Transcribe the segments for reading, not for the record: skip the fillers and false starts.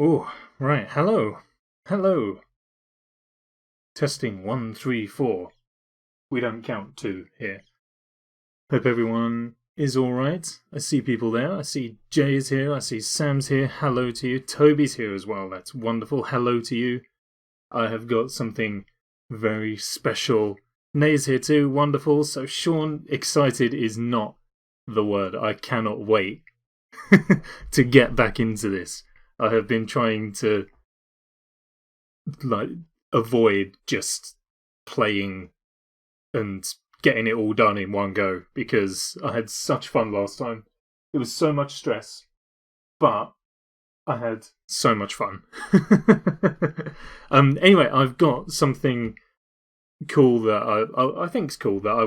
Oh, right. Hello. Hello. Testing 1, 3, 4. We don't count 2 here. Hope everyone is alright. I see people there. I see Jay is here. I see Sam's here. Hello to you. Toby's here as well. That's wonderful. Hello to you. I have got something very special. Nay's here too. Wonderful. So Sean, excited is not the word. I cannot wait to get back into this. I have been trying to avoid just playing and getting it all done in one go because I had such fun last time. It was so much stress, but I had so much fun. Anyway, I've got something cool that I think's cool that I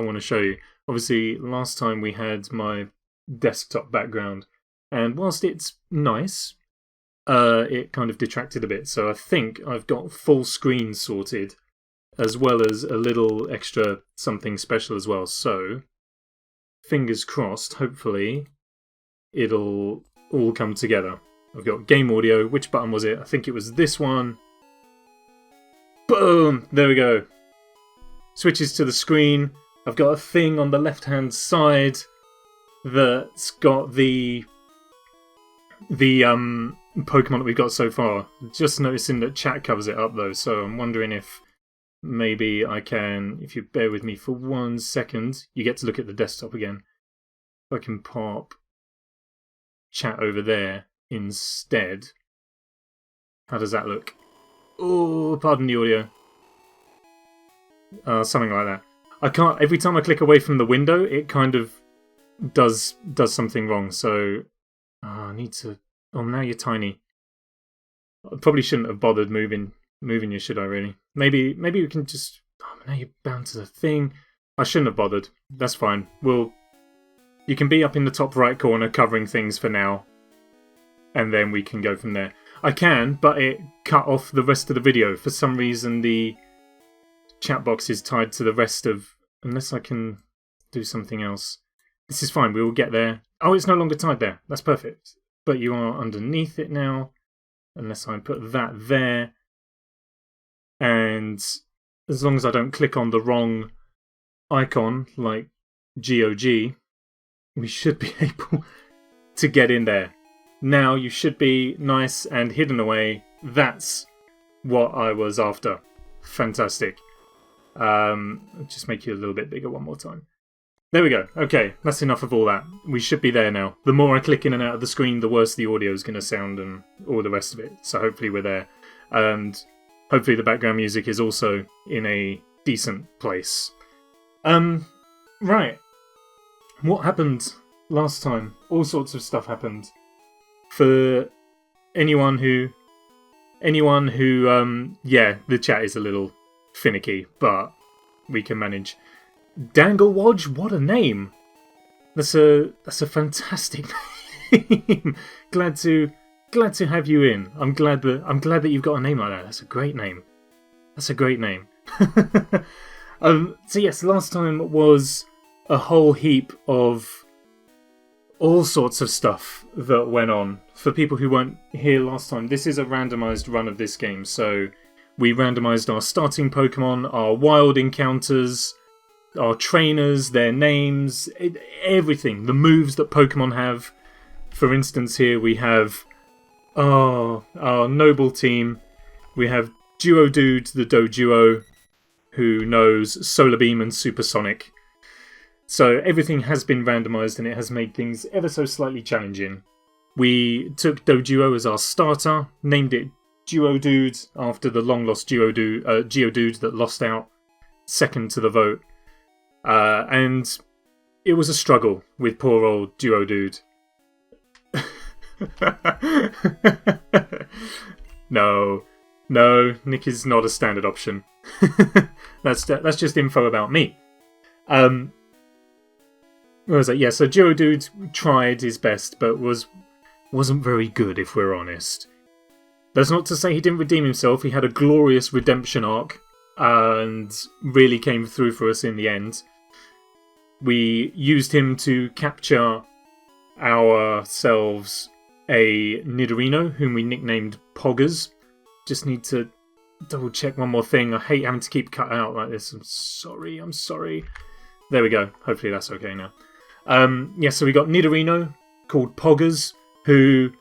wanna show you. Obviously, last time we had my desktop background, and whilst it's nice, it kind of detracted a bit. So I think I've got full screen sorted, as well as a little extra something special as well. So, fingers crossed, hopefully, it'll all come together. I've got game audio. Which button was it? I think it was this one. Boom! There we go. Switches to the screen. I've got a thing on the left-hand side that's got the Pokemon that we've got so far. Just noticing that chat covers it up though, so I'm wondering if maybe I can, if you bear with me for 1 second, you get to look at the desktop again. If I can pop chat over there instead. How does that look? Oh, pardon the audio. Something like that. I can't, every time I click away from the window, it kind of does something wrong, so I need to... Oh, now you're tiny. I probably shouldn't have bothered moving you, should I really? Maybe we can just... Oh, now you're bound to the thing. I shouldn't have bothered. That's fine. You can be up in the top right corner covering things for now, and then we can go from there. I can, but it cut off the rest of the video. For some reason, the chat box is tied to the rest of... Unless I can do something else. This is fine. We will get there. Oh, it's no longer tied there. That's perfect. But you are underneath it now. Unless I put that there. And as long as I don't click on the wrong icon, like GOG, we should be able to get in there. Now you should be nice and hidden away. That's what I was after. Fantastic. Just make you a little bit bigger one more time. There we go. Okay, that's enough of all that. We should be there now. The more I click in and out of the screen, the worse the audio is going to sound and all the rest of it. So hopefully we're there. And hopefully the background music is also in a decent place. Right. What happened last time? All sorts of stuff happened. For anyone who... yeah, the chat is a little finicky, but we can manage. Danglewodge, what a name! That's a fantastic name. Glad to have you in. I'm glad that you've got a name like that. That's a great name. So yes, last time was a whole heap of all sorts of stuff that went on. For people who weren't here last time, this is a randomised run of this game, so we randomised our starting Pokemon, our wild encounters, our trainers, their names, everything. The moves that Pokemon have. For instance, here we have our noble team. We have Duodude, the Doduo, who knows Solar Beam and Supersonic. So everything has been randomised and it has made things ever so slightly challenging. We took Doduo as our starter, named it Duodude after the long-lost Geodude that lost out second to the vote. And it was a struggle with poor old Duodude. No, Nick is not a standard option. That's just info about me. What was that? Yeah, so Geodude tried his best, but wasn't very good, if we're honest. That's not to say he didn't redeem himself. He had a glorious redemption arc and really came through for us in the end. We used him to capture ourselves a Nidorino, whom we nicknamed Poggers. Just need to double check one more thing. I hate having to keep cutting out like this. I'm sorry. There we go. Hopefully that's okay now. Yeah, so we got Nidorino, called Poggers, who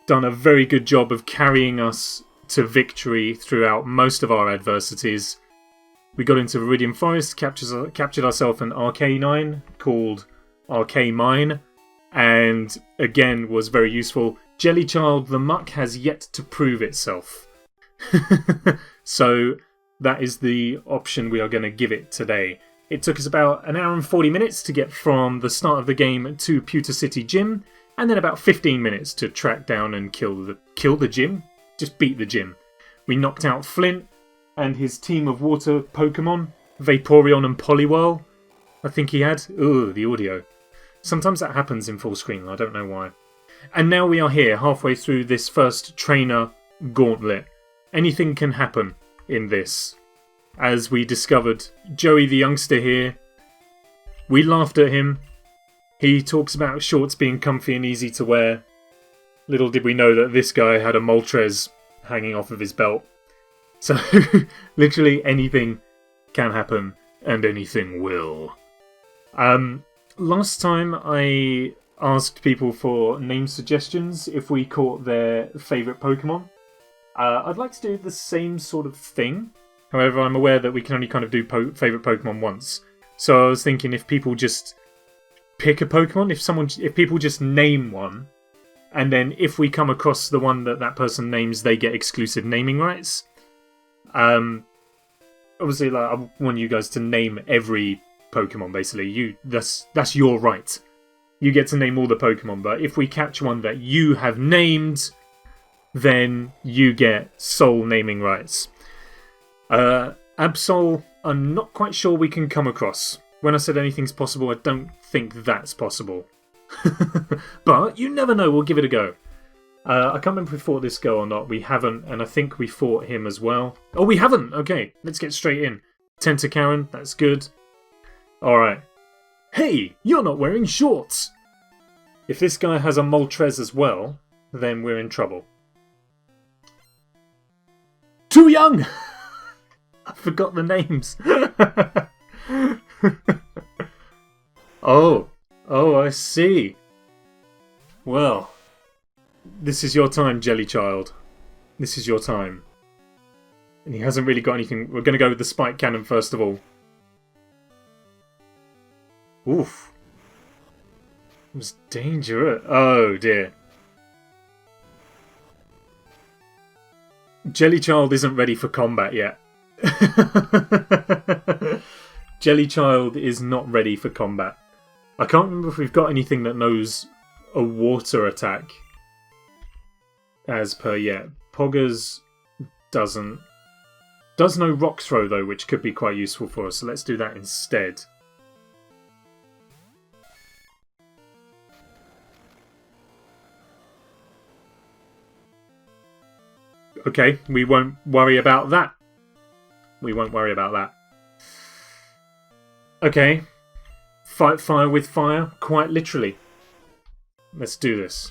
done a very good job of carrying us to victory throughout most of our adversities. We got into Viridian Forest, captured ourselves an Arcanine called Arcamine, and again was very useful. Jellychild the Muck has yet to prove itself. So that is the option we are going to give it today. It took us about an hour and 40 minutes to get from the start of the game to Pewter City Gym, and then about 15 minutes to track down and kill the gym. Just beat the gym. We knocked out Flint and his team of water Pokemon, Vaporeon and Poliwhirl. I think he had. Ugh, the audio. Sometimes that happens in full screen, I don't know why. And now we are here, halfway through this first trainer gauntlet. Anything can happen in this. As we discovered, Joey the youngster here, we laughed at him. He talks about shorts being comfy and easy to wear. Little did we know that this guy had a Moltres hanging off of his belt. So, literally anything can happen, and anything will. Last time I asked people for name suggestions if we caught their favourite Pokemon. I'd like to do the same sort of thing. However, I'm aware that we can only kind of do favourite Pokemon once. So I was thinking if people just pick a Pokemon, if people just name one, and then if we come across the one that person names, they get exclusive naming rights. Obviously, like, I want you guys to name every Pokemon, basically. That's your right. You get to name all the Pokemon, but if we catch one that you have named, then you get sole naming rights. Absol, I'm not quite sure we can come across. When I said anything's possible, I don't think that's possible. But you never know, we'll give it a go. I can't remember if we fought this guy or not. We haven't, and I think we fought him as well. Oh, we haven't! Okay, let's get straight in. Tentacaren, that's good. Alright. Hey, you're not wearing shorts! If this guy has a Moltres as well, then we're in trouble. Too young! I forgot the names. Oh, I see. Well, this is your time, Jellychild. This is your time. And he hasn't really got anything. We're going to go with the Spike Cannon first of all. Oof. It was dangerous. Oh dear. Jellychild isn't ready for combat yet. Jellychild is not ready for combat. I can't remember if we've got anything that knows a water attack as per yet. Poggers doesn't. Does know Rock Throw though, which could be quite useful for us, so let's do that instead. Okay, we won't worry about that. We won't worry about that. Okay. Fight fire with fire, quite literally. Let's do this.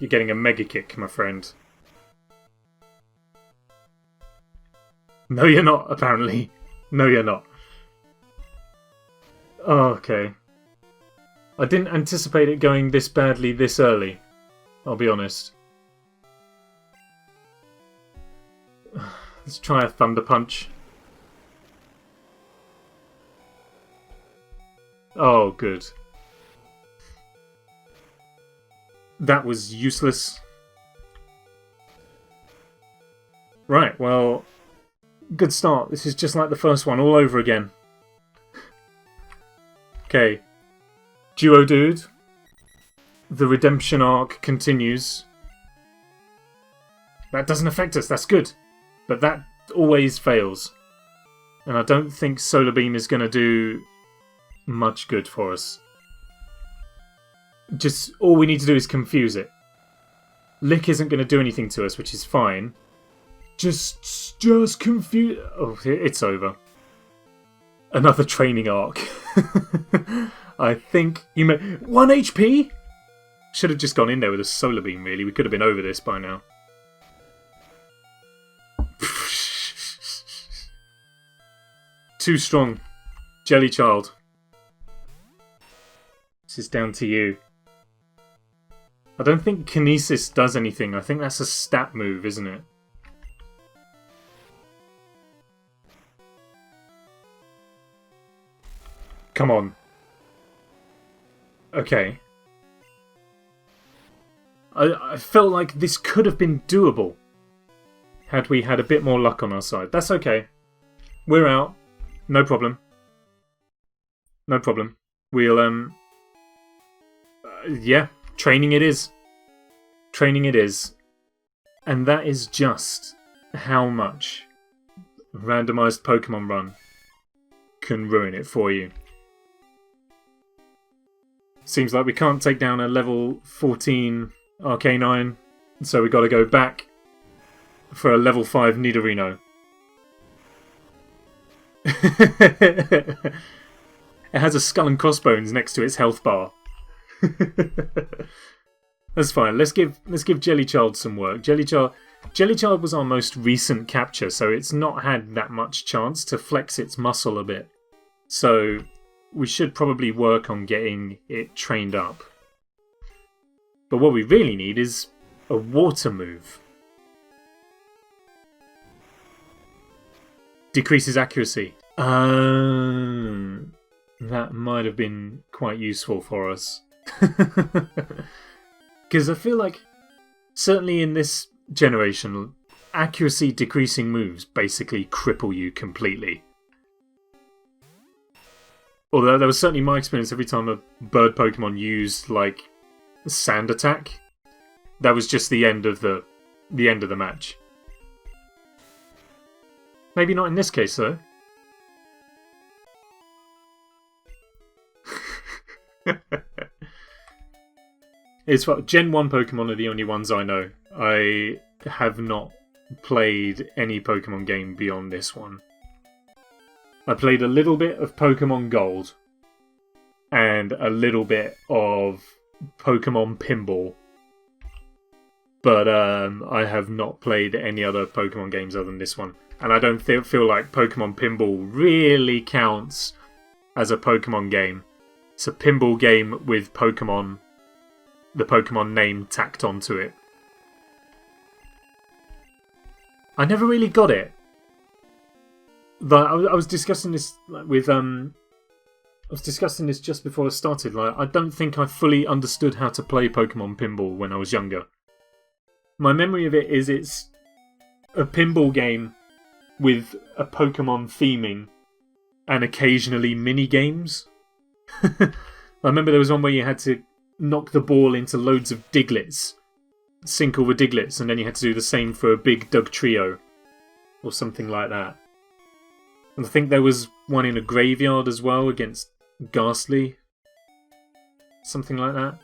You're getting a Mega Kick, my friend. No, you're not, apparently. No, you're not. Oh, okay. I didn't anticipate it going this badly this early. I'll be honest. Let's try a Thunder Punch. Oh, good. That was useless. Right, well, good start. This is just like the first one, all over again. Okay. Duodude. The redemption arc continues. That doesn't affect us, that's good. But that always fails. And I don't think Solar Beam is going to do much good for us. Just all we need to do is confuse it. Lick isn't going to do anything to us, which is fine. Just confuse. Oh, it's over. Another training arc. I think you may 1 HP. Should have just gone in there with a solar beam, really. We could have been over this by now. Too strong. Jellychild. This is down to you. I don't think Kinesis does anything. I think that's a stat move, isn't it? Come on. Okay. I felt like this could have been doable had we had a bit more luck on our side. That's okay. We're out. No problem. No problem. We'll, yeah. Training it is. Training it is. And that is just how much randomized Pokemon Run can ruin it for you. Seems like we can't take down a level 14 Arcanine, so we got to go back for a level 5 Nidorino. It has a skull and crossbones next to its health bar. That's fine. Let's give Jellychild some work. Jellychild was our most recent capture, so it's not had that much chance to flex its muscle a bit. So we should probably work on getting it trained up. But what we really need is a water move. Decreases accuracy. That might have been quite useful for us. Because I feel like, certainly in this generation, accuracy decreasing moves basically cripple you completely. Although that was certainly my experience every time a bird Pokemon used, like, Sand Attack. That was just the end of the match. Maybe not in this case, though. It's what Gen 1 Pokemon are the only ones I know. I have not played any Pokemon game beyond this one. I played a little bit of Pokemon Gold and a little bit of Pokemon Pinball. But I have not played any other Pokemon games other than this one. And I don't feel like Pokemon Pinball really counts as a Pokemon game. It's a pinball game with Pokemon, the Pokemon name tacked onto it. I never really got it. But I was discussing this with I was discussing this just before I started. Like, I don't think I fully understood how to play Pokemon Pinball when I was younger. My memory of it is it's a pinball game with a Pokemon theming and occasionally mini games. I remember there was one where you had to knock the ball into loads of Diglets, sink all the Diglets, and then you had to do the same for a big Dugtrio or something like that. And I think there was one in a graveyard as well against Ghastly. Something like that.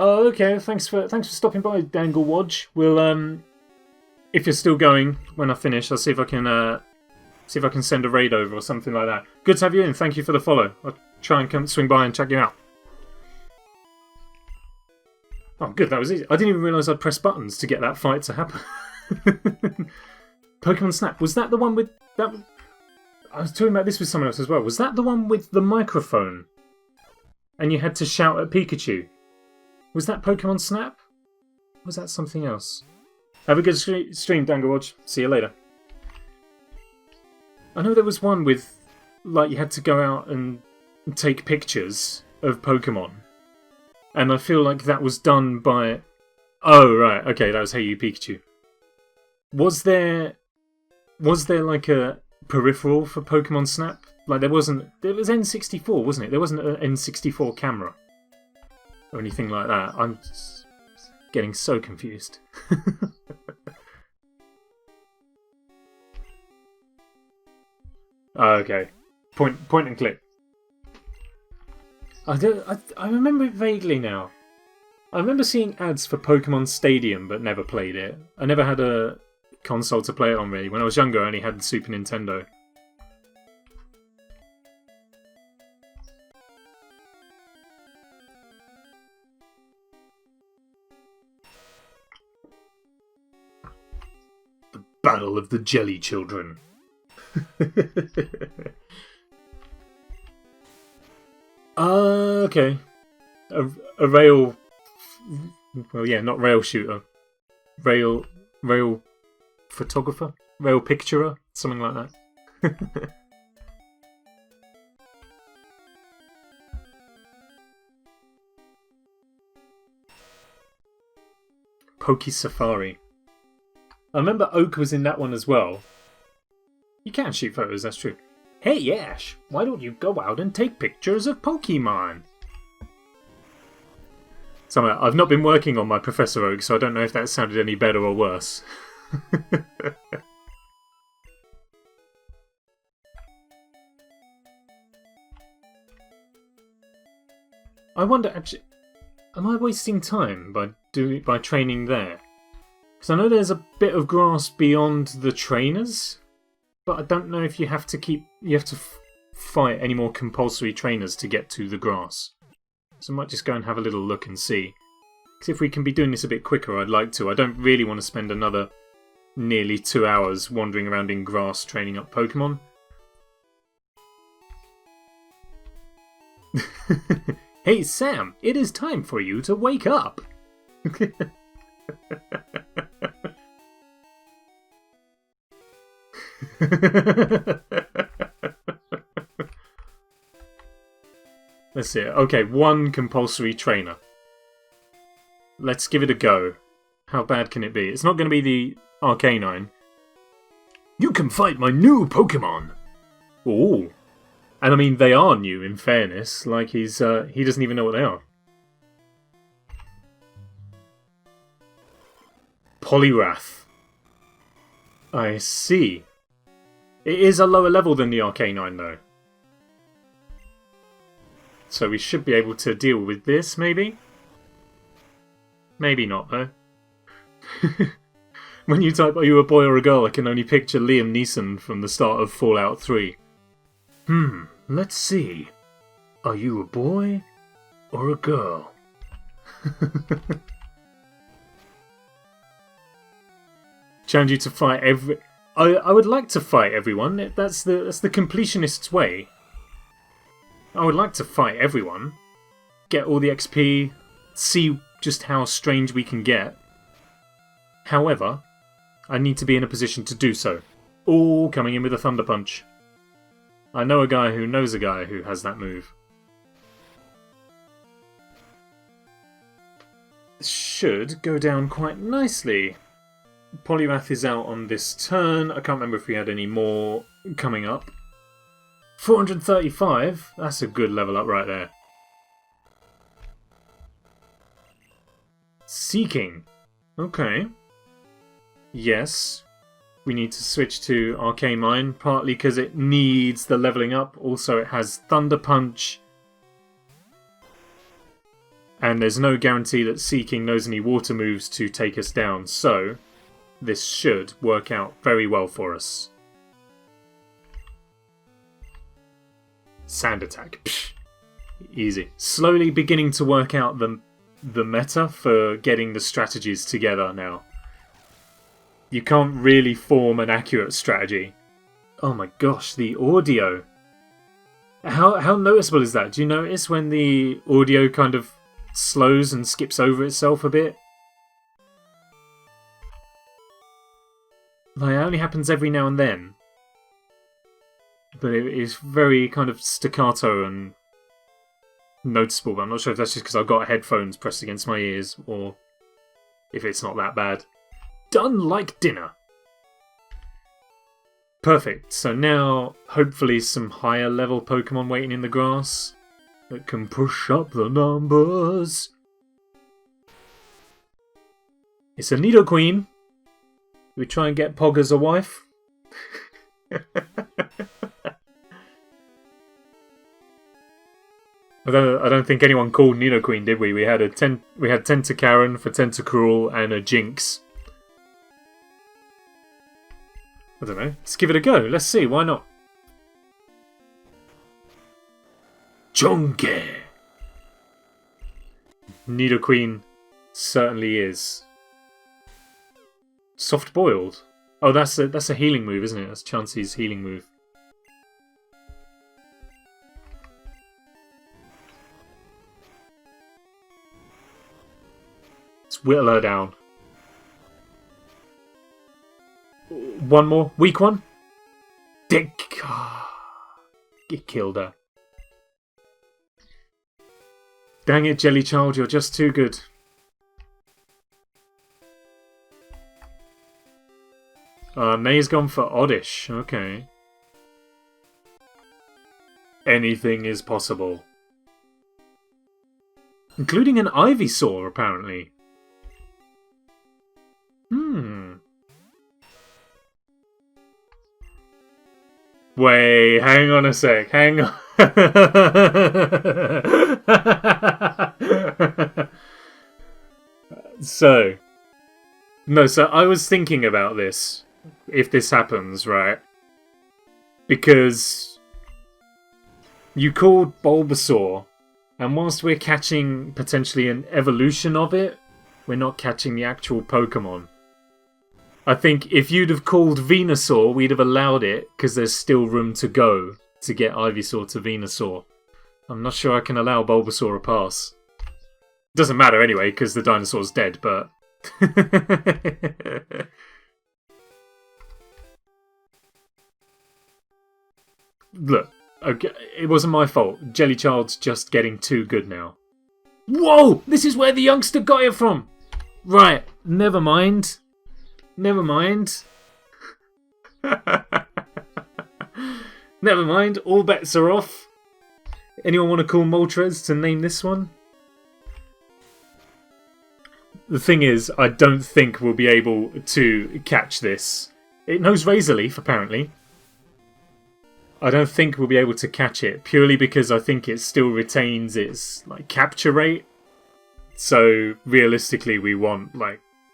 Oh, okay. Thanks for stopping by, Danglewodge. We'll if you're still going when I finish, I'll see if I can send a raid over or something like that. Good to have you in. Thank you for the follow. I'll try and swing by and check you out. Oh, good. That was easy. I didn't even realise I'd press buttons to get that fight to happen. Pokemon Snap. Was that the one with that? I was talking about this with someone else as well. Was that the one with the microphone? And you had to shout at Pikachu? Was that Pokemon Snap? Or was that something else? Have a good stream, Danglewatch. See you later. I know there was one with, like, you had to go out and take pictures of Pokemon. And I feel like that was done by... Oh, right. Okay, that was Hey You Pikachu. Was there like a peripheral for Pokemon Snap? Like, there wasn't... It was N64, wasn't it? There wasn't an N64 camera. Or anything like that. I'm getting so confused. Okay. Point and click. I remember it vaguely now. I remember seeing ads for Pokemon Stadium, but never played it. I never had a console to play it on, really. When I was younger, I only had the Super Nintendo. The Battle of the Jelly Children. Okay. A rail... Well, yeah, not rail shooter. Rail photographer? Rail picturer? Something like that. Poke Safari. I remember Oak was in that one as well. You can shoot photos, that's true. Hey Ash, why don't you go out and take pictures of Pokemon? I've not been working on my Professor Oak, so I don't know if that sounded any better or worse. I wonder, actually, am I wasting time by training there? Because I know there's a bit of grass beyond the trainers, but I don't know if you have to fight any more compulsory trainers to get to the grass. So I might just go and have a little look and see. Because if we can be doing this a bit quicker, I'd like to. I don't really want to spend another nearly 2 hours wandering around in grass training up Pokemon. Hey Sam, it is time for you to wake up! Let's see. Okay, 1 compulsory trainer. Let's give it a go. How bad can it be? It's not going to be the Arcanine. You can fight my new Pokemon! Ooh. And I mean, they are new, in fairness. Like, he doesn't even know what they are. Poliwrath. I see. It is a lower level than the Arcanine, though. So we should be able to deal with this, maybe? Maybe not, though. When you type, are you a boy or a girl, I can only picture Liam Neeson from the start of Fallout 3. Let's see. Are you a boy or a girl? Challenge you to fight every... I would like to fight everyone. That's the completionist's way. I would like to fight everyone. Get all the XP. See just how strange we can get. However, I need to be in a position to do so. Ooh, coming in with a Thunder Punch. I know a guy who knows a guy who has that move. Should go down quite nicely. Poliwrath is out on this turn. I can't remember if we had any more coming up. 435? That's a good level up right there. Seeking. Okay. Yes. We need to switch to Arcamine, partly because it needs the leveling up. Also, it has Thunder Punch. And there's no guarantee that Seeking knows any water moves to take us down. So, this should work out very well for us. Sand Attack. Psh, easy. Slowly beginning to work out the meta for getting the strategies together now. You can't really form an accurate strategy. Oh my gosh, the audio. How noticeable is that? Do you notice when the audio kind of slows and skips over itself a bit? Like, it only happens every now and then. But it is very kind of staccato and noticeable. But I'm not sure if that's just because I've got headphones pressed against my ears or if it's not that bad. Done like dinner. Perfect. So now, hopefully some higher level Pokemon waiting in the grass that can push up the numbers. It's a Nidoqueen. We try and get Poggers a wife. I don't think anyone called Nidoqueen, did we? We had Tentacaren for Tentacruel and a Jinx. I don't know. Let's give it a go. Let's see. Why not? Chonke! Nidoqueen certainly is. Soft boiled. Oh, that's a healing move, isn't it? That's Chansey's healing move. Let's whittle her down. One more. Weak one. Dick. It killed her. Dang it, Jellychild, you're just too good. Nay's gone for Oddish. Okay. Anything is possible. Including an Ivysaur, apparently. Wait, hang on a sec. Hang on. So I was thinking about this, if this happens, right? Because you called Bulbasaur, and whilst we're catching potentially an evolution of it, we're not catching the actual Pokemon. I think if you'd have called Venusaur, we'd have allowed it, because there's still room to go to get Ivysaur to Venusaur. I'm not sure I can allow Bulbasaur a pass. Doesn't matter anyway, because the dinosaur's dead, but... Look, okay, it wasn't my fault. Jellychild's just getting too good now. Whoa! This is where the youngster got it from! Right, never mind. Never mind. Never mind, all bets are off. Anyone want to call Moltres to name this one? The thing is, I don't think we'll be able to catch this. It knows Razor Leaf, apparently. I don't think we'll be able to catch it, purely because I think it still retains its capture rate. So, realistically, we want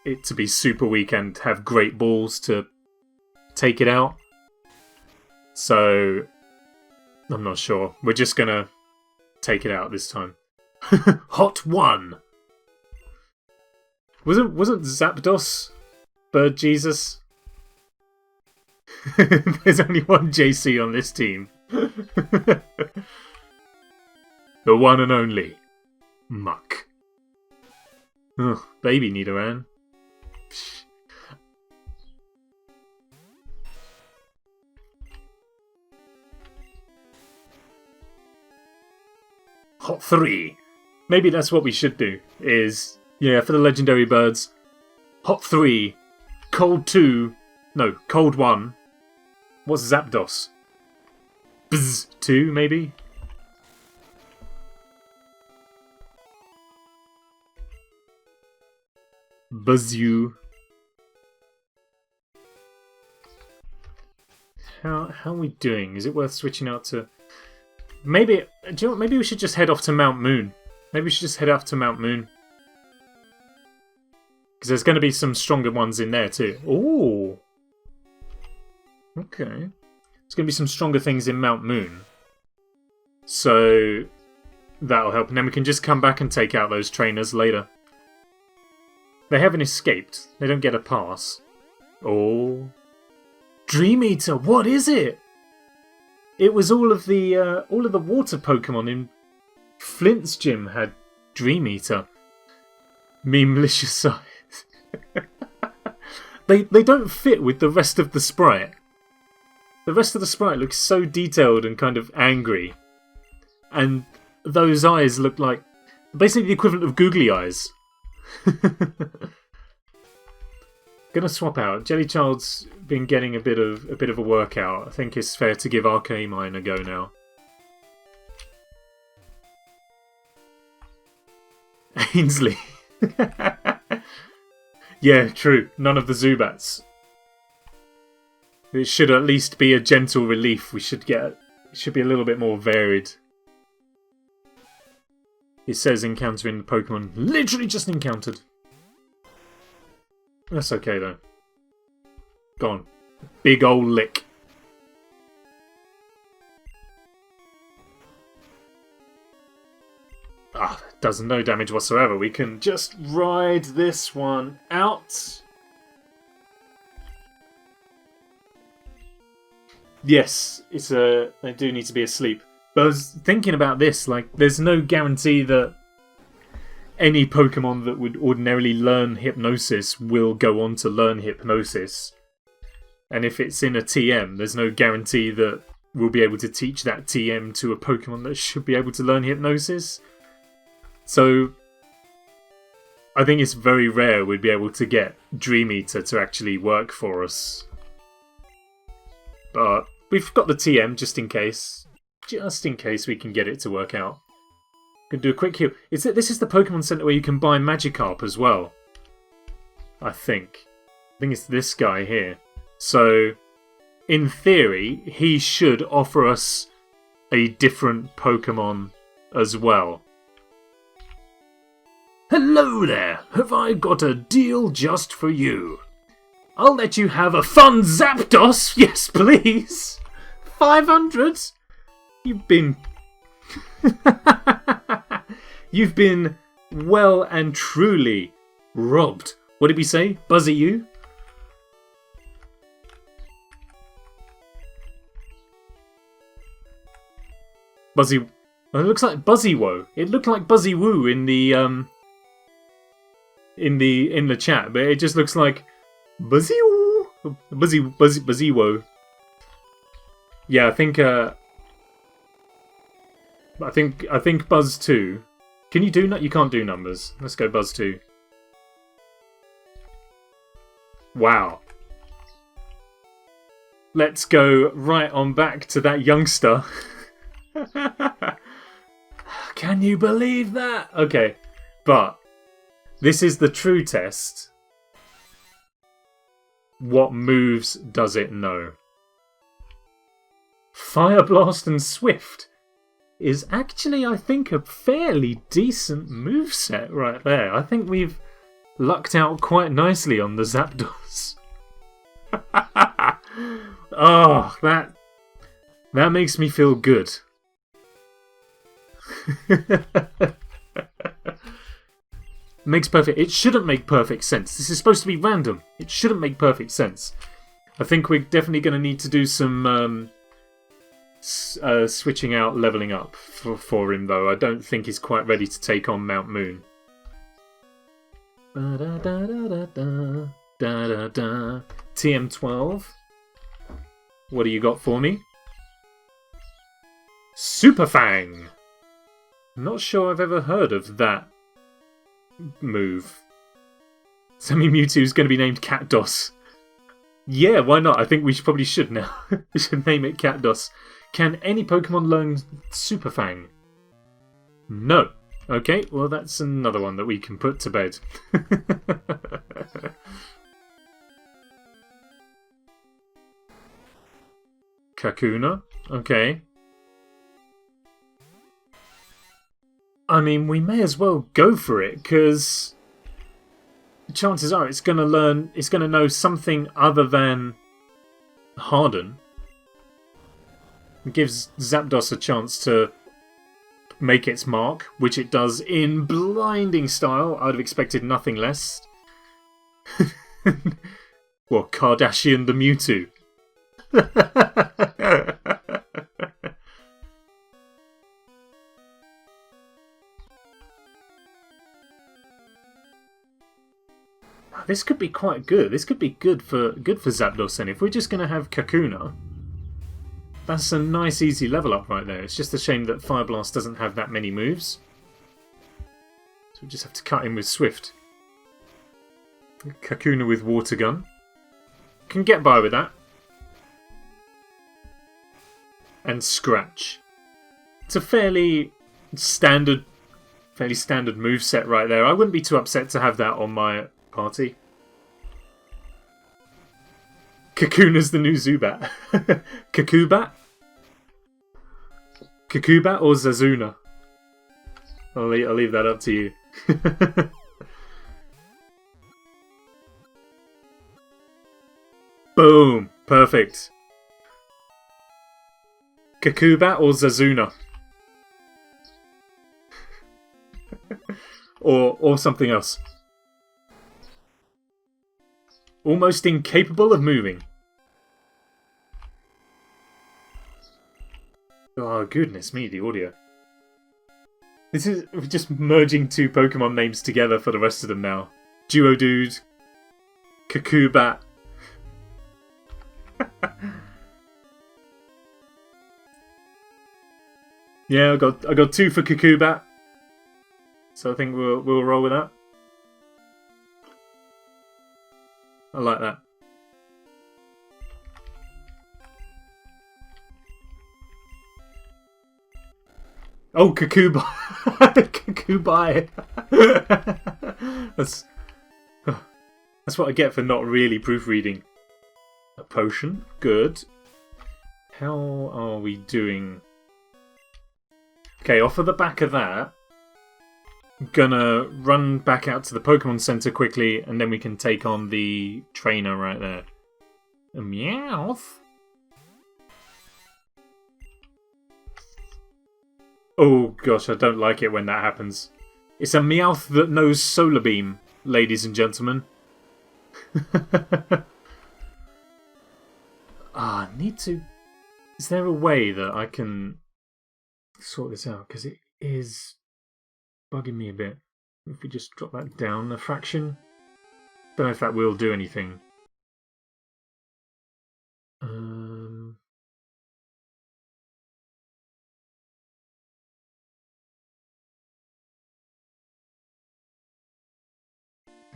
it to be super weak and have great balls to take it out. So, I'm not sure. We're just gonna take it out this time. Hot 1! Wasn't Zapdos Bird Jesus? There's only one JC on this team. The one and only Muck. Ugh, baby Nidoran. Hot 3. Maybe that's what we should do. Is, yeah, for the legendary birds. Hot 3. Cold 2. No, cold 1. What's Zapdos? Bzz 2, maybe? Buzztwo. How are we doing? Is it worth switching out to... Maybe, do you know what? Maybe we should just head off to Mount Moon. Maybe we should just head off to Mount Moon. Because there's going to be some stronger ones in there too. Ooh. Okay. There's going to be some stronger things in Mount Moon. So, that'll help. And then we can just come back and take out those trainers later. They haven't escaped. They don't get a pass. Oh. Dream Eater, what is it? It was all of the water Pokemon in Flint's gym had Dream Eater. Me malicious size. They don't fit with the rest of the sprite. The rest of the sprite looks so detailed and kind of angry. And those eyes look like basically the equivalent of googly eyes. Gonna swap out. Jellychild's been getting a bit of a workout. I think it's fair to give Arcamine a go now. Ainsley. Yeah, true. None of the Zubats. It should at least be a gentle relief. It should be a little bit more varied. It says encountering the Pokemon. Literally just encountered. That's okay though. Go on. Big ol' lick. Ah, does no damage whatsoever. We can just ride this one out. Yes, they do need to be asleep. But I was thinking about this, like, there's no guarantee that any Pokemon that would ordinarily learn Hypnosis will go on to learn Hypnosis. And if it's in a TM, there's no guarantee that we'll be able to teach that TM to a Pokemon that should be able to learn Hypnosis. So, I think it's very rare we'd be able to get Dream Eater to actually work for us. But we've got the TM just in case. Just in case we can get it to work out. Can do a quick heal. This is the Pokemon Center where you can buy Magikarp as well. I think it's this guy here. So, in theory, he should offer us a different Pokemon as well. Hello there! Have I got a deal just for you? I'll let you have a fun Zapdos! Yes, please! 500? You've been... You've been well and truly robbed. What did we say? Buzzy you? Buzzy... It looks like Buzzywo. It looked like Buzzywoo in the chat, but it just looks like Buzzywoo. Buzzywo. Yeah, I think Buzztwo. Can you do you can't do numbers. Let's go Buzztwo. Wow. Let's go right on back to that youngster. Can you believe that? Okay, but this is the true test. What moves does it know? Fire Blast and Swift is actually, I think, a fairly decent moveset right there. I think we've lucked out quite nicely on the Zapdos. Oh, that makes me feel good. Makes perfect. It shouldn't make perfect sense. This is supposed to be random. It shouldn't make perfect sense. I think we're definitely going to need to do some switching out, leveling up for him, though. I don't think he's quite ready to take on Mount Moon. TM12. What do you got for me? Super Fang. Not sure I've ever heard of that move. Semi Mewtwo's going to be named Catdos. Yeah, why not? I think we probably should now. We should name it Catdos. Can any Pokemon learn Super Fang? No. Okay, well that's another one that we can put to bed. Kakuna. Okay. I mean, we may as well go for it, because chances are it's going to know something other than Harden. It gives Zapdos a chance to make its mark, which it does in blinding style. I would have expected nothing less. What, Kardashian the Mewtwo? This could be quite good. This could be good for Zapdos then. If we're just going to have Kakuna, that's a nice easy level up right there. It's just a shame that Fire Blast doesn't have that many moves. So we just have to cut in with Swift. Kakuna with Water Gun. Can get by with that. And Scratch. It's a fairly standard moveset right there. I wouldn't be too upset to have that on my party. Kakuna's the new Zubat. Kakubat? Kakubat or Zazuna? I'll leave that up to you. Boom! Perfect. Kakubat or Zazuna? or something else. Almost incapable of moving. Oh, goodness me, the audio. This is just merging two Pokemon names together for the rest of them now. Duodude. Kakubat. Yeah, I got 2 for Kakubat. So I think we'll roll with that. I like that. Oh, Kakubai! Kakubai! That's what I get for not really proofreading. A potion, good. How are we doing? Okay, off of the back of that, I'm gonna run back out to the Pokemon Center quickly, and then we can take on the trainer right there. A Meowth? Oh gosh, I don't like it when that happens. It's a Meowth that knows Solar Beam, ladies and gentlemen. I need to... Is there a way that I can sort this out? Because it is bugging me a bit. If we just drop that down a fraction. Don't know if that will do anything.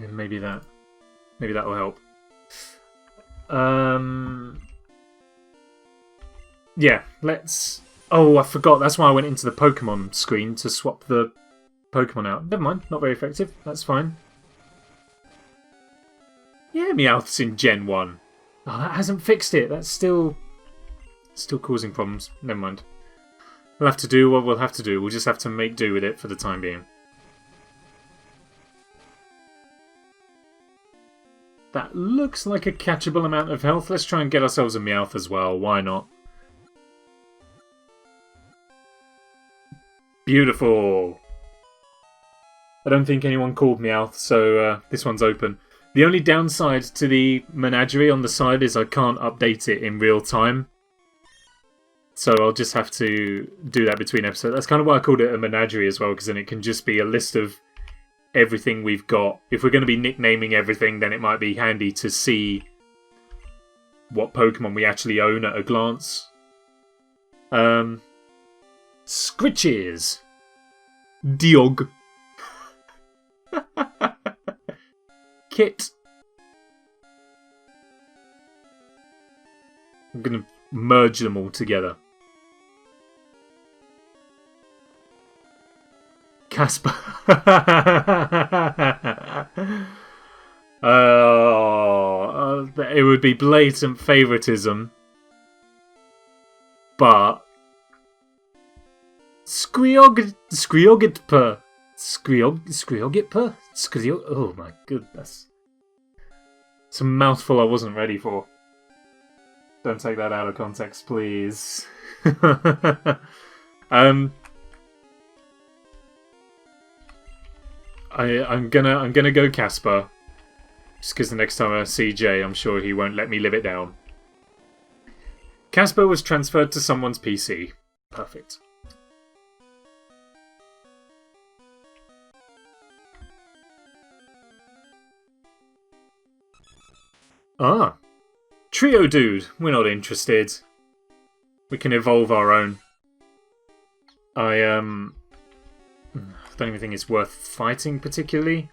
And maybe that will help. Yeah, let's... Oh, I forgot. That's why I went into the Pokemon screen to swap the Pokemon out. Never mind. Not very effective. That's fine. Yeah, Meowth's in Gen 1. Oh, that hasn't fixed it. That's still causing problems. Never mind. We'll have to do what we'll have to do. We'll just have to make do with it for the time being. That looks like a catchable amount of health. Let's try and get ourselves a Meowth as well. Why not? Beautiful. I don't think anyone called Meowth, so this one's open. The only downside to the Menagerie on the side is I can't update it in real time. So I'll just have to do that between episodes. That's kind of why I called it a Menagerie as well, because then it can just be a list of everything we've got. If we're going to be nicknaming everything, then it might be handy to see what Pokemon we actually own at a glance. Scritches. Diog. Kit. I'm going to merge them all together. Casper. It would be blatant favoritism. But Skriogitper. Oh my goodness. It's a mouthful I wasn't ready for. Don't take that out of context, please. I'm gonna go Casper. Just because the next time I see Jay, I'm sure he won't let me live it down. Casper was transferred to someone's PC. Perfect. Ah. Trio Dude. We're not interested. We can evolve our own. I don't even think it's worth fighting particularly.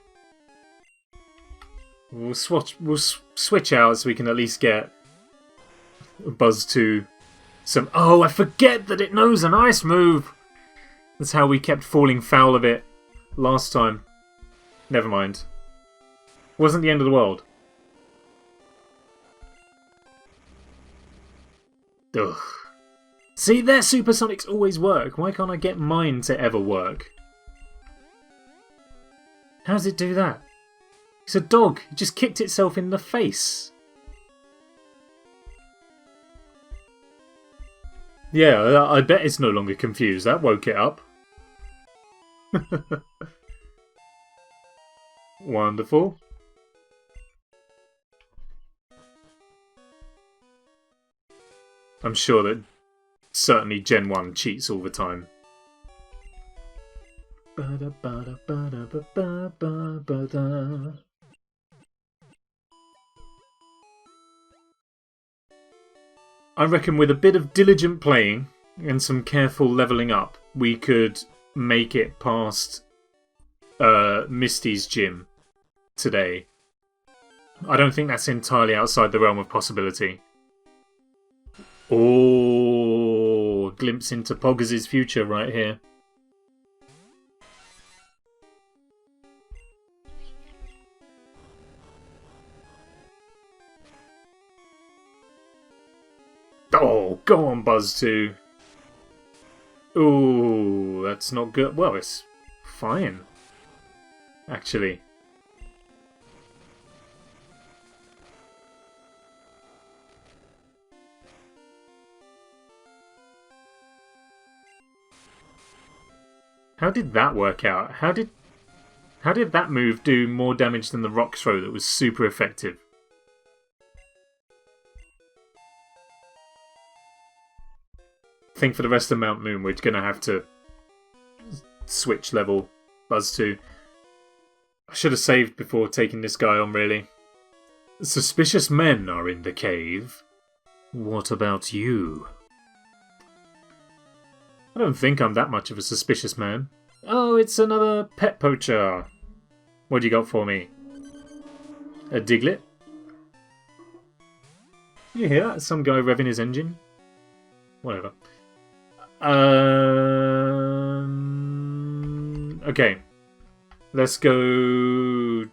We'll switch out so we can at least get Buzztwo some... Oh, I forget that it knows an ice move! That's how we kept falling foul of it last time. Never mind. Wasn't the end of the world. Ugh. See, their supersonics always work. Why can't I get mine to ever work? How does it do that? It's a dog. It just kicked itself in the face. Yeah, I bet it's no longer confused. That woke it up. Wonderful. I'm sure that certainly Gen 1 cheats all the time. I reckon with a bit of diligent playing and some careful levelling up, we could make it past Misty's gym today. I don't think that's entirely outside the realm of possibility. Oh, glimpse into Poggers' future right here. Oh, go on, Buzztwo. Ooh, that's not good. Well, it's fine, actually. How did that work out? How did that move do more damage than the rock throw that was super effective? I think for the rest of Mount Moon we're going to have to switch level Buzztwo. I should have saved before taking this guy on, really. Suspicious men are in the cave. What about you? I don't think I'm that much of a suspicious man. Oh, it's another pet poacher. What do you got for me? A Diglett? You hear that? Some guy revving his engine? Whatever. Okay. Let's go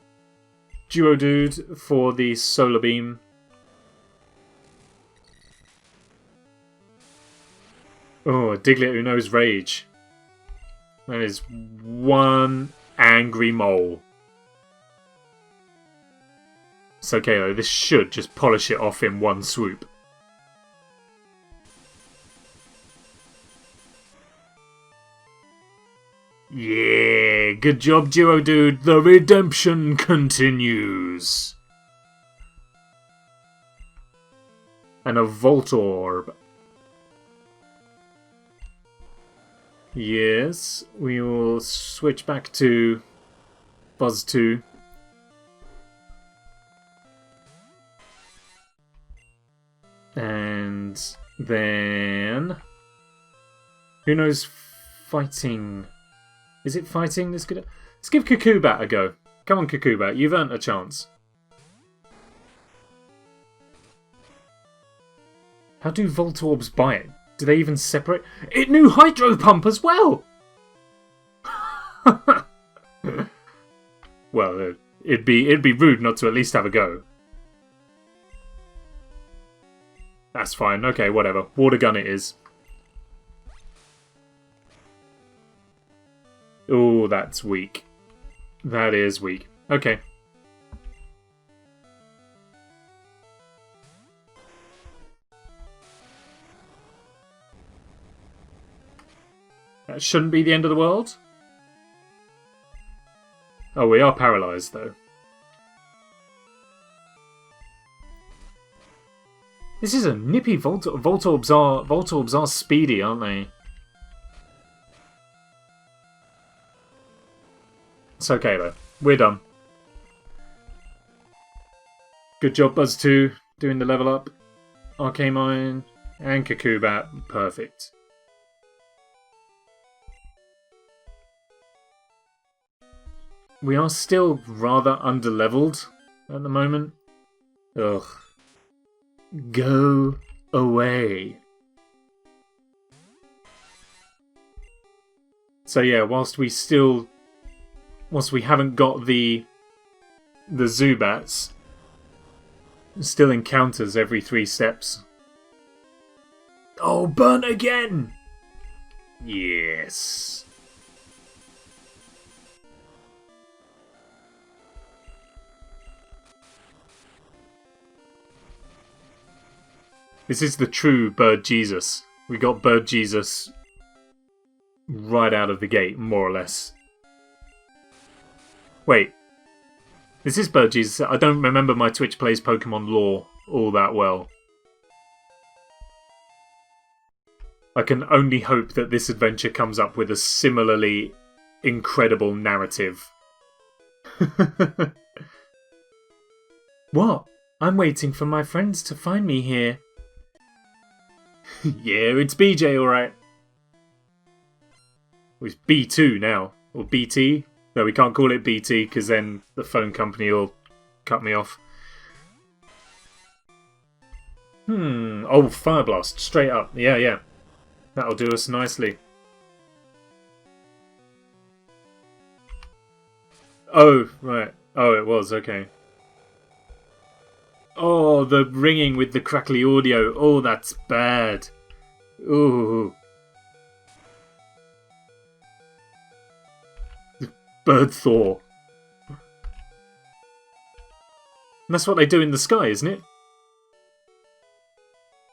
Duodude for the Solar Beam. Oh, a Diglett who knows rage. That is one angry mole. It's okay though, this should just polish it off in one swoop. Yeah, good job, Geodude. The redemption continues. And a Voltorb. Yes, we will switch back to Buzztwo. And then... who knows fighting? Is it fighting? Let's give Kakubat a go. Come on, Kakubat, you've earned a chance. How do Voltorbs bite? Do they even separate? It knew Hydro Pump as well! Well, it'd be rude not to at least have a go. That's fine. Okay, whatever. Water gun it is. Oh, that's weak. That is weak. Okay. That shouldn't be the end of the world. Oh, we are paralysed, though. This is a nippy Voltorbs are speedy, aren't they? It's okay, though. We're done. Good job, Buzztwo, doing the level up. Arcamine and Kakubat. Perfect. We are still rather underleveled at the moment. Ugh. Go away. So yeah, whilst we haven't got the Zubats, still encounters every 3 steps. Oh, burn again! Yes. This is the true Bird Jesus. We got Bird Jesus right out of the gate, more or less. Wait. This is Bird Jesus. I don't remember my Twitch Plays Pokemon lore all that well. I can only hope that this adventure comes up with a similarly incredible narrative. What? I'm waiting for my friends to find me here. Yeah, it's BJ, alright. Well, it's B2 now. Or BT. No, we can't call it BT because then the phone company will cut me off. Oh, Fire Blast. Straight up. Yeah, yeah. That'll do us nicely. Oh, right. Oh, it was. Okay. Oh, the ringing with the crackly audio. Oh, that's bad. Ooh. Bird Thaw. And that's what they do in the sky, isn't it?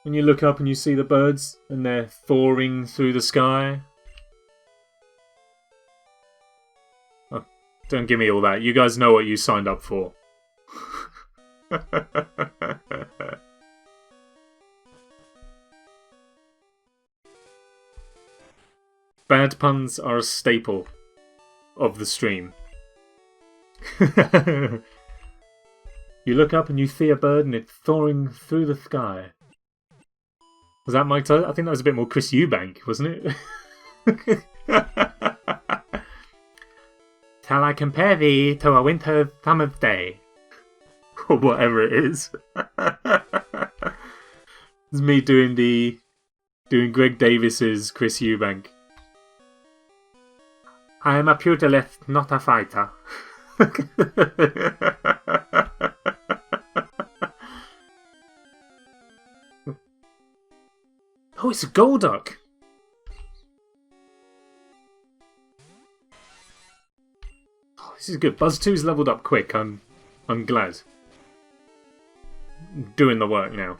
When you look up and you see the birds and they're thawing through the sky. Oh, don't give me all that. You guys know what you signed up for. Bad puns are a staple of the stream. You look up and you see a bird and it's soaring through the sky. Was that Mike Tyson? I think that was a bit more Chris Eubank, wasn't it? Shall I compare thee to a winter summer's day? Or whatever it is. It's me doing Greg Davis's Chris Eubank. I am a pugilist, not a fighter. Oh, it's a Golduck. Oh, this is good. Buzztwo's leveled up quick. I'm glad. Doing the work now.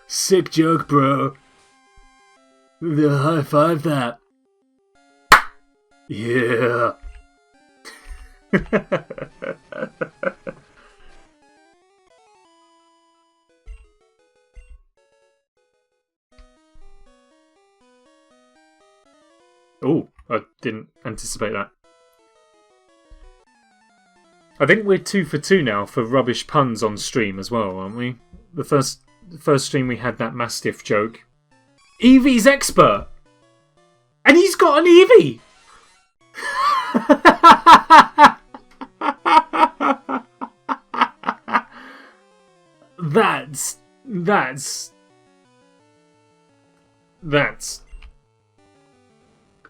Sick joke, bro. High five that. Yeah. Oh, I didn't anticipate that. I think we're 2 for 2 now for rubbish puns on stream as well, aren't we? The first stream we had that Mastiff joke. Eevee's expert! And he's got an Eevee! That's...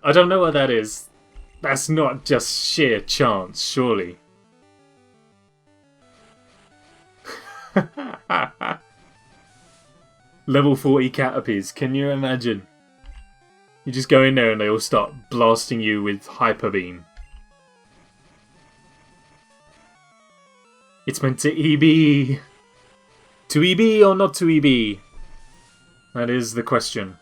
I don't know what that is. That's not just sheer chance, surely. Level 40 Caterpies, can you imagine? You just go in there and they all start blasting you with Hyper Beam. It's meant to EB. To EB or not to EB? That is the question.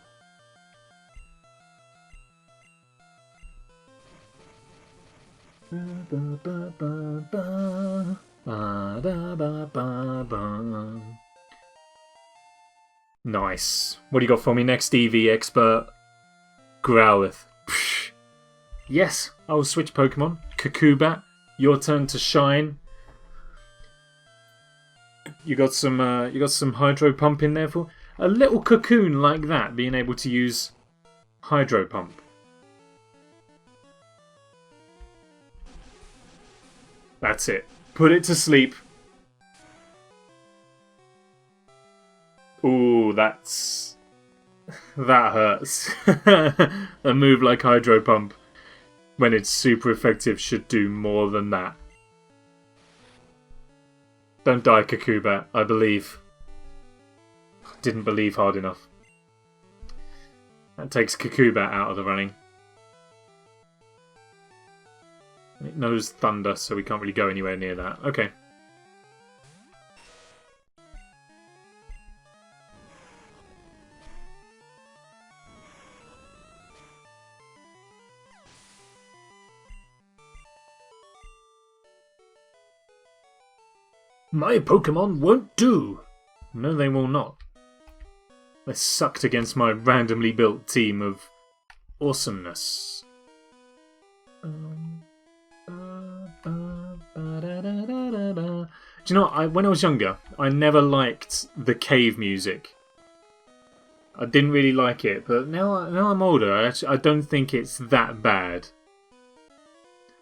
Nice. What do you got for me next, EV expert? Growlithe. Psh. Yes, I will switch Pokemon. Kakubat, your turn to shine. You got some Hydro Pump in there for a little cocoon like that, being able to use Hydro Pump. That's it. Put it to sleep. Ooh, that hurts. A move like Hydro Pump, when it's super effective, should do more than that. Don't die, Kakubat. I believe. didn't believe hard enough. That takes Kakubat out of the running. It knows thunder, so we can't really go anywhere near that. Okay. My Pokemon won't do! No, they will not. They're sucked against my randomly built team of awesomeness. Do you know what? When I was younger, I never liked the cave music. I didn't really like it, but now I'm older, I don't think it's that bad.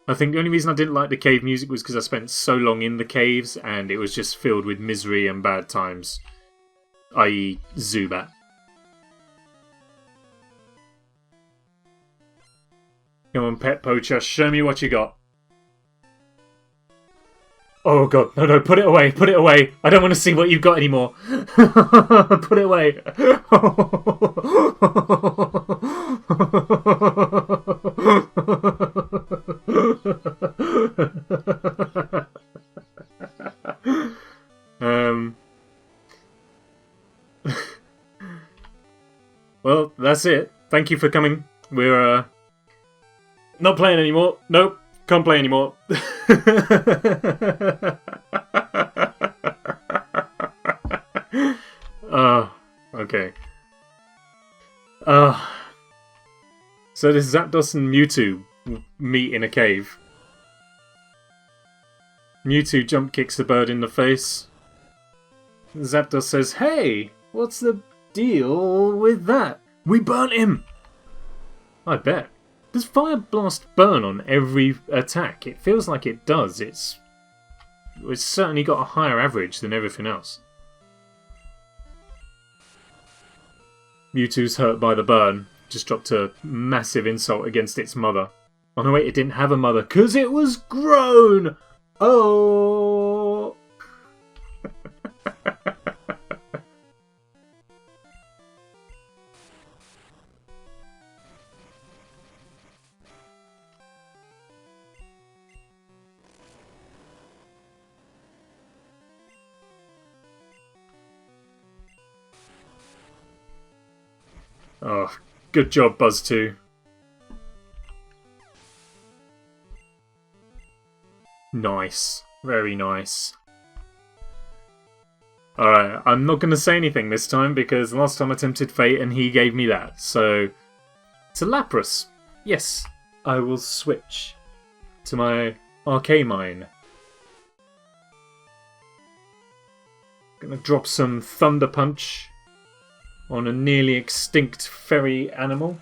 I think the only reason I didn't like the cave music was because I spent so long in the caves and it was just filled with misery and bad times. I.e. Zubat. Come on, Pet Poacher, show me what you got. Oh god, no, put it away, put it away. I don't want to see what you've got anymore. Put it away. Well, that's it. Thank you for coming. We're not playing anymore. Nope, can't play anymore. Okay. So this Zapdos and Mewtwo meet in a cave. Mewtwo jump kicks the bird in the face. Zapdos says, "Hey, what's the deal with that? We burnt him!" I bet. Does Fire Blast burn on every attack? It feels like it does. It's certainly got a higher average than everything else. Mewtwo's hurt by the burn. Just dropped a massive insult against its mother. Oh no wait, it didn't have a mother, 'cause it was grown! Oh! Oh, good job, Buzztwo. Nice. Very nice. Alright, I'm not going to say anything this time because last time I tempted fate and he gave me that. So, it's a Lapras. Yes, I will switch to my Arcamine. Gonna drop some Thunder Punch on a nearly extinct fairy animal.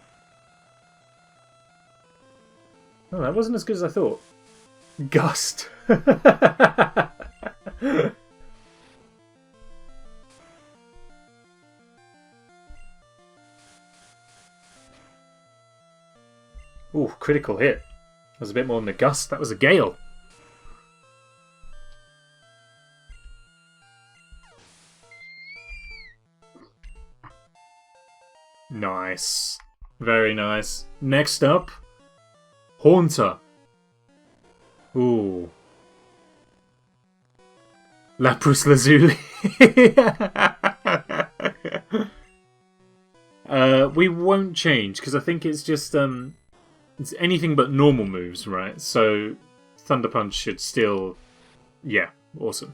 Oh, that wasn't as good as I thought. Gust. Ooh, critical hit. That was a bit more than a gust. That was a gale. Nice. Very nice. Next up, Haunter. Ooh. Lapras Lazuli. We won't change because I think it's just it's anything but normal moves, right? So Thunder Punch should still, yeah, awesome.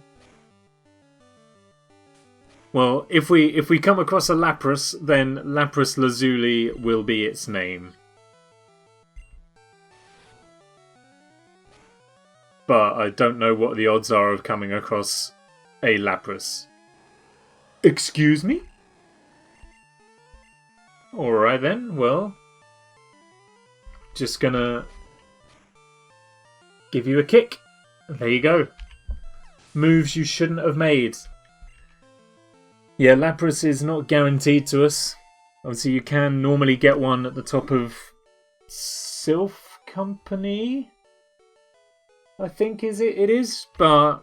Well, if we come across a Lapras, then Lapras Lazuli will be its name. But I don't know what the odds are of coming across a Lapras. Excuse me? Alright then, well, just gonna give you a kick. There you go. Moves you shouldn't have made. Yeah, Lapras is not guaranteed to us. Obviously, you can normally get one at the top of Sylph Company, I think it is, but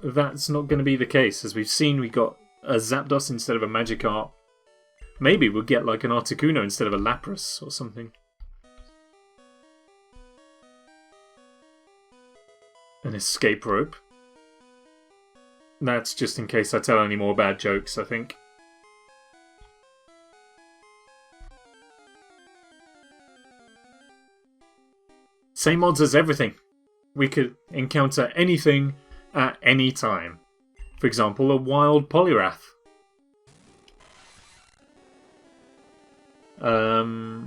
that's not going to be the case. As we've seen, we got a Zapdos instead of a Magikarp. Maybe we'll get like an Articuno instead of a Lapras or something. An escape rope. That's just in case I tell any more bad jokes, I think. Same odds as everything. We could encounter anything at any time. For example, a wild Poliwrath. I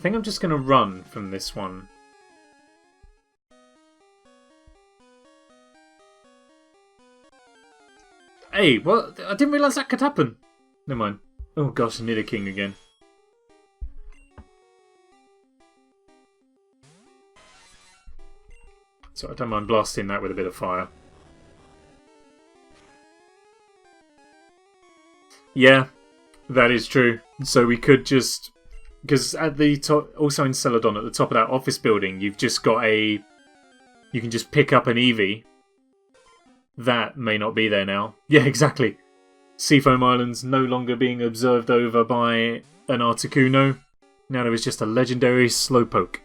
think I'm just going to run from this one. Hey, what? I didn't realise that could happen. Never mind. Oh gosh, Nidoking again. So I don't mind blasting that with a bit of fire. Yeah, that is true. So we could just... Because at the top, also in Celadon, at the top of that office building, you've just got a... You can just pick up an Eevee. That may not be there now. Yeah, exactly. Seafoam Islands no longer being observed over by an Articuno. Now there is just a legendary Slowpoke.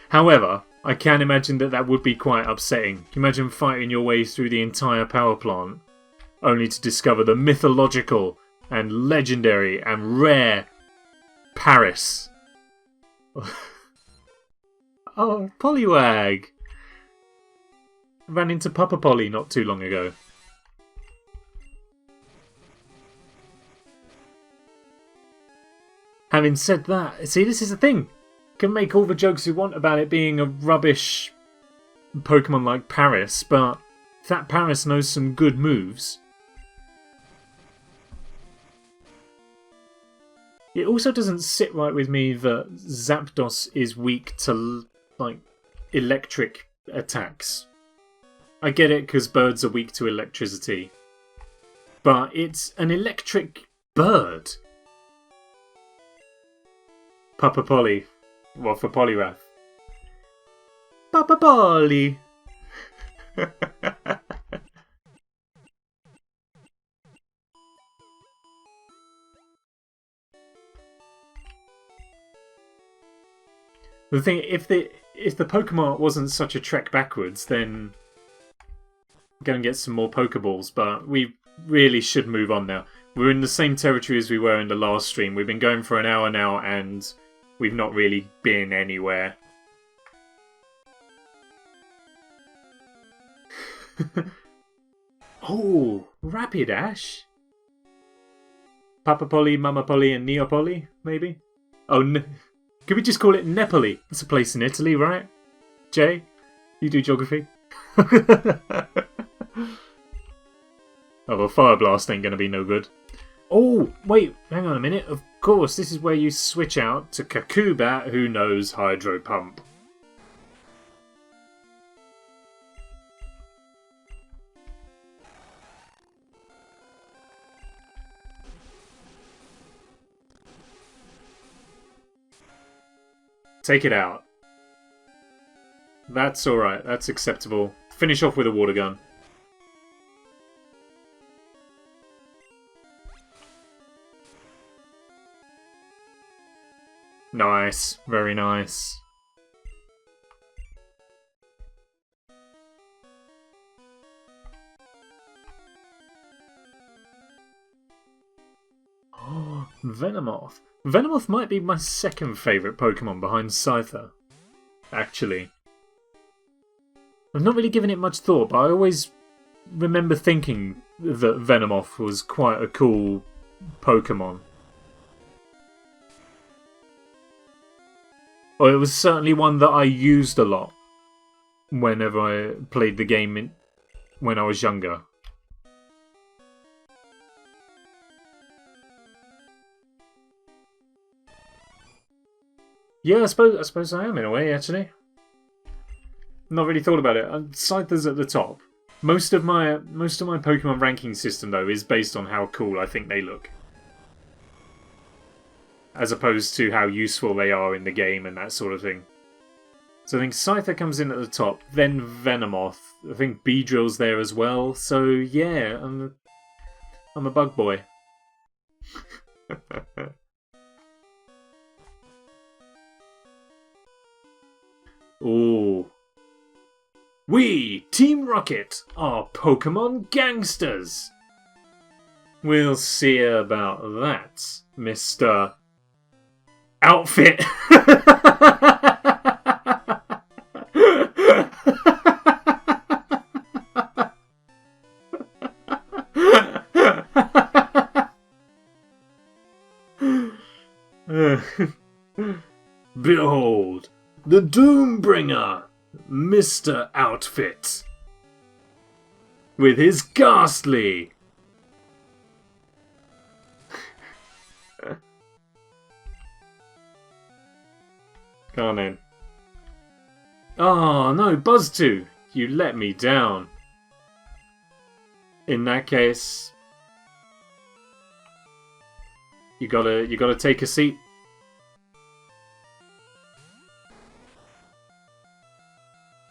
However, I can imagine that that would be quite upsetting. Can you imagine fighting your way through the entire power plant, only to discover the mythological and legendary and rare Paris? Oh, Poliwag! Ran into Papa Polly not too long ago. Having said that, see, this is the thing. Can make all the jokes you want about it being a rubbish Pokemon like Paris, but if that Paris knows some good moves. It also doesn't sit right with me that Zapdos is weak to, like, electric attacks. I get it because birds are weak to electricity. But it's an electric bird. Papa Polly. Well, for Poliwrath. Papa Polly! The thing, if the Pokemon wasn't such a trek backwards, then I'm going to get some more Pokeballs, but we really should move on now. We're in the same territory as we were in the last stream. We've been going for an hour now, and we've not really been anywhere. Oh, Rapidash? Papa Polly, Mama Polly, and Neopolly, maybe? Oh, could we just call it Nepali? That's a place in Italy, right? Jay, you do geography? Oh, well, Fire Blast ain't going to be no good. Oh, wait, hang on a minute. Of course, this is where you switch out to Kakubat, who knows Hydro Pump. Take it out. That's alright, that's acceptable. Finish off with a water gun. Nice, very nice. Oh, Venomoth. Venomoth might be my second favourite Pokemon behind Scyther, actually. I've not really given it much thought, but I always remember thinking that Venomoth was quite a cool Pokemon. Or it was certainly one that I used a lot whenever I played the game when I was younger. Yeah, I suppose I am in a way, actually. Not really thought about it. Scyther's at the top. Most of my Pokemon ranking system though is based on how cool I think they look, as opposed to how useful they are in the game and that sort of thing. So I think Scyther comes in at the top, then Venomoth. I think Beedrill's there as well. So yeah, I'm a bug boy. Ooh. We, Team Rocket, are Pokemon gangsters. We'll see about that, Mr. Outfit. Behold, the Doombringer, Mr. Outfit, with his ghastly. Come on in. Oh no, Buzztwo, you let me down. In that case, you gotta take a seat.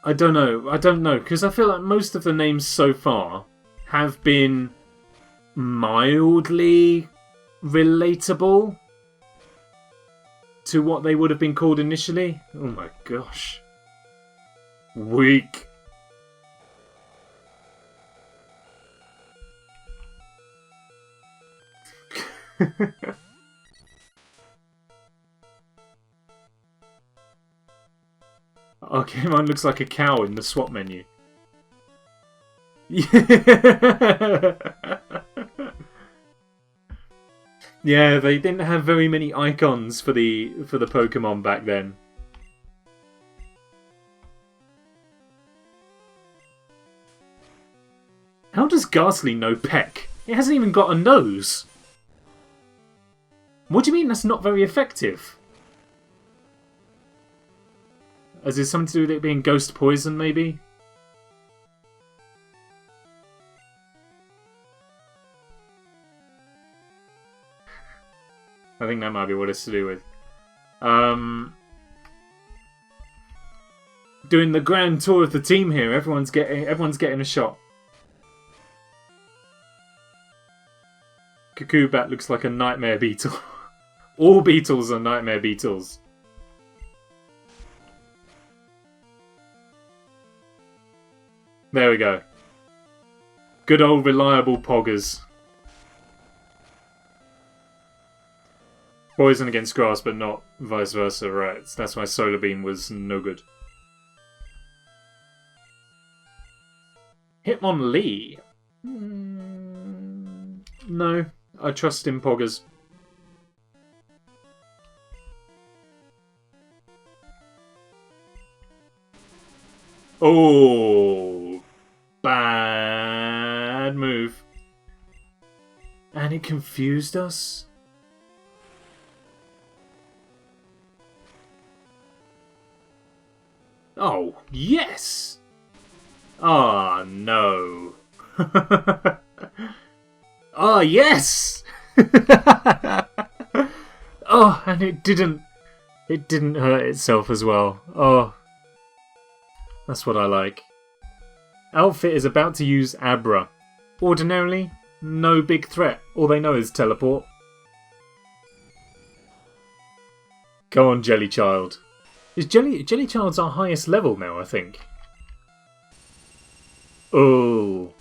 I don't know, because I feel like most of the names so far have been mildly relatable to what they would have been called initially. Oh my gosh. Weak. Arcamine looks like a cow in the swap menu. Yeah, they didn't have very many icons for the Pokemon back then. How does Ghastly know peck? It hasn't even got a nose. What do you mean that's not very effective? Is it something to do with it being ghost poison, maybe? I think that might be what it's to do with. Doing the grand tour of the team here. Everyone's getting a shot. Kakubat looks like a nightmare beetle. All beetles are nightmare beetles. There we go. Good old reliable Poggers. Poison against grass, but not vice versa, right? That's why Solar Beam was no good. Hitmonlee. No, I trust in Poggers. Oh, bad move. And it confused us. Oh, yes! Ah, oh, no. Oh, yes! Oh, and it didn't hurt itself as well. Oh, that's what I like. Outfit is about to use Abra. Ordinarily, no big threat. All they know is teleport. Go on, Jellychild. Is Jellychild's our highest level now, I think. Oh.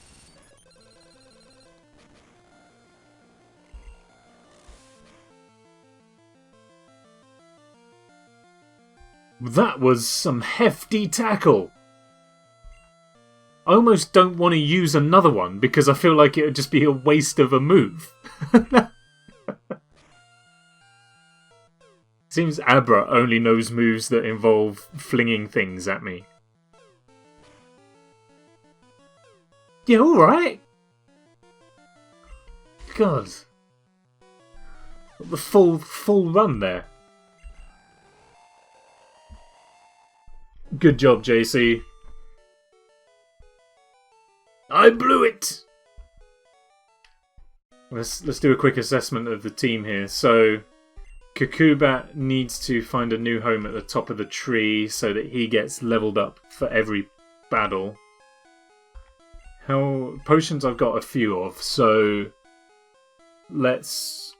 That was some hefty tackle. I almost don't want to use another one because I feel like it would just be a waste of a move. Seems Abra only knows moves that involve flinging things at me. Yeah, alright. God. The full run there. Good job, JC. I blew it! Let's do a quick assessment of the team here. So, Kakubat needs to find a new home at the top of the tree so that he gets leveled up for every battle. Potions I've got a few of, so let's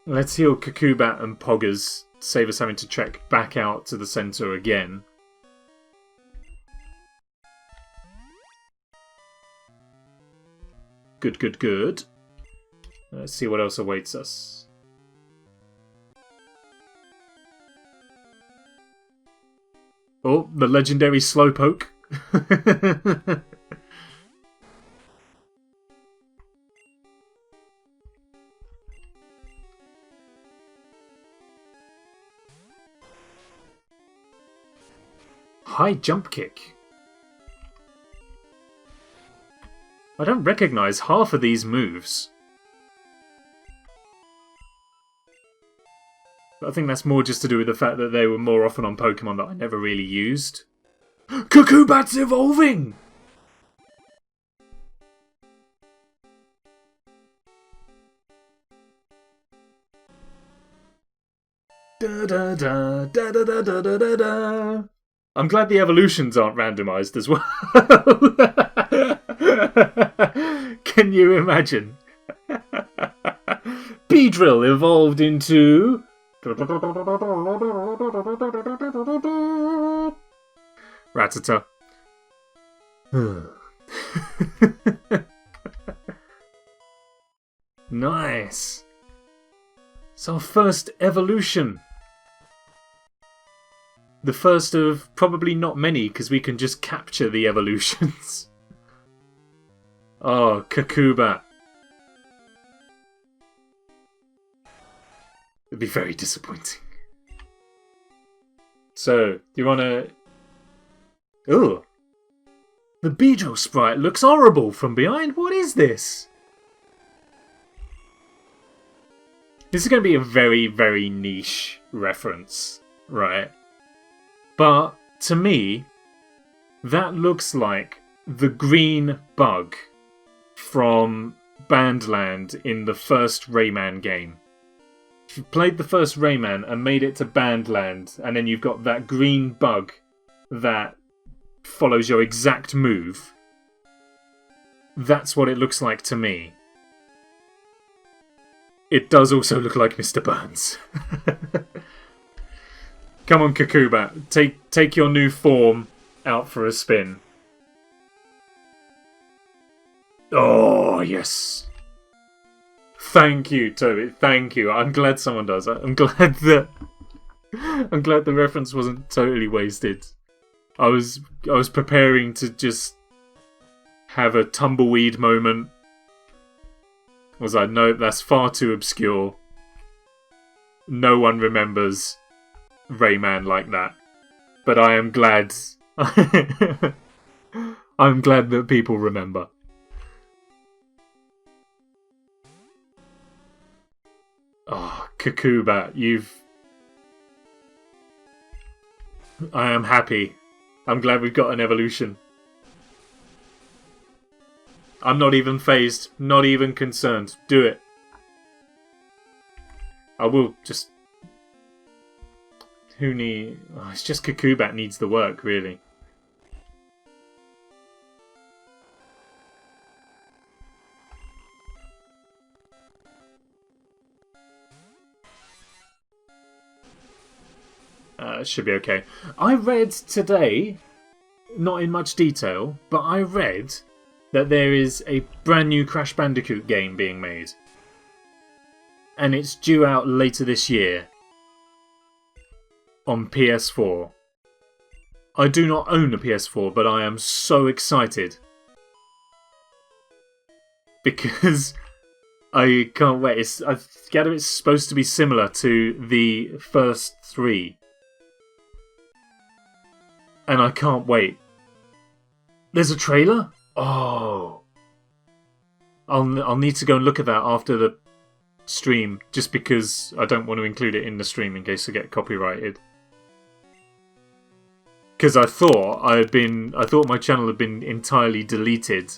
heal Kakubat and Poggers, save us having to trek back out to the centre again. Good, good, good. Let's see what else awaits us. Oh, the legendary Slowpoke. High jump kick. I don't recognise half of these moves. But I think that's more just to do with the fact that they were more often on Pokemon that I never really used. Kakubat's evolving! Da da da da da da da da da. I'm glad the evolutions aren't randomised as well. Can you imagine? Beedrill evolved into... Rattata. Nice. It's our first evolution. The first of probably not many, because we can just capture the evolutions. Oh, Kakubat. It'd be very disappointing. So, do you want to... Ugh. The Beedrill sprite looks horrible from behind. What is this? This is going to be a very, very niche reference, right? But, to me, that looks like the green bug from Bandland in the first Rayman game. If you played the first Rayman and made it to Bandland, and then you've got that green bug that follows your exact move, that's what it looks like to me. It does also look like Mr. Burns. Come on, Kakubat. Take your new form out for a spin. Oh, yes. Thank you, Toby. Thank you. I'm glad someone does. I'm glad the reference wasn't totally wasted. I was preparing to just have a tumbleweed moment. I was like, no, that's far too obscure. No one remembers Rayman like that. But I am glad I'm glad that people remember. Oh, Kakubat, I am happy. I'm glad we've got an evolution. I'm not even phased, not even concerned. Do it. I will just... Oh, it's just Kakubat needs the work, really. Should be okay. I read today, not in much detail, but I read that there is a brand new Crash Bandicoot game being made. And it's due out later this year. On PS4. I do not own a PS4, but I am so excited. Because I can't wait. I gather it's supposed to be similar to the first three. And I can't wait. There's a trailer? Oh. I'll need to go and look at that after the stream, just because I don't want to include it in the stream in case I get copyrighted. Because I thought my channel had been entirely deleted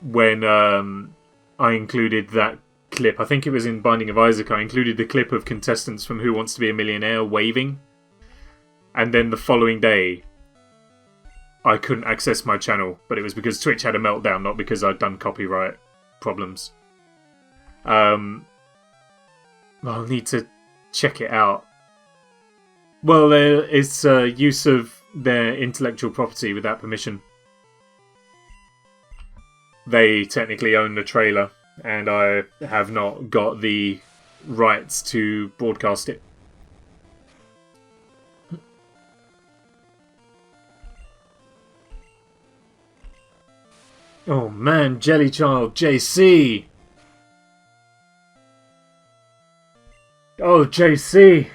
when I included that clip. I think it was in Binding of Isaac. I included the clip of contestants from Who Wants to Be a Millionaire waving. And then the following day, I couldn't access my channel. But it was because Twitch had a meltdown, not because I'd done copyright problems. I'll need to check it out. Well, it's use of their intellectual property without permission. They technically own the trailer, and I have not got the rights to broadcast it. Oh man, Jellychild, JC! Oh, JC!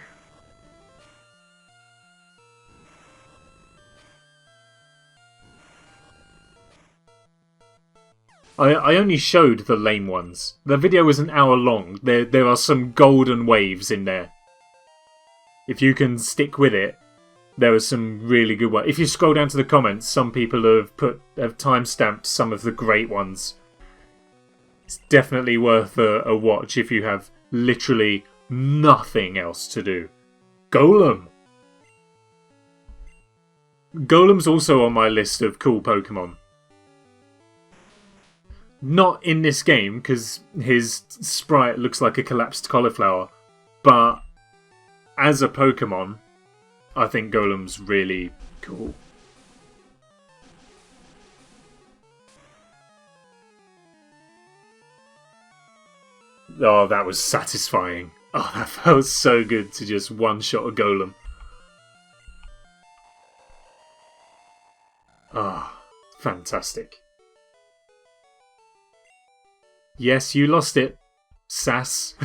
I only showed the lame ones. The video was an hour long. There are some golden waves in there. If you can stick with it, there are some really good ones. If you scroll down to the comments, some people have timestamped some of the great ones. It's definitely worth a watch if you have literally nothing else to do. Golem! Golem's also on my list of cool Pokemon. Not in this game, because his sprite looks like a collapsed cauliflower. But as a Pokemon, I think Golem's really cool. Oh, that was satisfying. Oh, that felt so good to just one-shot a Golem. Ah, fantastic. Yes, you lost it, Sass.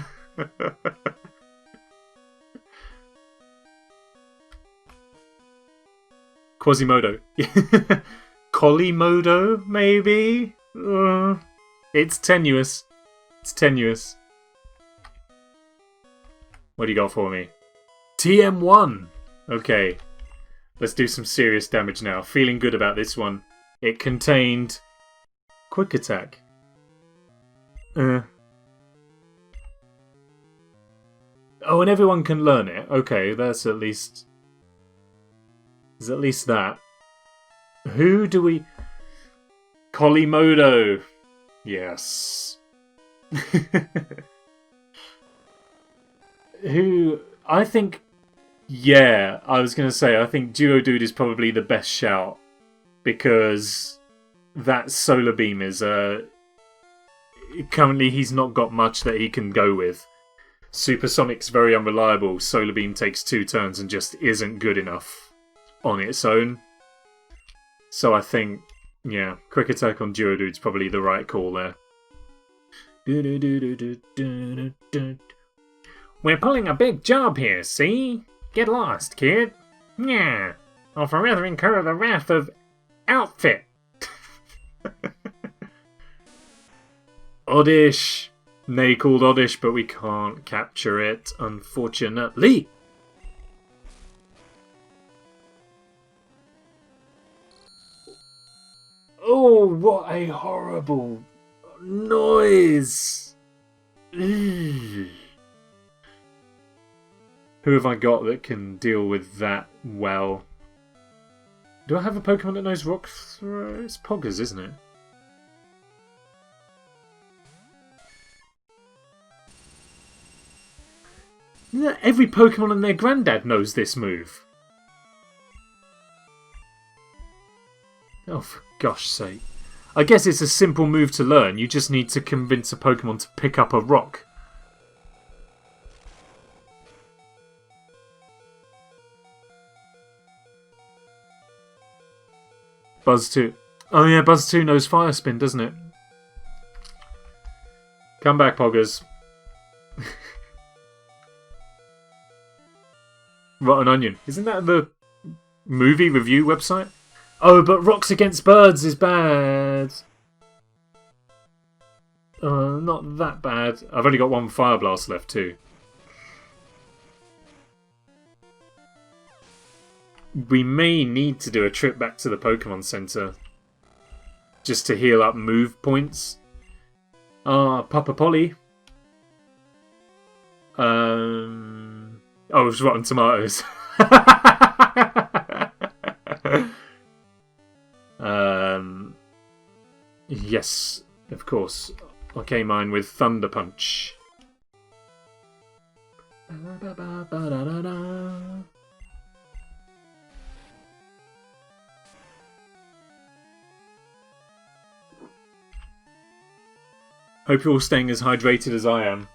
Quasimodo. Collimodo, maybe? It's tenuous. It's tenuous. What do you got for me? TM1! Okay. Let's do some serious damage now. Feeling good about this one. It contained Quick Attack. Oh, and everyone can learn it. Okay, that's at least... There's at least that. Who do we... Collimodo. Yes. Who... I think... Yeah, I was going to say, I think Duodude is probably the best shout. Because that Solar Beam is... Currently, he's not got much that he can go with. Supersonic's very unreliable. Solar Beam takes 2 turns and just isn't good enough on its own. So I think, yeah, Quick Attack on Geodude's probably the right call there. We're pulling a big job here, see? Get lost, kid. Yeah, I'll forever incur the wrath of Outfit. Oddish. Nay called Oddish, but we can't capture it, unfortunately. Oh, what a horrible noise! Who have I got that can deal with that well? Do I have a Pokemon that knows Rock Throw? It's Poggers, isn't it? Every Pokemon and their granddad knows this move. Oh, for gosh sake. I guess it's a simple move to learn. You just need to convince a Pokemon to pick up a rock. Buzztwo. Oh yeah, Buzztwo knows Fire Spin, doesn't it? Come back, Poggers. Rotten Onion. Isn't that the movie review website? Oh, but Rocks Against Birds is bad. Not that bad. I've only got 1 Fire Blast left too. We may need to do a trip back to the Pokemon Center just to heal up move points. Papa Polly. Oh, it was Rotten Tomatoes. Yes, of course. Arcamine with Thunder Punch. Hope you're all staying as hydrated as I am.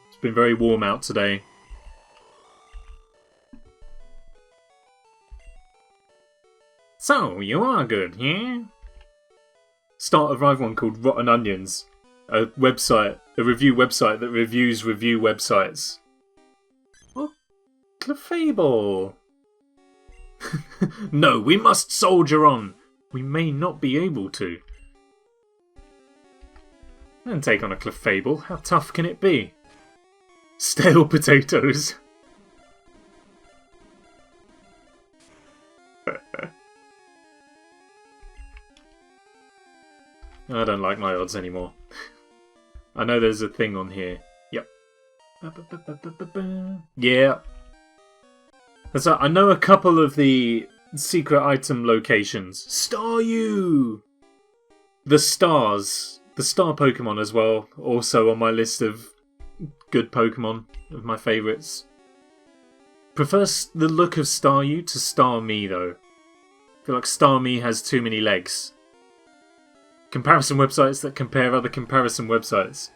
It's been very warm out today. So, you are good, yeah? Start of Rival one called Rotten Onions. A website, a review website that reviews review websites. Oh, Clefable. No, we must soldier on. We may not be able to. And take on a Clefable. How tough can it be? Stale potatoes. I don't like my odds anymore. I know there's a thing on here. Yep. Yeah. I know a couple of the secret item locations. Staryu! The stars. The star Pokemon as well. Also on my list of good Pokemon. Of my favourites. Prefer the look of Staryu to Starmie though. I feel like Starmie has too many legs. Comparison websites that compare other comparison websites.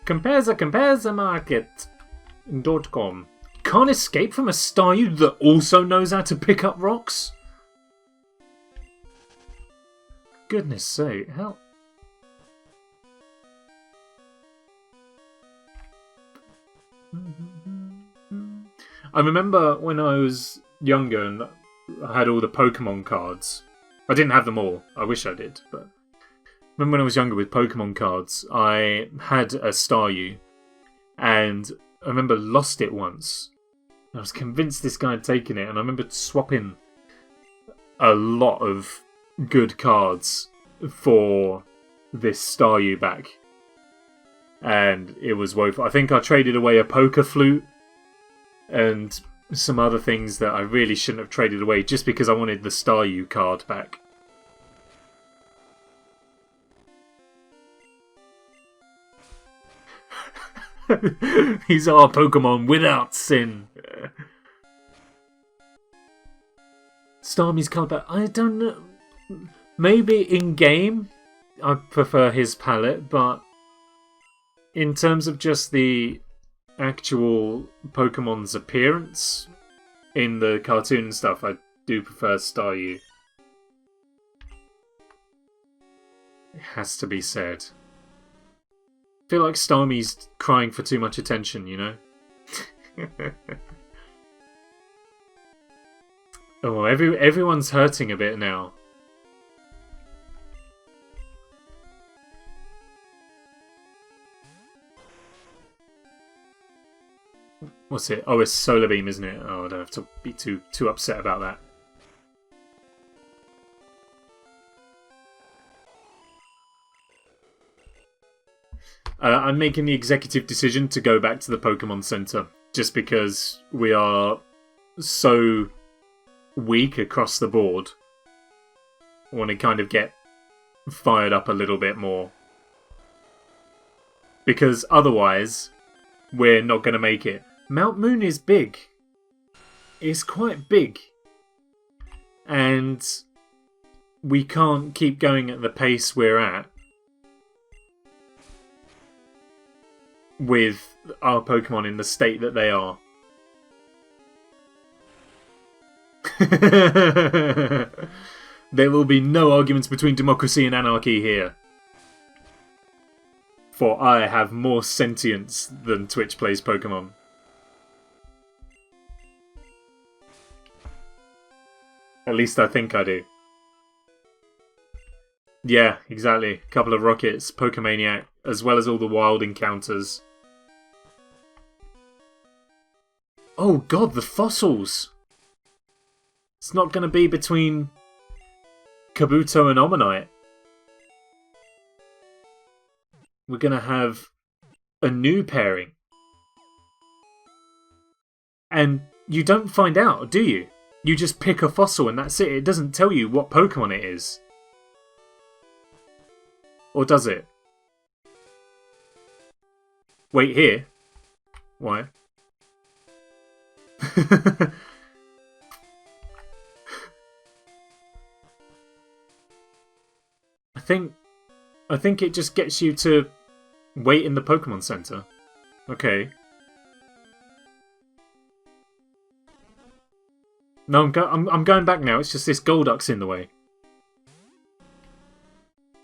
Compares a market.com. Can't escape from a Staryu that also knows how to pick up rocks? Goodness sake, how... I remember when I was younger and I had all the Pokemon cards. I didn't have them all. I wish I did, but... Remember when I was younger with Pokemon cards, I had a Staryu, and I remember lost it once. I was convinced this guy had taken it, and I remember swapping a lot of good cards for this Staryu back. And it was woeful. I think I traded away a poker flute and some other things that I really shouldn't have traded away just because I wanted the Staryu card back. These are Pokemon without sin. Starmie's card back. I don't know. Maybe in game I prefer his palette, but in terms of just the actual Pokemon's appearance in the cartoon and stuff, I do prefer Staryu. It has to be said. I feel like Starmie's crying for too much attention, you know? Oh, everyone's hurting a bit now. What's it? Oh, it's Solar Beam, isn't it? Oh, I don't have to be too upset about that. I'm making the executive decision to go back to the Pokemon Center just because we are so weak across the board. I want to kind of get fired up a little bit more. Because otherwise, we're not going to make it. Mount Moon is big. It's quite big. And we can't keep going at the pace we're at with our Pokemon in the state that they are. There will be no arguments between democracy and anarchy here. For I have more sentience than Twitch plays Pokemon. At least I think I do. Yeah, exactly. A couple of rockets, Pokemaniac, as well as all the wild encounters. Oh god, the fossils! It's not going to be between Kabuto and Omanyte. We're going to have a new pairing. And you don't find out, do you? You just pick a fossil and that's it. It doesn't tell you what Pokemon it is. Or does it? Wait, here? Why? I think it just gets you to wait in the Pokemon Center. Okay. No, I'm going back now. It's just this Golduck's in the way.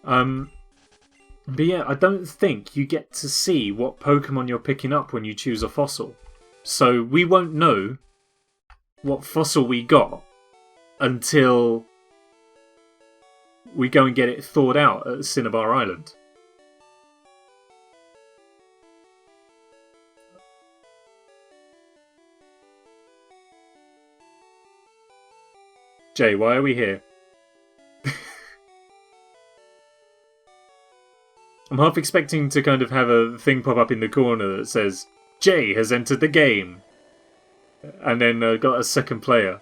But yeah, I don't think you get to see what Pokemon you're picking up when you choose a fossil. So we won't know what fossil we got until we go and get it thawed out at Cinnabar Island. Jay, why are we here? I'm half expecting to kind of have a thing pop up in the corner that says, Jay has entered the game. And then got a second player.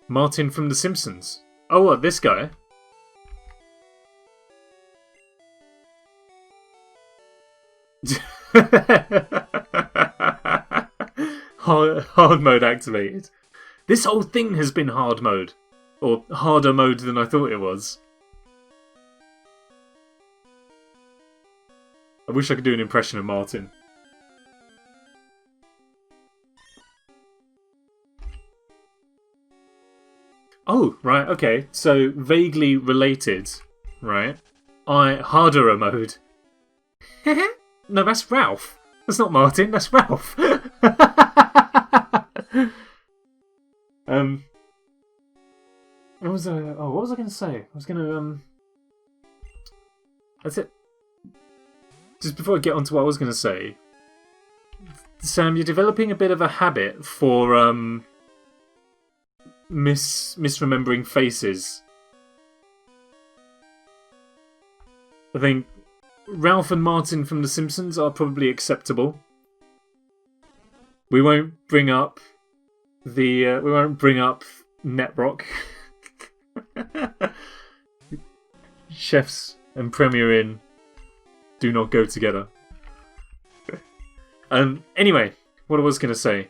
Martin from The Simpsons. Oh, what, this guy? hard mode activated. This whole thing has been hard mode. Or harder mode than I thought it was. I wish I could do an impression of Martin. Oh, right, okay. So, vaguely related, right? Harder mode. No, that's Ralph. That's not Martin, that's Ralph. What was I going to say? I was going to, That's it. Just before I get on to what I was going to say. Sam, you're developing a bit of a habit for, misremembering faces. I think Ralph and Martin from The Simpsons are probably acceptable. We won't bring up Netrock. Chefs and Premier Inn do not go together. Anyway, what I was going to say.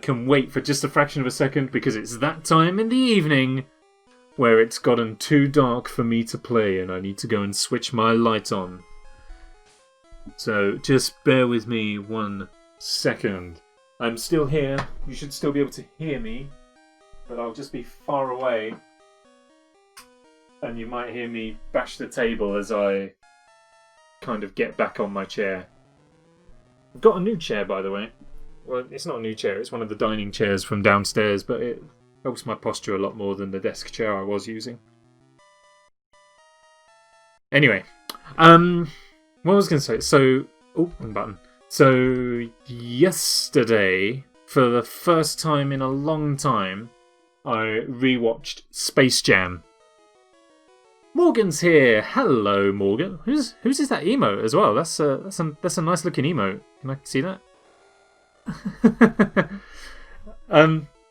Can wait for just a fraction of a second because it's that time in the evening where it's gotten too dark for me to play and I need to go and switch my light on. So just bear with me 1 second. I'm still here. You should still be able to hear me, but I'll just be far away and you might hear me bash the table as I kind of get back on my chair. I've got a new chair, by the way. Well, it's not a new chair, it's one of the dining chairs from downstairs, but it helps my posture a lot more than the desk chair I was using. Anyway, what was I going to say? So, wrong button. So, yesterday, for the first time in a long time, I rewatched Space Jam. Morgan's here. Hello, Morgan. Whose is that emote as well? That's a nice looking emote. Can I see that?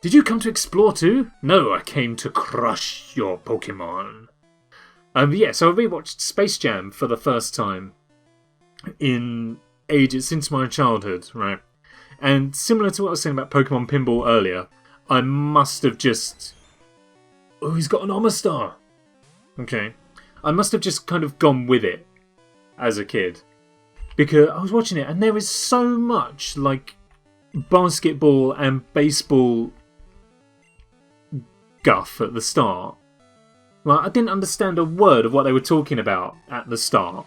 Did you come to explore too? No, I came to crush your Pokemon. Yeah, so I rewatched Space Jam for the first time in ages since my childhood, right? And similar to what I was saying about Pokemon Pinball earlier, I must have just... Oh, he's got an Omastar! Okay. I must have just kind of gone with it as a kid. Because I was watching it and there is so much, like, basketball and baseball guff at the start. Like, I didn't understand a word of what they were talking about at the start.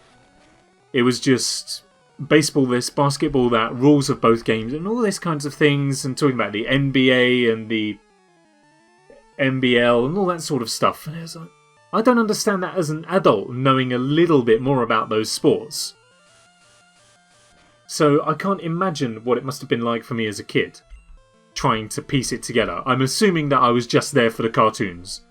It was just baseball this, basketball that, rules of both games, and all this kinds of things, and talking about the NBA and the NBL and all that sort of stuff. And it was like, I don't understand that as an adult, knowing a little bit more about those sports. So I can't imagine what it must have been like for me as a kid, trying to piece it together. I'm assuming that I was just there for the cartoons.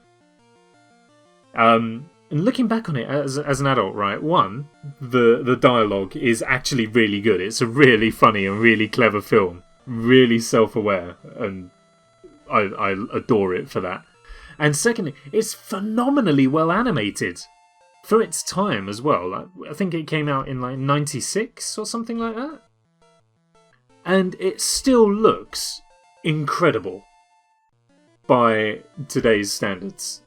And looking back on it as an adult, right? One, the dialogue is actually really good. It's a really funny and really clever film. Really self-aware, and I adore it for that. And secondly, it's phenomenally well animated for its time as well. Like, I think it came out in like '96 or something like that. And it still looks incredible by today's standards.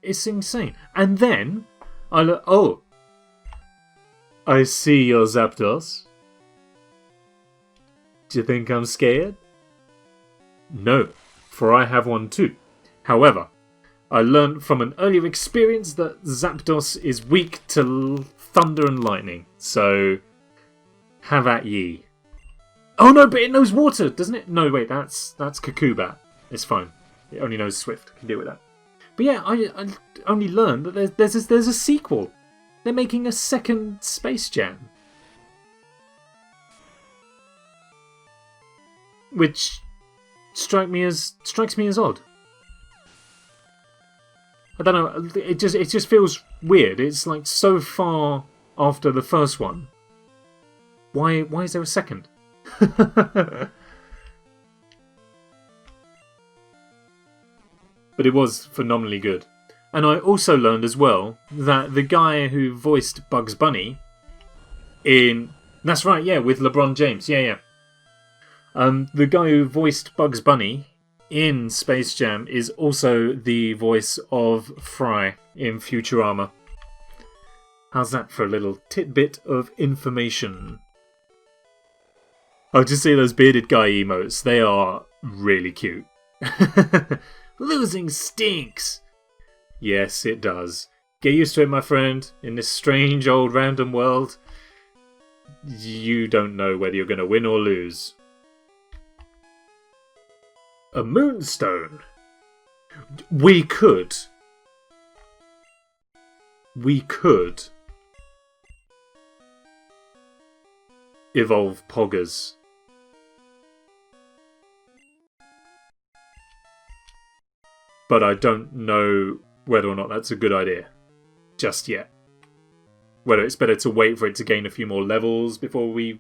It's insane. And then I look. Oh, I see your Zapdos. Do you think I'm scared? No, for I have one too. However, I learned from an earlier experience that Zapdos is weak to thunder and lightning. So, have at ye. Oh no, but it knows water, doesn't it? No, wait, that's Kakubat. It's fine. It only knows Swift. Can deal with that. But yeah, I only learned that there's a sequel. They're making a second Space Jam, which strikes me as odd. I don't know. It just feels weird. It's like so far after the first one. Why is there a second? But it was phenomenally good. And I also learned as well that the guy who voiced Bugs Bunny in... That's right, yeah, with LeBron James. Yeah. The guy who voiced Bugs Bunny in Space Jam is also the voice of Fry in Futurama. How's that for a little tidbit of information? Oh, just see those bearded guy emotes. They are really cute. Losing stinks. Yes, it does. Get used to it, my friend. In this strange old random world, you don't know whether you're going to win or lose. A moonstone. We could evolve Poggers. But I don't know whether or not that's a good idea just yet. Whether it's better to wait for it to gain a few more levels before we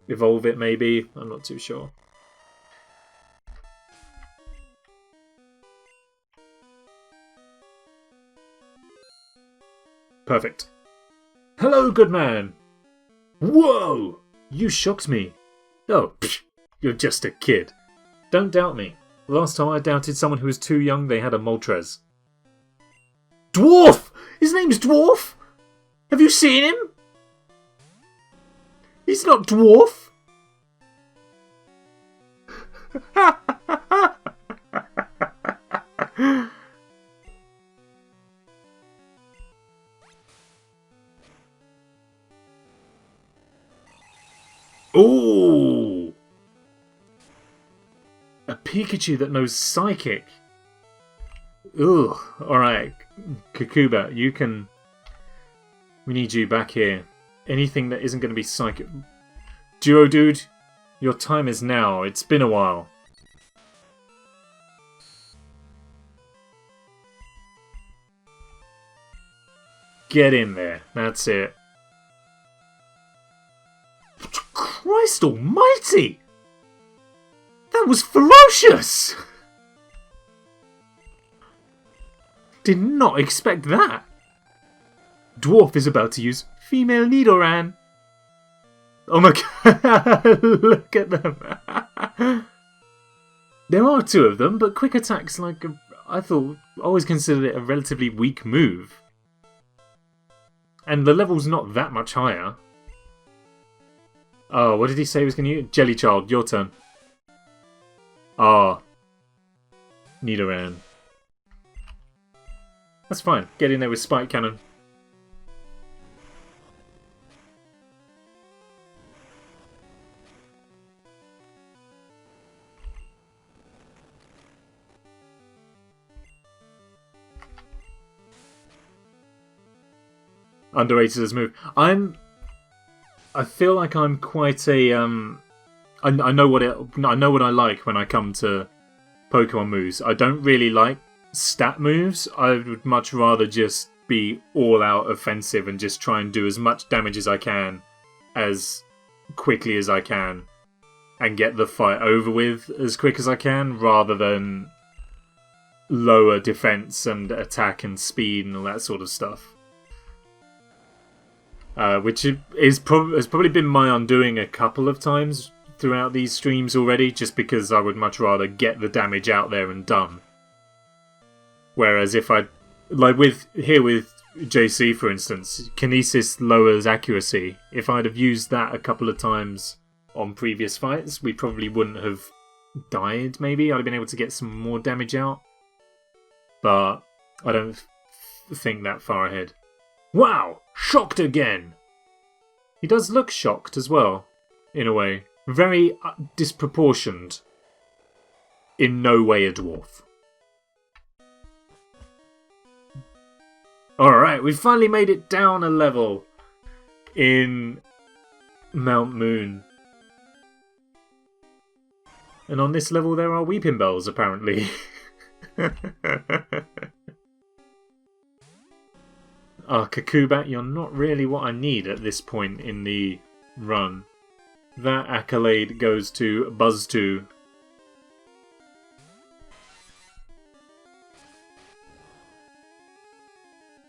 evolve it, maybe. I'm not too sure. Perfect. Hello, good man. Whoa! You shocked me. Oh, psh, you're just a kid. Don't doubt me. Last time I doubted someone who was too young, they had a Moltres. Dwarf! His name's Dwarf! Have you seen him? He's not Dwarf! Ooh! A Pikachu that knows Psychic. Ugh. Alright. Kakubat, you can... We need you back here. Anything that isn't going to be Psychic... Duodude, your time is now. It's been a while. Get in there. That's it. Christ almighty! That was ferocious! Did not expect that. Dwarf is about to use female Nidoran. Oh my god, look at them. There are two of them, but quick attack's like, I always considered it a relatively weak move. And the level's not that much higher. Oh, what did he say he was going to use? Jellychild, your turn. Ah. Nidoran. That's fine. Get in there with Spike Cannon. Underrated as a move. I feel like I'm quite a I know what I like when I come to Pokemon moves. I don't really like stat moves, I would much rather just be all out offensive and just try and do as much damage as I can as quickly as I can and get the fight over with as quick as I can, rather than lower defense and attack and speed and all that sort of stuff. Which has probably been my undoing a couple of times throughout these streams already, just because I would much rather get the damage out there and done. Whereas if I, like with JC for instance, Kinesis lowers accuracy. If I'd have used that a couple of times on previous fights, we probably wouldn't have died, maybe. I'd have been able to get some more damage out. But I don't think that far ahead. Wow! Shocked again! He does look shocked as well, in a way. Very disproportioned. In no way a dwarf. Alright, we finally made it down a level in Mount Moon. And on this level there are weeping bells, apparently. Kakubat, you're not really what I need at this point in the run. That accolade goes to Buzztwo.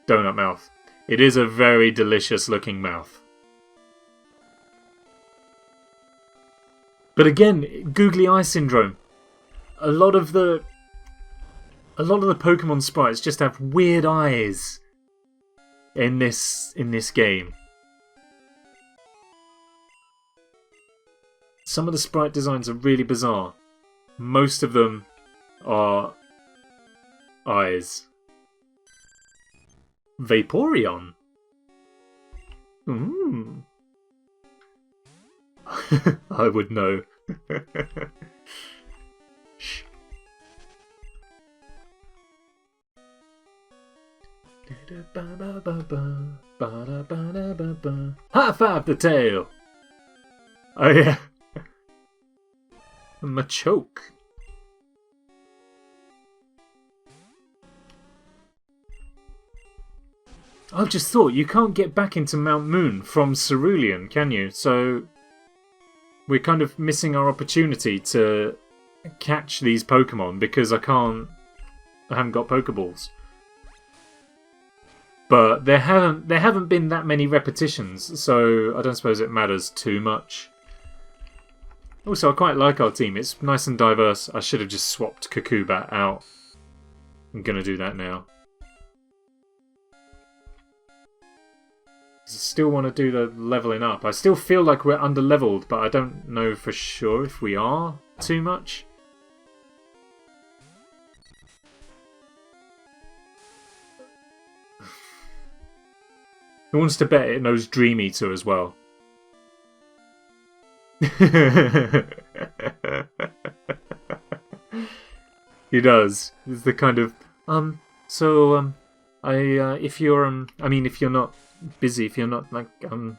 Donut mouth. It is a very delicious looking mouth. But again, googly eye syndrome. A lot of the Pokemon sprites just have weird eyes in this game. Some of the sprite designs are really bizarre. Most of them are eyes. Vaporeon. I would know. Shh. High five the tail. Oh yeah. Machoke. I've just thought, you can't get back into Mount Moon from Cerulean, can you? So we're kind of missing our opportunity to catch these Pokemon because I haven't got Pokeballs. But there haven't been that many repetitions, so I don't suppose it matters too much. Also, I quite like our team. It's nice and diverse. I should have just swapped Kakubat out. I'm gonna do that now. I still want to do the leveling up. I still feel like we're under-leveled, but I don't know for sure if we are too much. Who wants to bet it knows Dream Eater as well? He does. It's the kind of if you're if you're not busy, if you're not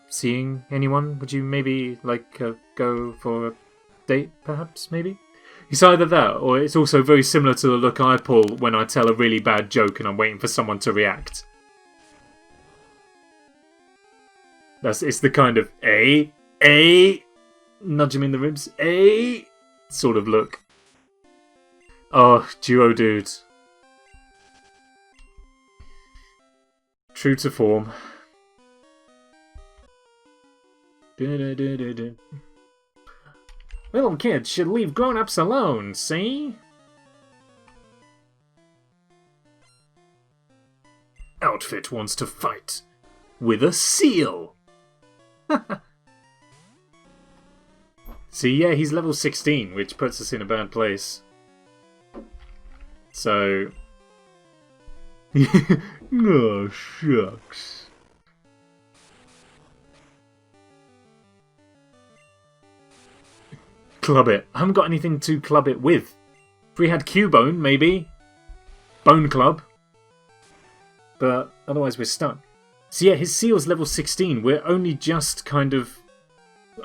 seeing anyone, would you maybe go for a date, perhaps? Maybe it's either that, or it's also very similar to the look I pull when I tell a really bad joke and I'm waiting for someone to react. It's the kind of nudge him in the ribs, sort of look. Oh, Duodude. True to form. Little kids should leave grown-ups alone, see? Outfit wants to fight with a seal. See, yeah, he's level 16, which puts us in a bad place. So... oh, shucks. Club it. I haven't got anything to club it with. If we had Cubone, maybe. Bone Club. But otherwise we're stuck. So yeah, his seal's level 16. We're only just kind of...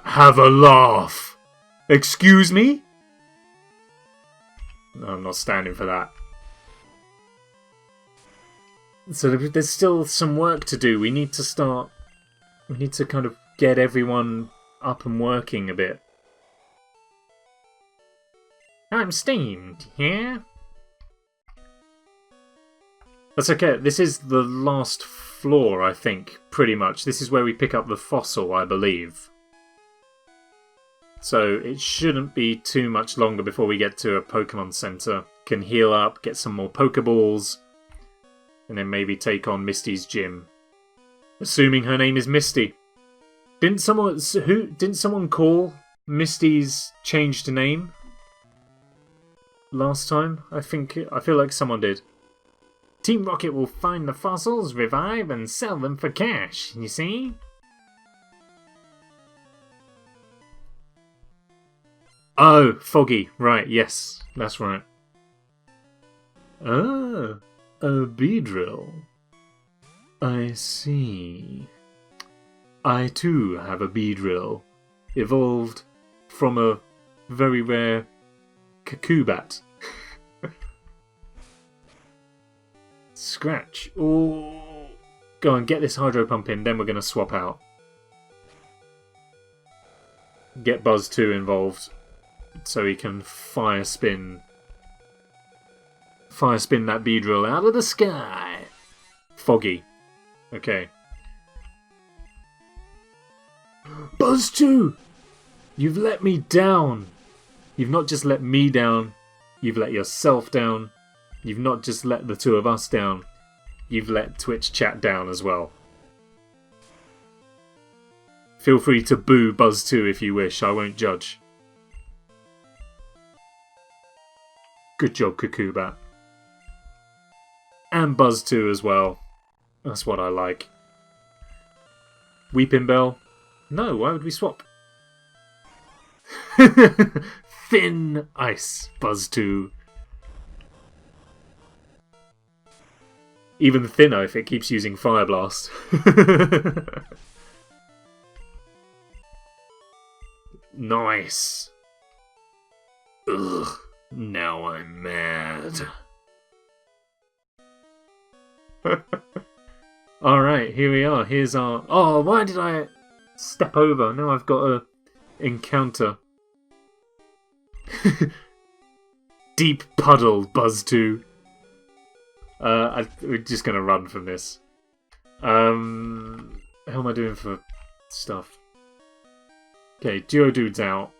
Have a laugh. Excuse me? No, I'm not standing for that. So there's still some work to do. We need to kind of get everyone up and working a bit. I'm steamed, yeah? That's okay. This is the last floor, I think, pretty much. This is where we pick up the fossil, I believe. So it shouldn't be too much longer before we get to a Pokemon Center. Can heal up, get some more Pokeballs, and then maybe take on Misty's gym. Assuming her name is Misty. Didn't someone call Misty's changed name last time? I feel like someone did. Team Rocket will find the fossils, revive, and sell them for cash, you see? Oh, Foggy. Right, yes, that's right. Ah, a Beedrill. I see. I too have a Beedrill, evolved from a very rare Kakubat. Scratch. Ooh. Go on, get this Hydro Pump in, then we're going to swap out. Get Buzztwo involved so he can fire spin that Beedrill out of the sky. Foggy. Okay. Buzztwo! You've let me down. You've not just let me down, you've let yourself down. You've not just let the two of us down, you've let Twitch chat down as well. Feel free to boo Buzztwo if you wish, I won't judge. Good job, Kakubat. And Buzztwo as well. That's what I like. Weeping Bell? No, why would we swap? Thin Ice, Buzztwo. Even thinner if it keeps using Fire Blast. Nice. Ugh, now I'm mad. Alright, here we are. Here's our... Oh, why did I step over? Now I've got a encounter. Deep puddle, Buzztwo. We're just going to run from this. How am I doing for stuff? Okay, Geodude's out.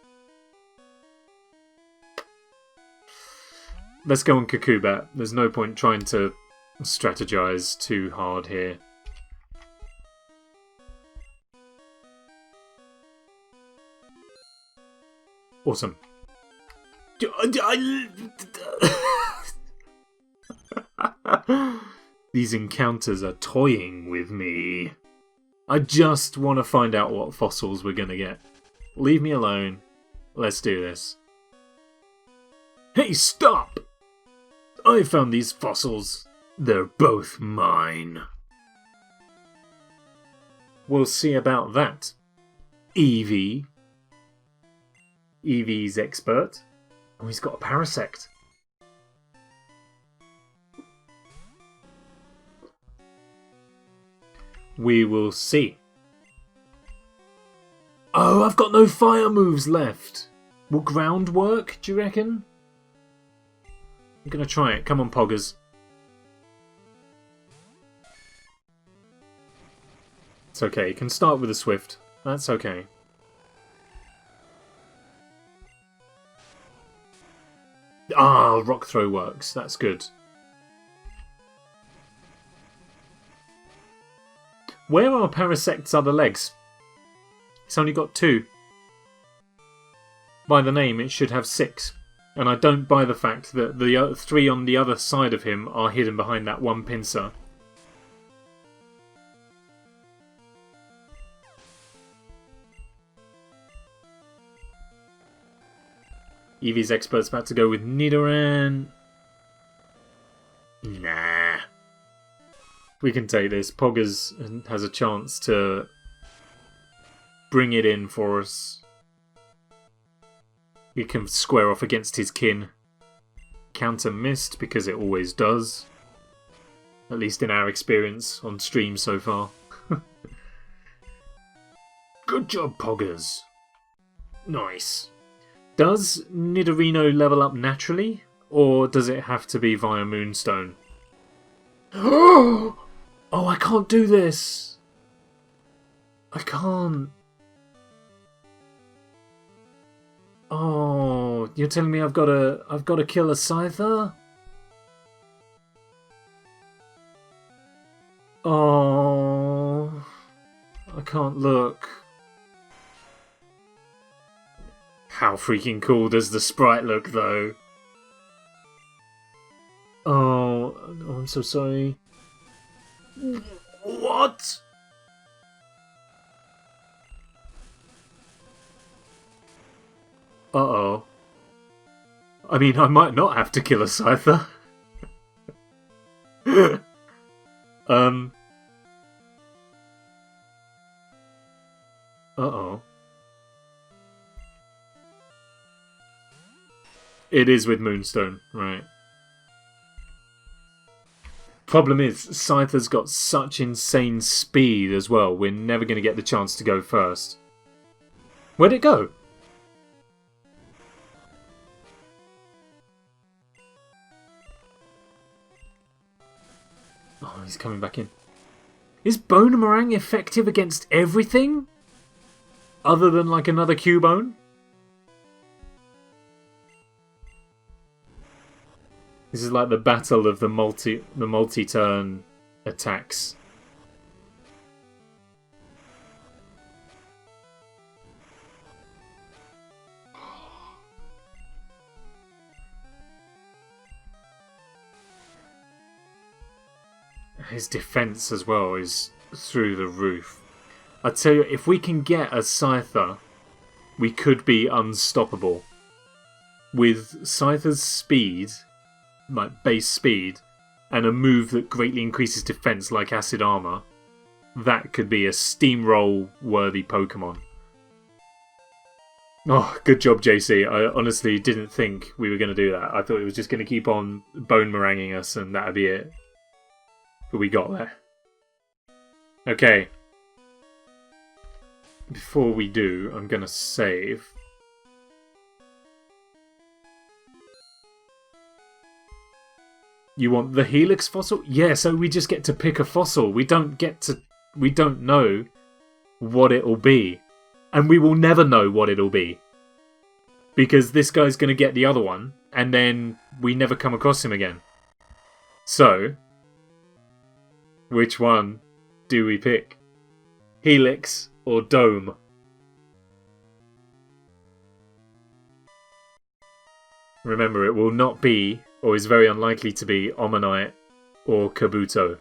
Let's go on Kakubat. There's no point trying to strategize too hard here. Awesome. These encounters are toying with me. I just want to find out what fossils we're going to get. Leave me alone. Let's do this. Hey, stop! I found these fossils. They're both mine. We'll see about that. Eevee. Eevee's expert. Oh, he's got a Parasect. We will see. Oh, I've got no fire moves left. Will ground work, do you reckon? I'm going to try it. Come on, Poggers. It's okay. You can start with a Swift. That's okay. Ah, Rock Throw works. That's good. Where are Parasect's other legs? It's only got 2. By the name, it should have 6. And I don't buy the fact that the 3 on the other side of him are hidden behind that one pincer. Eevee's expert's about to go with Nidorino. Nah. We can take this. Poggers has a chance to bring it in for us. He can square off against his kin. Counter missed because it always does. At least in our experience on stream so far. Good job, Poggers. Nice. Does Nidorino level up naturally, or does it have to be via Moonstone? Oh, I can't do this. I can't. Oh, you're telling me I've got to kill a Scyther? Oh, I can't look. How freaking cool does the sprite look, though? Oh, I'm so sorry. What? Uh-oh. I mean, I might not have to kill a Scyther. Uh-oh. It is with Moonstone, right. Problem is, Scyther's got such insane speed as well, we're never going to get the chance to go first. Where'd it go? Oh, he's coming back in. Is Bonemerang effective against everything? Other than like another Cubone? This is like the battle of the multi-turn attacks. His defense as well is through the roof. I tell you, if we can get a Scyther, we could be unstoppable. With Scyther's speed, like base speed, and a move that greatly increases defense like Acid Armor, that could be a steamroll-worthy Pokemon. Oh, good job, JC. I honestly didn't think we were going to do that. I thought it was just going to keep on bone-meranging us and that'd be it. But we got there. Okay. Before we do, I'm going to save. You want the Helix fossil? Yeah, so we just get to pick a fossil. We don't know what it'll be. And we will never know what it'll be. Because this guy's going to get the other one, and then we never come across him again. So, which one do we pick? Helix or Dome? Remember, it will not be, or is very unlikely to be, Omanyte or Kabuto.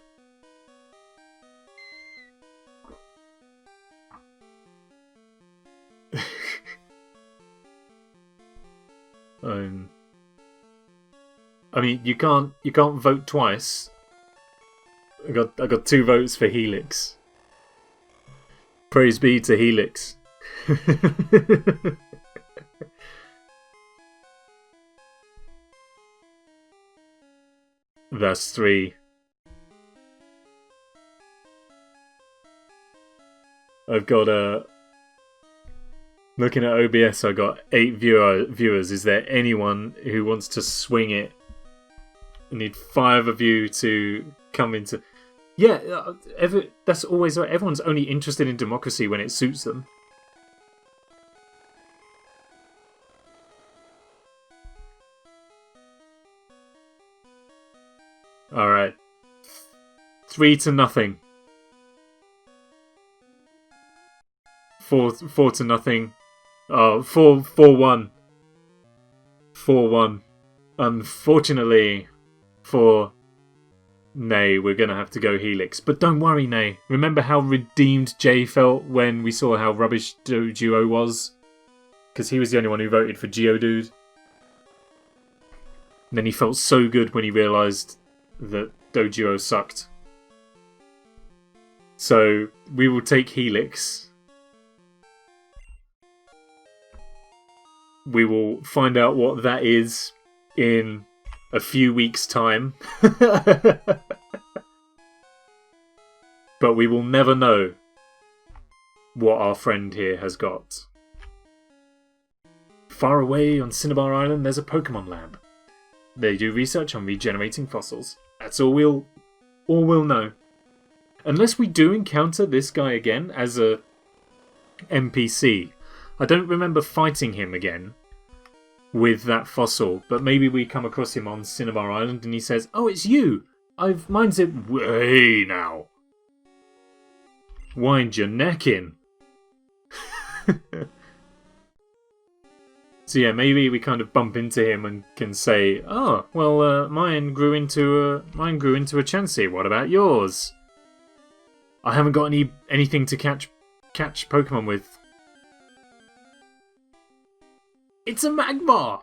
I mean, you can't vote twice. I got 2 votes for Helix. Praise be to Helix. That's 3. I've got looking at OBS, I got 8 viewers. Is there anyone who wants to swing it? I need 5 of you to come into. Yeah, that's always right. Everyone's only interested in democracy when it suits them. All right, 3-0. 4-0. Oh, 4-1. 4-1. Unfortunately for Nay, we're going to have to go Helix. But don't worry, Nay. Remember how redeemed Jay felt when we saw how rubbish Doduo was? Because he was the only one who voted for Geodude. And then he felt so good when he realised that Doduo sucked. So, we will take Helix. We will find out what that is in a few weeks' time. But we will never know what our friend here has got. Far away on Cinnabar Island, there's a Pokemon lab. They do research on regenerating fossils. That's all we'll know. Unless we do encounter this guy again as a NPC. I don't remember fighting him again with that fossil, but maybe we come across him on Cinnabar Island and he says, "Oh, it's you! Mine's it. Hey now! Wind your neck in." So yeah, maybe we kind of bump into him and can say, "Oh, well, mine grew into a Chansey. What about yours?" I haven't got anything to catch Pokemon with. It's a Magmar!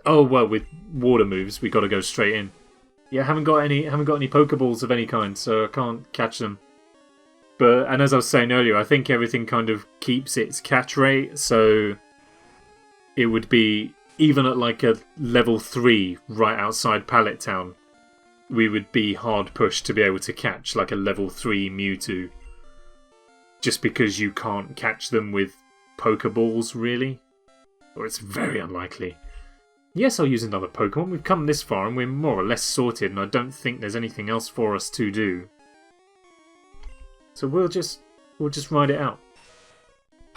Oh well, with water moves, we got to go straight in. Yeah, haven't got any Pokeballs of any kind, so I can't catch them. And as I was saying earlier, I think everything kind of keeps its catch rate, so it would be even at like a level 3 right outside Pallet Town, we would be hard pushed to be able to catch like a level 3 Mewtwo. Just because you can't catch them with Pokeballs, really. Or it's very unlikely. Yes, I'll use another Pokemon. We've come this far and we're more or less sorted, and I don't think there's anything else for us to do. So we'll just ride it out.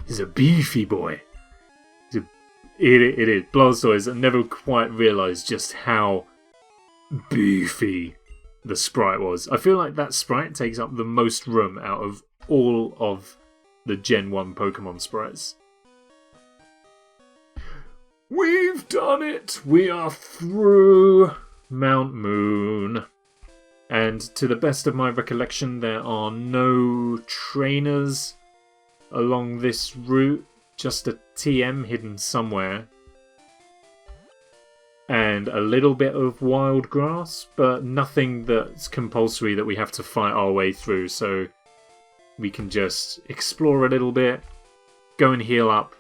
He's a beefy boy. It is. Blastoise, I never quite realised just how beefy the sprite was. I feel like that sprite takes up the most room out of all of the Gen 1 Pokemon sprites. We've done it! We are through Mount Moon. And to the best of my recollection, there are no trainers along this route. Just a TM hidden somewhere. And a little bit of wild grass, but nothing that's compulsory that we have to fight our way through. So we can just explore a little bit, go and heal up,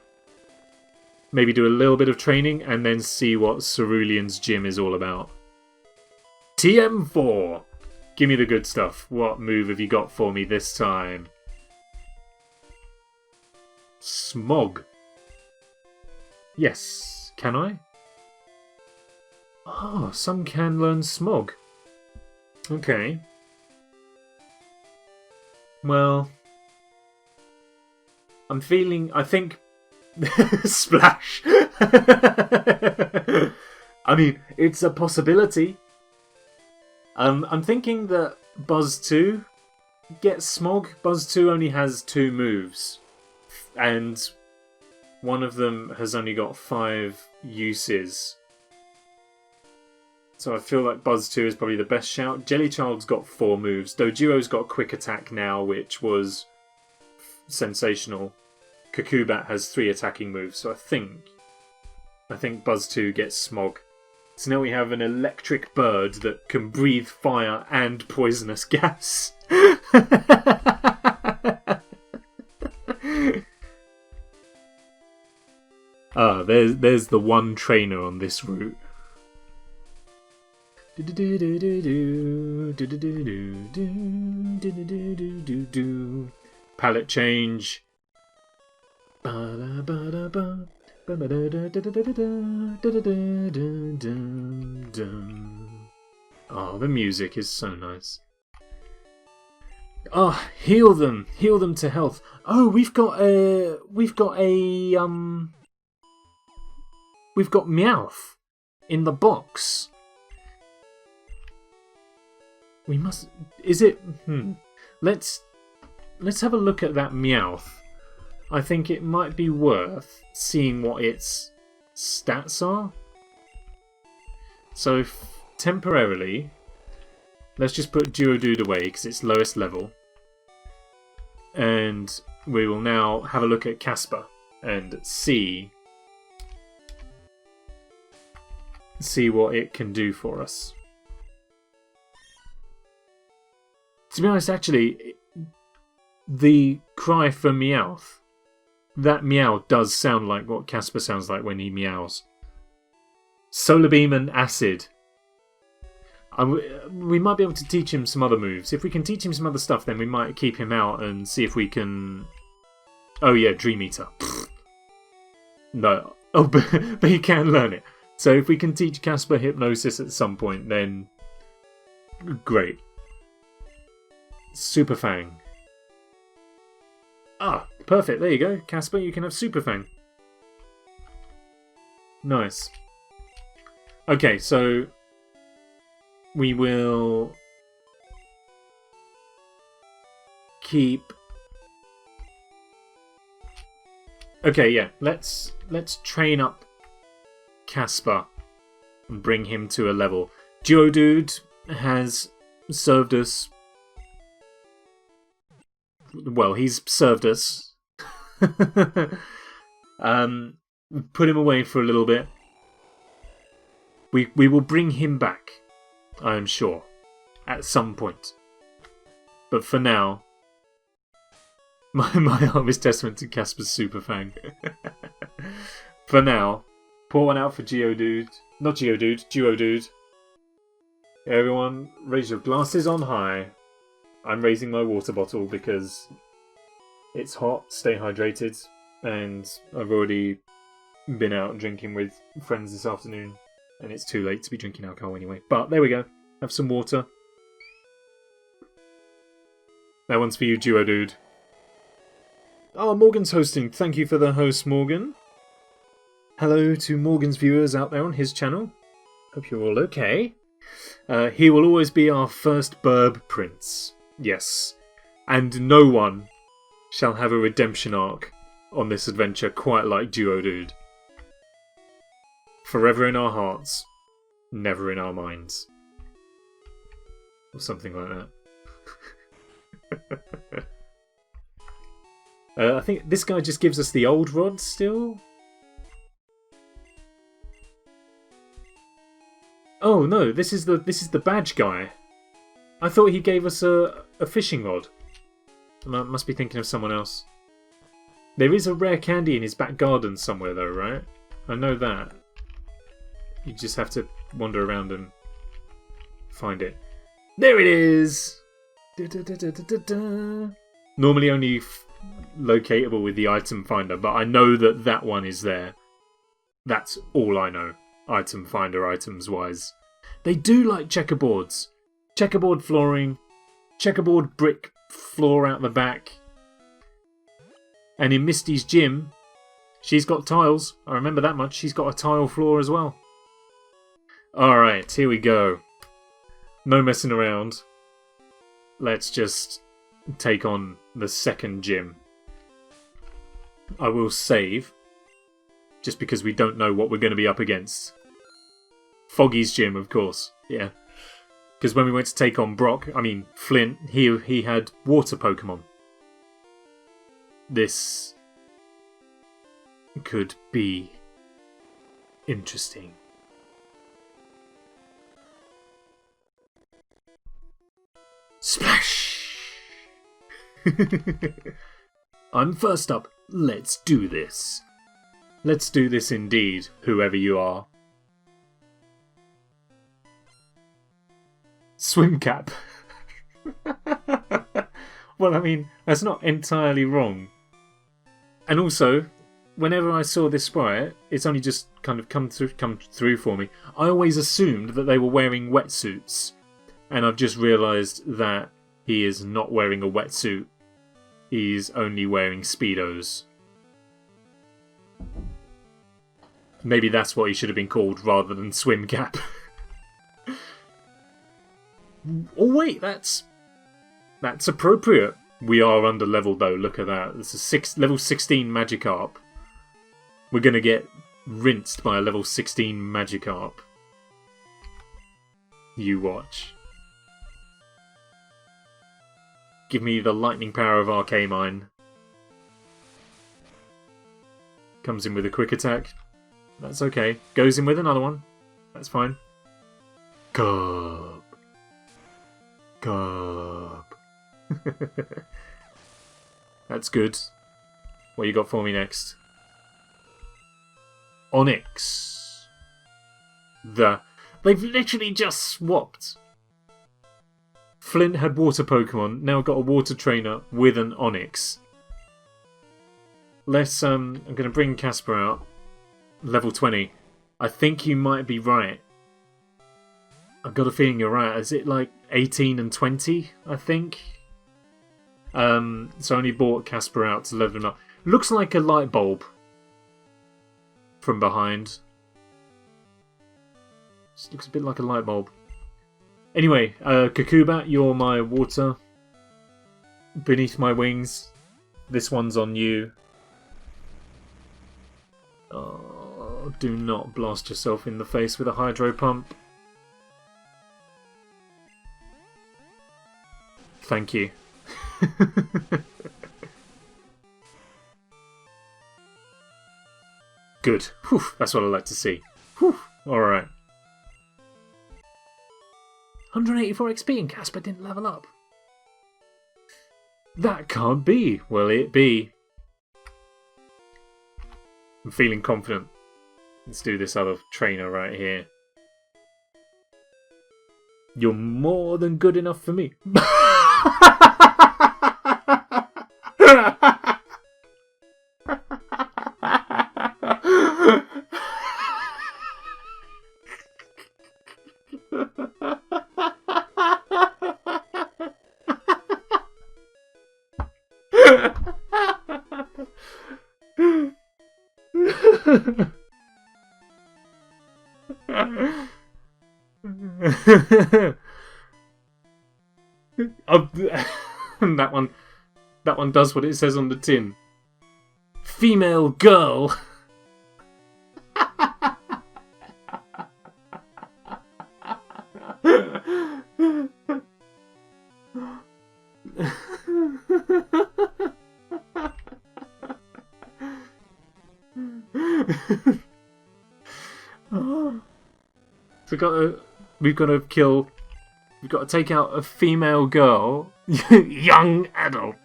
maybe do a little bit of training, and then see what Cerulean's gym is all about. TM4! Give me the good stuff. What move have you got for me this time? Smog. Yes. Can I? Oh, some can learn Smog. Okay. Well, I think Splash. I mean, it's a possibility. I'm thinking that Buzztwo gets Smog. Buzztwo only has 2 moves, and one of them has only got 5 uses. So I feel like Buzztwo is probably the best shout. Jellychild's got 4 moves. Doduo's got Quick Attack now, which was sensational. Kakubat has 3 attacking moves, so I think Buzztwo gets Smog. So now we have an electric bird that can breathe fire and poisonous gas. There's the one trainer on this route. Palette change. Oh, the music is so nice. Oh, heal them to health. Oh, we've got Meowth in the box. We must. Is it? Let's have a look at that Meowth. I think it might be worth seeing what its stats are. So temporarily, let's just put Geodude away because it's lowest level. And we will now have a look at Casper and see what it can do for us. To be honest, actually, the cry for Meowth, that meow does sound like what Casper sounds like when he meows. Solar Beam and Acid. We might be able to teach him some other moves. If we can teach him some other stuff, then we might keep him out and see if we can... Oh yeah, Dream Eater. No. Oh, but he can learn it. So if we can teach Casper Hypnosis at some point, then... Great. Super Fang. Ah, perfect. There you go. Casper, you can have Super Fang. Nice. Okay, so... We will... keep... Okay, yeah. Let's train up Casper and bring him to a level. Geodude has served us. Well, he's served us. Put him away for a little bit. We will bring him back, I am sure, at some point. But for now, my arm is testament to Casper's Super Fang. For now, pour one out for Geodude. Not Geodude, Duodude. Everyone, raise your glasses on high. I'm raising my water bottle because it's hot, stay hydrated, and I've already been out drinking with friends this afternoon, and it's too late to be drinking alcohol anyway. But there we go. Have some water. That one's for you, Duodude. Oh, Morgan's hosting. Thank you for the host, Morgan. Hello to Morgan's viewers out there on his channel. Hope you're all okay. He will always be our first Burb Prince. Yes. And no one shall have a redemption arc on this adventure quite like Duodude. Forever in our hearts, never in our minds. Or something like that. I think this guy just gives us the old rod still. Oh no, this is the badge guy. I thought he gave us a fishing rod. I must be thinking of someone else. There is a rare candy in his back garden somewhere though, right? I know that. You just have to wander around and find it. There it is! Normally only locatable with the item finder, but I know that that one is there. That's all I know, item finder items wise. They do like checkerboards. Checkerboard flooring, checkerboard brick floor out the back. And in Misty's gym, she's got tiles. I remember that much. She's got a tile floor as well. Alright, here we go. No messing around. Let's just take on the second gym. I will save, just because we don't know what we're going to be up against. Foggy's gym, of course. Yeah. Because when we went to take on Flint, he had water Pokemon. This could be interesting. Splash! I'm first up. Let's do this. Let's do this indeed, whoever you are. Swim cap. Well, I mean, that's not entirely wrong. And also, whenever I saw this sprite, it's only just kind of come through for me. I always assumed that they were wearing wetsuits. And I've just realised that he is not wearing a wetsuit. He's only wearing Speedos. Maybe that's what he should have been called rather than swim cap. Oh wait, that's appropriate. We are under level though, look at that. This is level 16 Magikarp. We're going to get rinsed by a level 16 Magikarp. You watch. Give me the lightning power of Arcamine. Comes in with a quick attack. That's okay. Goes in with another one. That's fine. Gub. Gub. That's good. What you got for me next? Onyx. They've literally just swapped. Flint had water Pokemon, now got a water trainer with an Onix. I'm going to bring Casper out. Level 20. I think you might be right. I've got a feeling you're right. Is it like 18 and 20, I think? So I only bought Casper out to level him up. Looks like a light bulb from behind. Just looks a bit like a light bulb. Anyway, Kakubat, you're my water. Beneath my wings. This one's on you. Oh, do not blast yourself in the face with a hydro pump. Thank you. Good. Whew, that's what I like to see. Alright. 184 XP and Casper didn't level up. That can't be. Will it be? I'm feeling confident. Let's do this other trainer right here. You're more than good enough for me. That one does what it says on the tin. Female girl. So we've got to take out a female girl, young adult.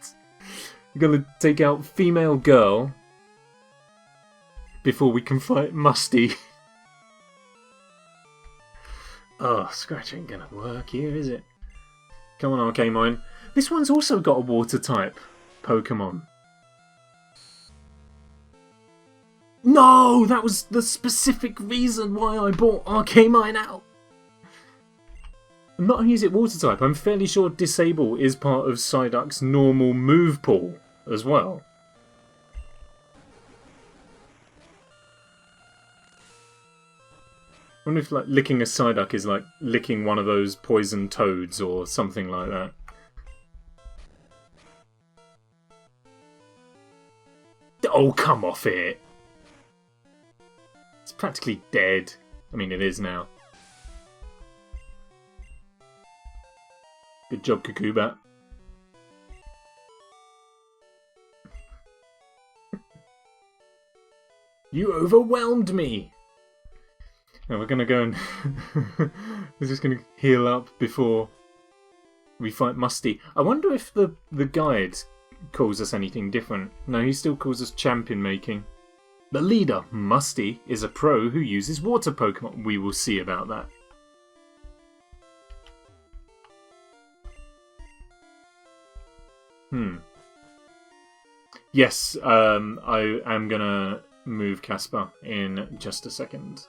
We've got to take out female girl before we can fight Musty. Oh, Scratch ain't gonna work here, is it? Come on, Arcamine. This one's also got a water type Pokemon. No, that was the specific reason why I bought Arcamine out. Not only is it water type, I'm fairly sure Disable is part of Psyduck's normal move pool as well. I wonder if like licking a Psyduck is like licking one of those poison toads or something like that. Oh, come off it! It's practically dead. I mean, it is now. Good job, Kakubat. You overwhelmed me! Now we're gonna go and... we're just gonna heal up before we fight Musty. I wonder if the guide calls us anything different. No, he still calls us champion making. The leader, Musty, is a pro who uses water Pokemon. We will see about that. Yes, I am gonna move Casper in just a second.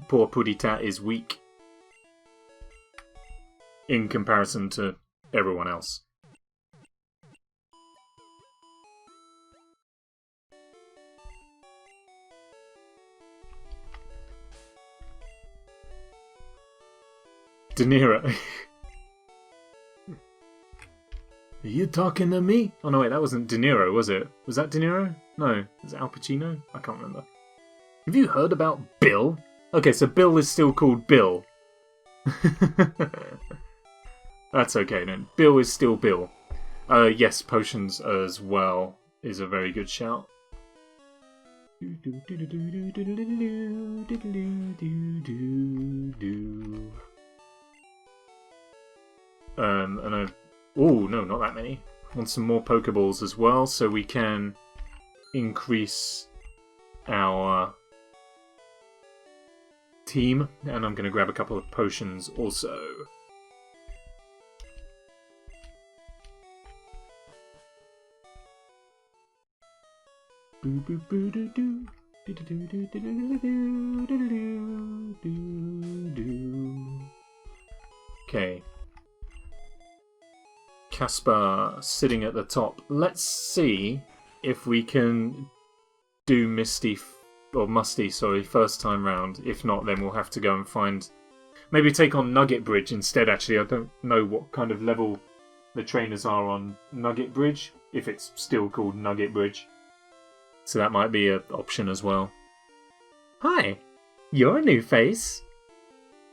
Poor Pudditat is weak in comparison to everyone else. De Niro. Are you talking to me? Oh no, wait, that wasn't De Niro, was it? Was that De Niro? No, was it Al Pacino? I can't remember. Have you heard about Bill? Okay, so Bill is still called Bill. That's okay then. Bill is still Bill. Yes, potions as well is a very good shout. And I've... Oh, no, not that many. I want some more Pokeballs as well, so we can increase our team, and I'm going to grab a couple of potions also. Okay. Casper sitting at the top. Let's see if we can do Musty, first time round. If not, then we'll have to go and find... Maybe take on Nugget Bridge instead, actually. I don't know what kind of level the trainers are on Nugget Bridge, if it's still called Nugget Bridge. So that might be an option as well. Hi! You're a new face.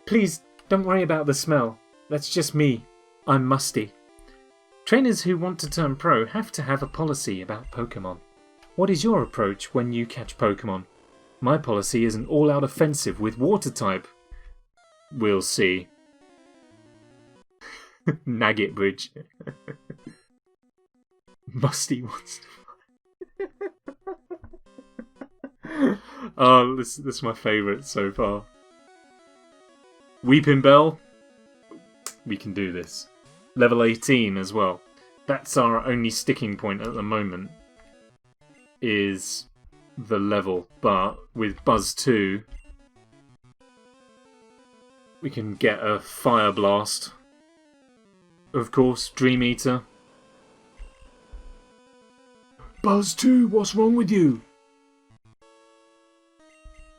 Please, don't worry about the smell. That's just me. I'm Musty. Trainers who want to turn pro have to have a policy about Pokemon. What is your approach when you catch Pokemon? My policy is an all-out offensive with Water type. We'll see. Nugget Bridge. Musty wants to... Oh, this is my favourite so far. Weeping Bell. We can do this. Level 18 as well. That's our only sticking point at the moment. Is the level. But with Buzztwo, we can get a Fire Blast. Of course, Dream Eater. Buzztwo, what's wrong with you?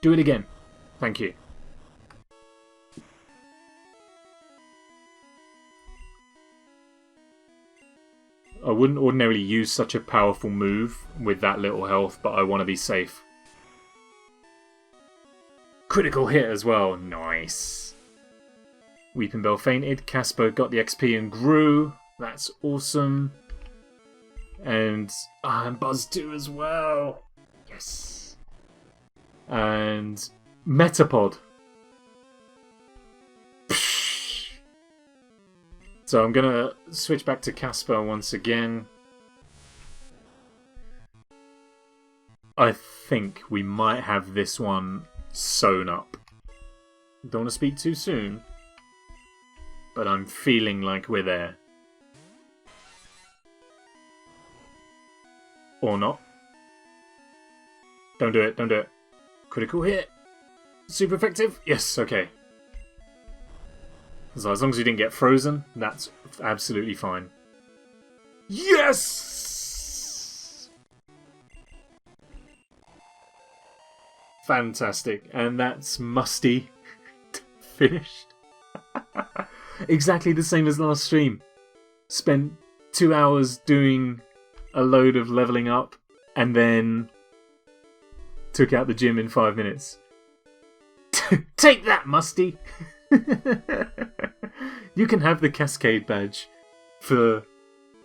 Do it again. Thank you. I wouldn't ordinarily use such a powerful move with that little health, but I want to be safe. Critical hit as well. Nice. Weeping Bell fainted. Casper got the XP and grew. That's awesome. And Buzztwo as well. Yes. And Metapod. So I'm going to switch back to Casper once again. I think we might have this one sewn up. Don't want to speak too soon, but I'm feeling like we're there. Or not. Don't do it, don't do it. Critical hit. Super effective. Yes, okay. So as long as you didn't get frozen, that's absolutely fine. Yes! Fantastic. And that's Musty finished. Exactly the same as last stream. Spent 2 hours doing a load of leveling up and then took out the gym in 5 minutes. Take that, Musty! You can have the Cascade badge for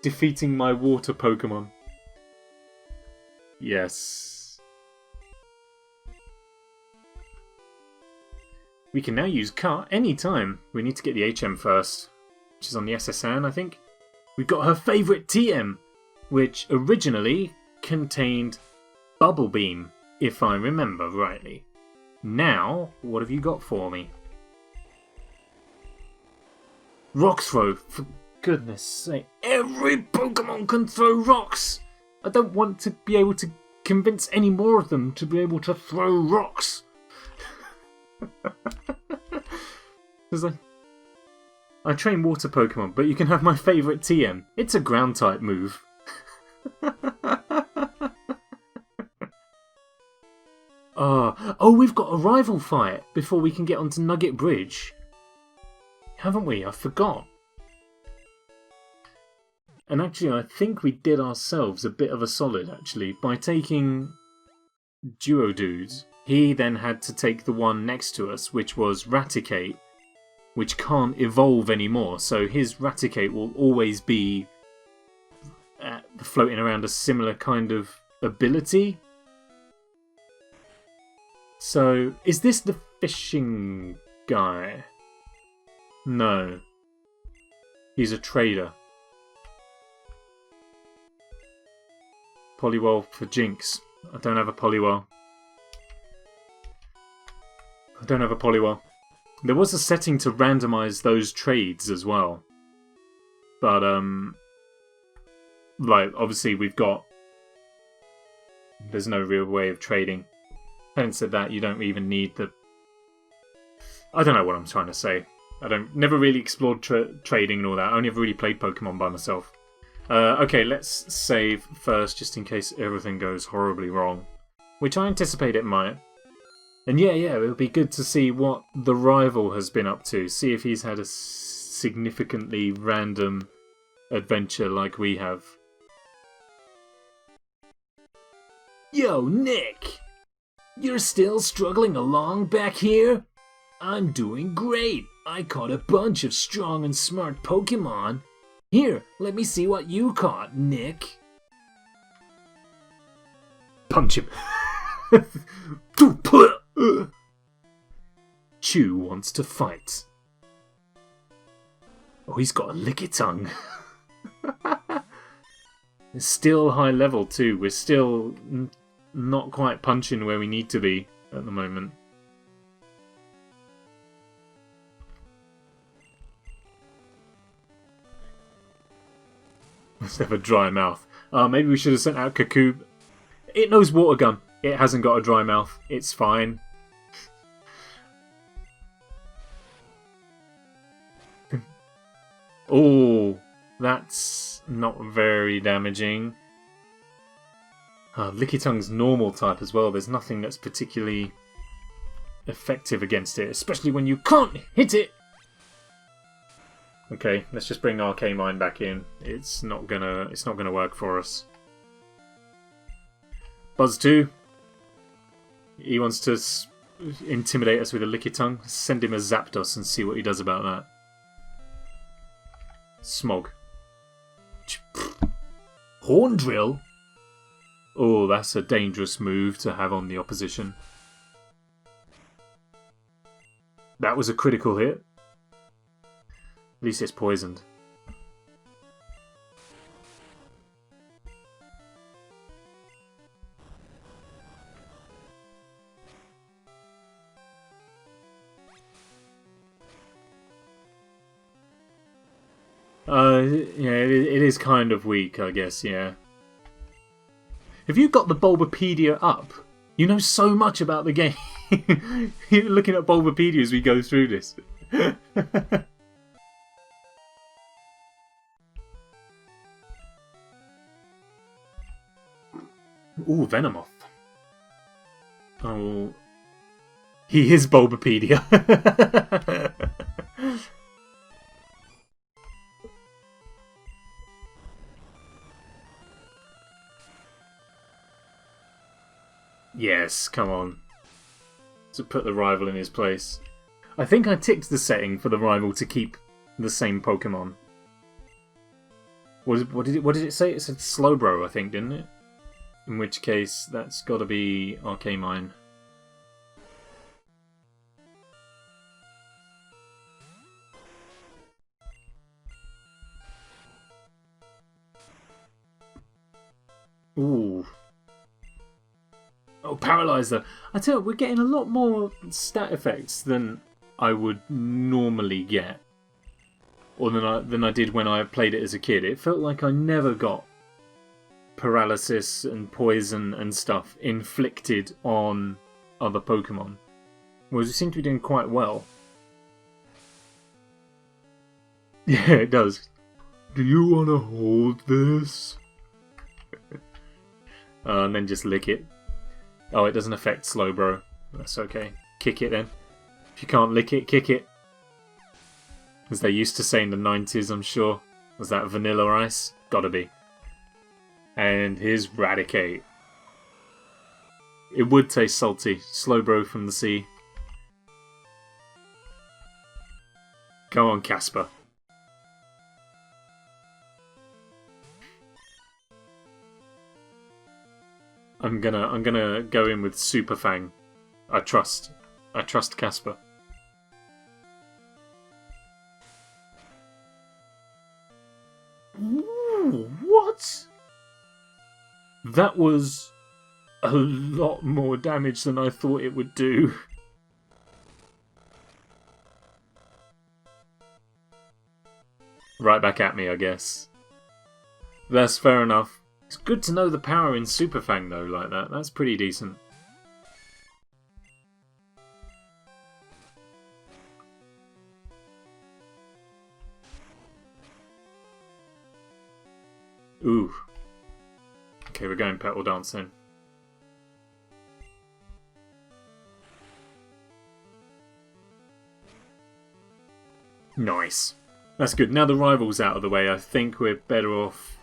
defeating my water Pokemon. Yes. We can now use Cut anytime. We need to get the HM first, which is on the SSN, I think. We've got her favourite TM, which originally contained Bubble Beam, if I remember rightly. Now, what have you got for me? Rock Throw, for goodness sake. Every Pokemon can throw rocks! I don't want to be able to convince any more of them to be able to throw rocks. Because I train water Pokemon, but you can have my favourite TM. It's a ground type move. Oh, we've got a rival fight before we can get onto Nugget Bridge. Haven't we? I forgot. And actually, I think we did ourselves a bit of a solid, actually, by taking Duodude. He then had to take the one next to us, which was Raticate, which can't evolve anymore. So his Raticate will always be floating around a similar kind of ability. So, is this the fishing guy? No. He's a trader. Poliwhirl for Jinx. I don't have a Poliwhirl. I don't have a Poliwell. There was a setting to randomize those trades as well. But, like, obviously we've got... There's no real way of trading. Having said that, you don't even need the... I don't know what I'm trying to say. Never really explored trading and all that. I only ever really played Pokemon by myself. Okay, let's save first, just in case everything goes horribly wrong. Which I anticipate it might. And yeah, it would be good to see what the rival has been up to. See if he's had a significantly random adventure like we have. Yo, Nick! You're still struggling along back here? I'm doing great. I caught a bunch of strong and smart Pokemon. Here, let me see what you caught, Nick. Punch him. Chew wants to fight. Oh, he's got a Lickitung. It's still high level too. We're still not quite punching where we need to be at the moment. Let's have a dry mouth. Maybe we should have sent out Kakubat. It knows Water Gun. It hasn't got a dry mouth. It's fine. Oh, that's not very damaging. Lickitun's normal type as well. There's nothing that's particularly effective against it, especially when you can't hit it. Okay, let's just bring Arcamine back in. It's not gonna work for us. Buzztwo. He wants to intimidate us with a Lickitung. Send him a Zapdos and see what he does about that. Smog. Horn Drill? Oh, that's a dangerous move to have on the opposition. That was a critical hit. At least it's poisoned. Yeah, it is kind of weak, I guess, yeah. Have you got the Bulbapedia up? You know so much about the game. You're looking at Bulbapedia as we go through this. Ooh, Venomoth. Oh, he is Bulbapedia. Yes, come on. To put the rival in his place. I think I ticked the setting for the rival to keep the same Pokemon. What did it say? It said Slowbro, I think, didn't it? In which case, that's got to be Arcamine. Ooh. Oh, Paralyzer. I tell you, we're getting a lot more stat effects than I would normally get. Or than I did when I played it as a kid. It felt like I never got paralysis and poison and stuff inflicted on other Pokemon. Whereas we seem to be doing quite well. Yeah, it does. Do you want to hold this? And then just lick it. Oh, it doesn't affect Slowbro. That's okay. Kick it then. If you can't lick it, kick it. As they used to say in the 90s, I'm sure. Was that Vanilla Ice? Gotta be. And here's Raticate. It would taste salty. Slowbro from the sea. Come on, Casper. I'm gonna go in with Super Fang. I trust Casper. Ooh, what? That was a lot more damage than I thought it would do. right back at me, I guess. That's fair enough. It's good to know the power in Super Fang though, like that. That's pretty decent. Ooh. Okay, we're going Petal Dance then. Nice. That's good. Now the rival's out of the way, I think we're better off.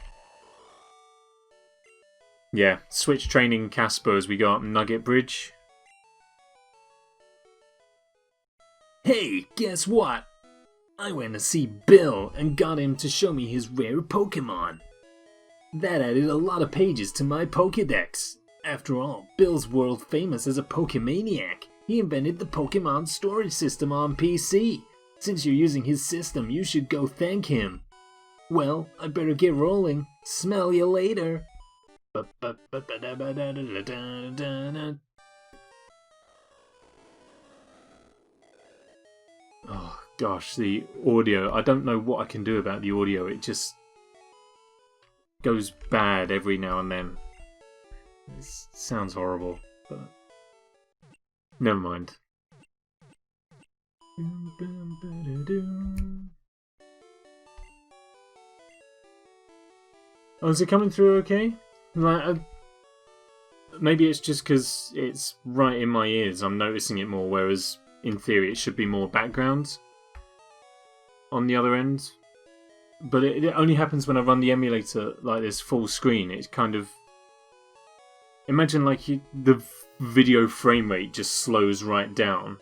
Yeah, switch training Casper as we go up Nugget Bridge. Hey, guess what? I went to see Bill and got him to show me his rare Pokemon. That added a lot of pages to my Pokédex. After all, Bill's world famous as a Pokemaniac. He invented the Pokemon storage system on PC. Since you're using his system, you should go thank him. Well, I better get rolling. Smell you later. Oh gosh, the audio. I don't know what I can do about the audio. It just goes bad every now and then. It sounds horrible, but never mind. Oh, is it coming through okay? Like, maybe it's just because it's right in my ears. I'm noticing it more, whereas in theory it should be more background on the other end. But it only happens when I run the emulator like this full screen. It's kind of... Imagine like the video frame rate just slows right down.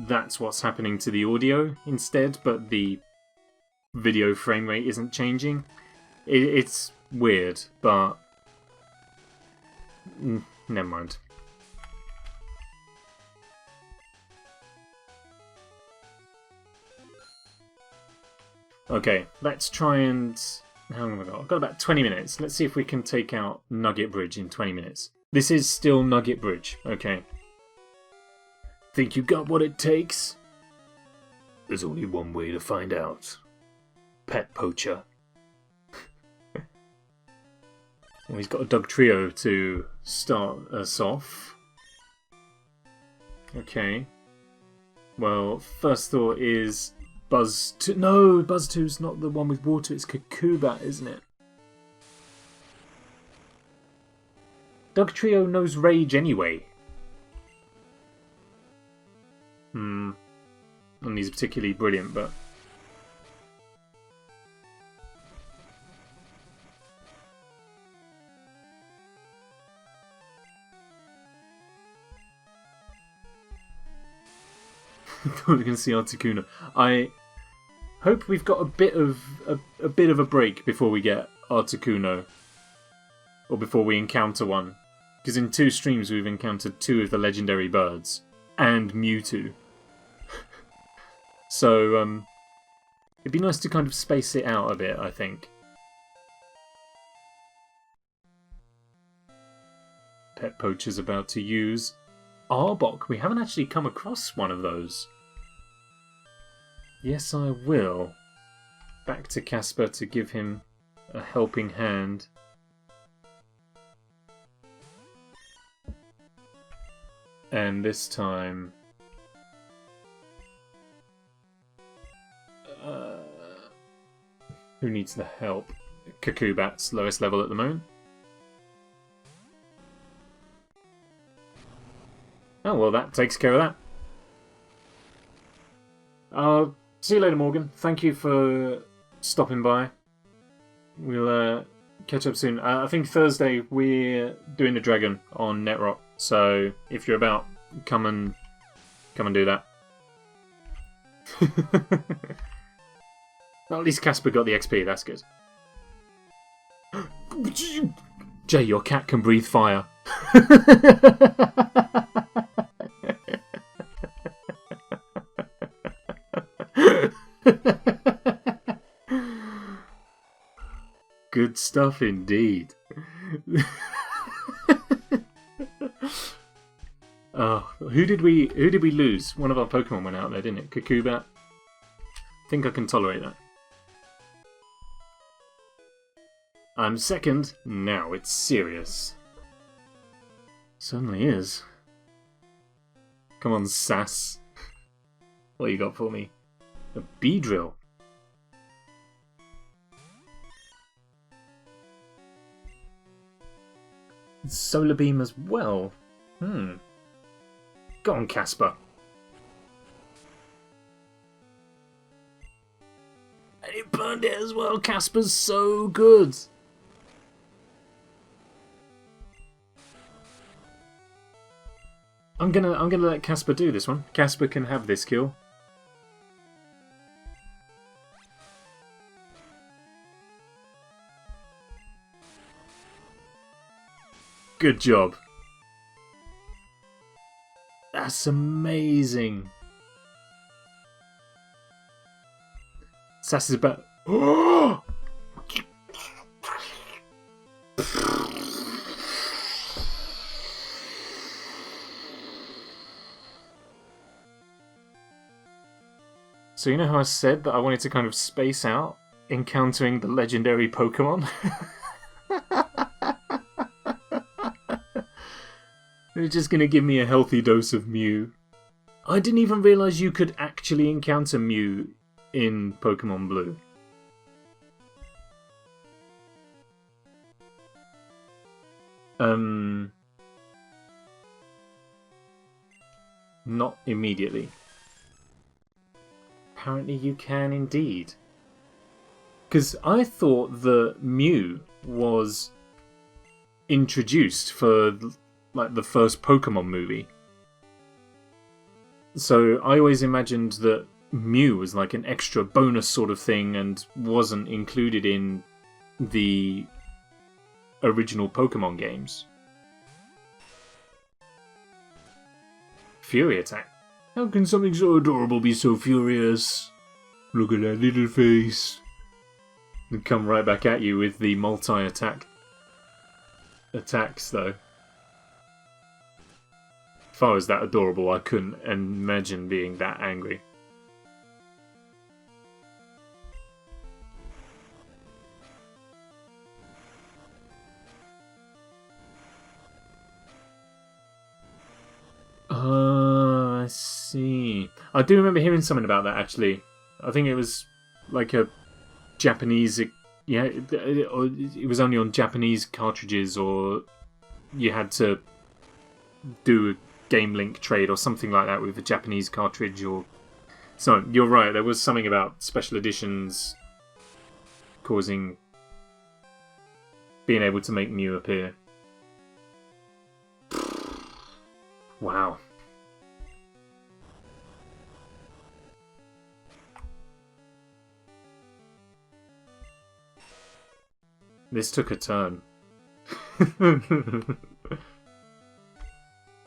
That's what's happening to the audio instead, but the video frame rate isn't changing. It's weird, but... never mind. Okay, let's try and... How long have I got? I've got about 20 minutes. Let's see if we can take out Nugget Bridge in 20 minutes. This is still Nugget Bridge, okay. Think you got what it takes? There's only one way to find out. Pet Poacher. Well, he's got a dog trio to start us off. Okay. Well, first thought is Buzztwo. No, Buzztwo's not the one with water. It's Kakubat, isn't it? Dog trio knows Rage anyway. And he's particularly brilliant, but... I thought we were going to see Articuno. I hope we've got a bit of a break before we get Articuno, or before we encounter one, because in 2 streams we've encountered 2 of the legendary birds and Mewtwo. So it'd be nice to kind of space it out a bit, I think. Pet Poacher's about to use Arbok. We haven't actually come across one of those. Yes, I will. Back to Casper to give him a helping hand. And this time... who needs the help? Kakubat's lowest level at the moment. Oh, well, that takes care of that. See you later, Morgan. Thank you for stopping by. We'll catch up soon. I think Thursday we're doing the Dragon on Netrock, so if you're about, come and do that. Well, at least Casper got the XP, that's good. Jay, your cat can breathe fire. Good stuff indeed. Oh, who did we lose? One of our Pokemon went out there, didn't it? Kakubat. I think I can tolerate that. I'm second. Now it's serious. Certainly is. Come on, sass. What you got for me? A Beedrill. Solar Beam as well. Go on, Casper. And it burned it as well. Casper's so good. I'm gonna let Casper do this one. Casper can have this kill. Good job. That's amazing. Sass is about. Oh! So you know how I said that I wanted to kind of space out encountering the legendary Pokemon? They're just going to give me a healthy dose of Mew. I didn't even realise you could actually encounter Mew in Pokemon Blue. Not immediately. Apparently you can indeed. Because I thought that Mew was introduced for like the first Pokemon movie. So I always imagined that Mew was like an extra bonus sort of thing and wasn't included in the original Pokemon games. Fury attack. How can something so adorable be so furious? Look at that little face. And come right back at you with the multi-attack attacks though. If I was that adorable, I couldn't imagine being that angry. I see. I do remember hearing something about that actually. I think it was like a Japanese... Yeah, it was only on Japanese cartridges, or you had to do a Game Link trade or something like that with a Japanese cartridge. Or so you're right, there was something about special editions causing being able to make Mew appear. Wow. This took a turn.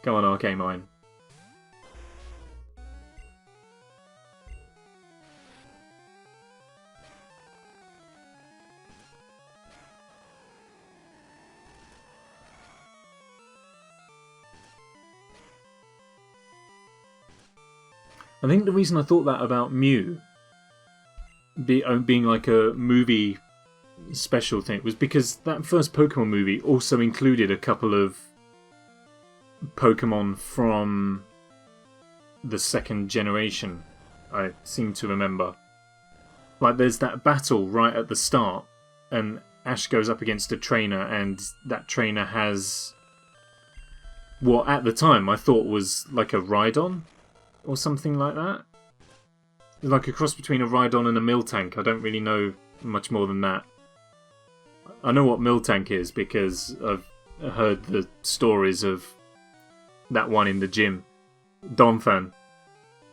Come on, Arcamine. I think the reason I thought that about Mew being like a movie special thing was because that first Pokemon movie also included a couple of Pokemon from the second generation, I seem to remember. Like there's that battle right at the start and Ash goes up against a trainer and that trainer has what at the time I thought was like a Rhydon or something like that. Like a cross between a Rhydon and a Miltank. I don't really know much more than that. I know what Miltank is because I've heard the stories of that one in the gym. Donphan.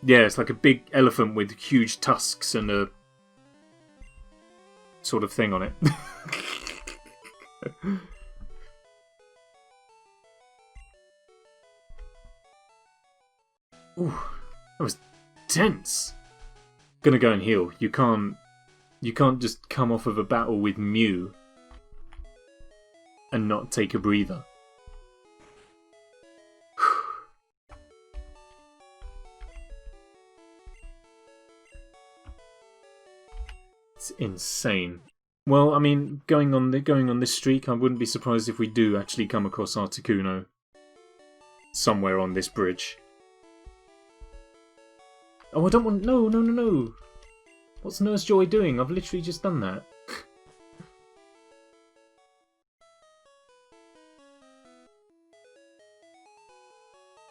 Yeah, it's like a big elephant with huge tusks and a sort of thing on it. Ooh, that was tense. Gonna go and heal. You can't just come off of a battle with Mew and not take a breather. It's insane. Well, I mean, going on this streak, I wouldn't be surprised if we do actually come across Articuno somewhere on this bridge. Oh, I don't want... No. What's Nurse Joy doing? I've literally just done that.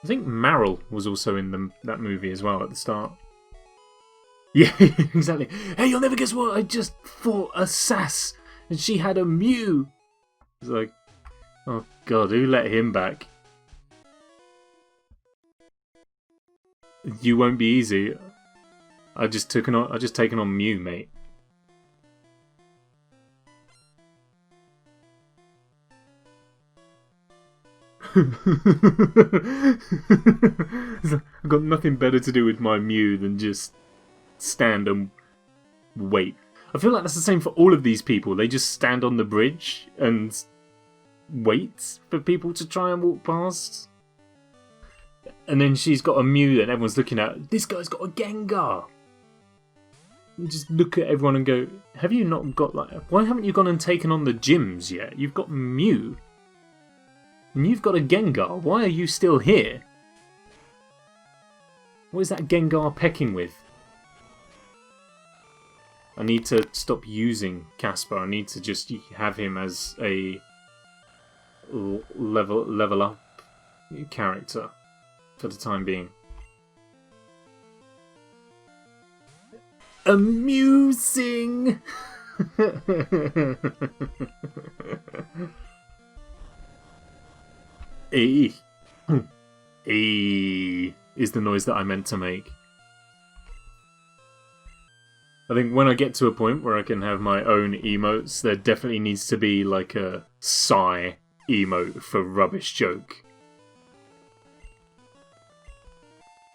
I think Meryl was also in that movie as well at the start. Yeah, exactly. Hey, you'll never guess what? I just fought a Sass, and she had a Mew. It's like, oh god, who let him back? You won't be easy. I just taken on Mew, mate. I've got nothing better to do with my Mew than just stand and wait. I feel like that's the same for all of these people. They just stand on the bridge and wait for people to try and walk past. And then she's got a Mew that everyone's looking at. This guy's got a Gengar. You just look at everyone and go, have you not got like... Why haven't you gone and taken on the gyms yet? You've got Mew. And you've got a Gengar. Why are you still here? What is that Gengar pecking with? I need to stop using Casper. I need to just have him as a level up character for the time being. Amusing! E is the noise that I meant to make. I think when I get to a point where I can have my own emotes, there definitely needs to be like a sigh emote for rubbish joke.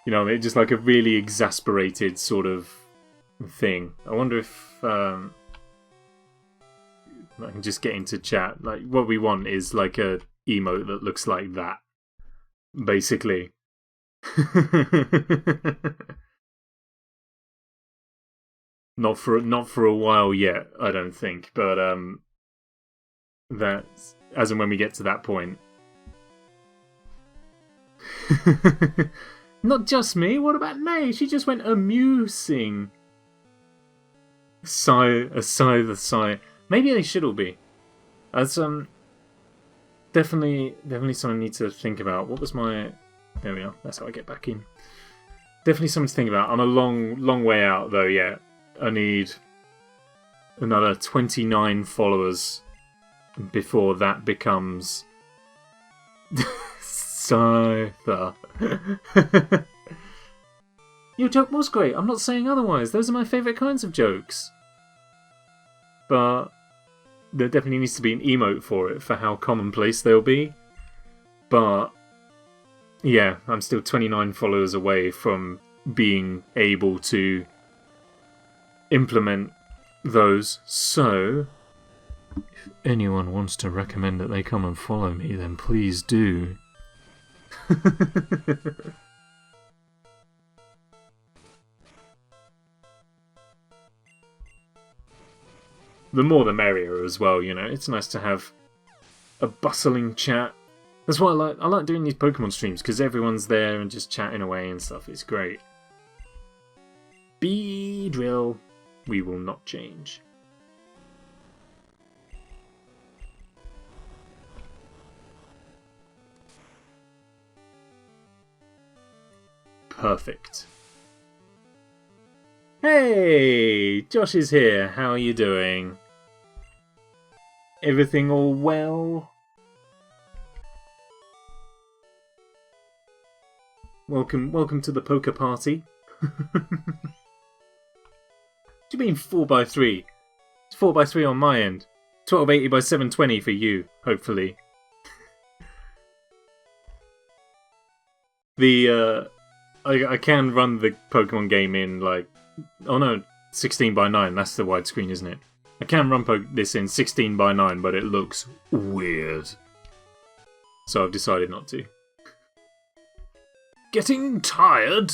You know, just like a really exasperated sort of thing. I wonder if I can just get into chat. Like, what we want is like a emote that looks like that, basically. Not for a while yet, I don't think. But that's as and when we get to that point. Not just me. What about Nay? She just went amusing. A sigh. Maybe they should all be. That's definitely something I need to think about. What was my... There we are. That's how I get back in. Definitely something to think about. I'm a long way out though. Yeah, I need another 29 followers before that becomes Scyther. Your joke was great. I'm not saying otherwise. Those are my favourite kinds of jokes. But there definitely needs to be an emote for it, for how commonplace they'll be. But yeah, I'm still 29 followers away from being able to implement those. So, if anyone wants to recommend that they come and follow me, then please do. The more the merrier as well, you know. It's nice to have a bustling chat. That's why I like doing these Pokemon streams, because everyone's there and just chatting away and stuff. It's great. Beedrill. We will not change. Perfect. Hey! Josh is here. How are you doing? Everything all well? Welcome to the poker party. What do you mean 4x3? It's 4x3 on my end. 1280 by 720 for you, hopefully. I can run the Pokemon game in like... Oh no, 16:9, that's the widescreen, isn't it? I can run this in 16:9, but it looks weird. So I've decided not to. Getting tired?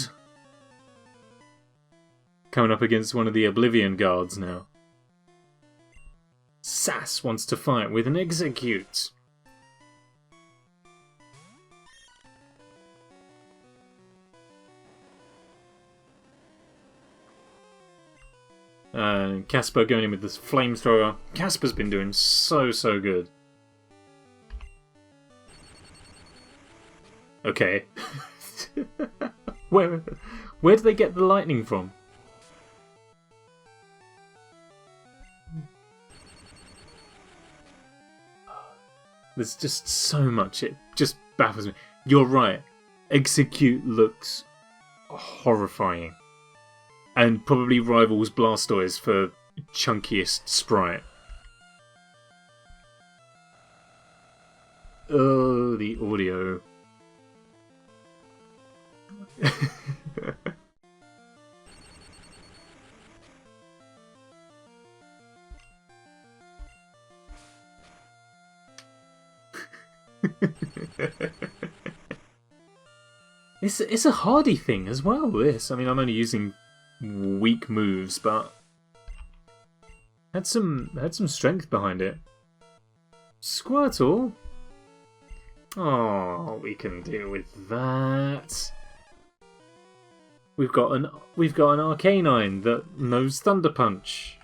Coming up against one of the Oblivion guards now. Sass wants to fight with an Execute. Casper going in with this flamethrower. Casper's been doing so good. Okay. Where do they get the lightning from? There's just so much. It just baffles me. You're right. Execute looks horrifying. And probably rivals Blastoise for chunkiest sprite. Oh, the audio. It's a hardy thing as well, this. I mean, I'm only using weak moves, but had some strength behind it. Squirtle. Oh, we can deal with that. We've got an Arcanine that knows Thunder Punch.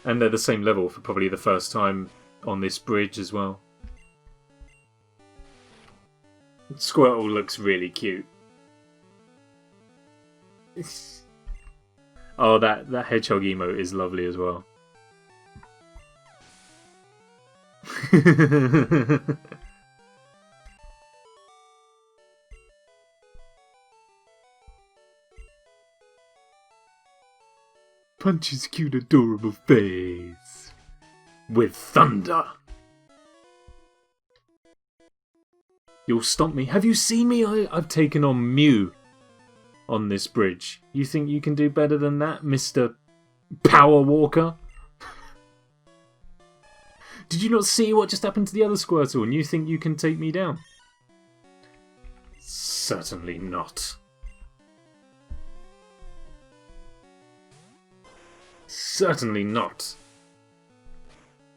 And they're the same level for probably the first time on this bridge as well. Squirtle looks really cute. Oh, that hedgehog emote is lovely as well. Punch his cute adorable face with thunder. You'll stomp me. Have you seen me? I've taken on Mew on this bridge. You think you can do better than that, Mr. Power Walker? Did you not see what just happened to the other Squirtle and you think you can take me down? Certainly not. Certainly not.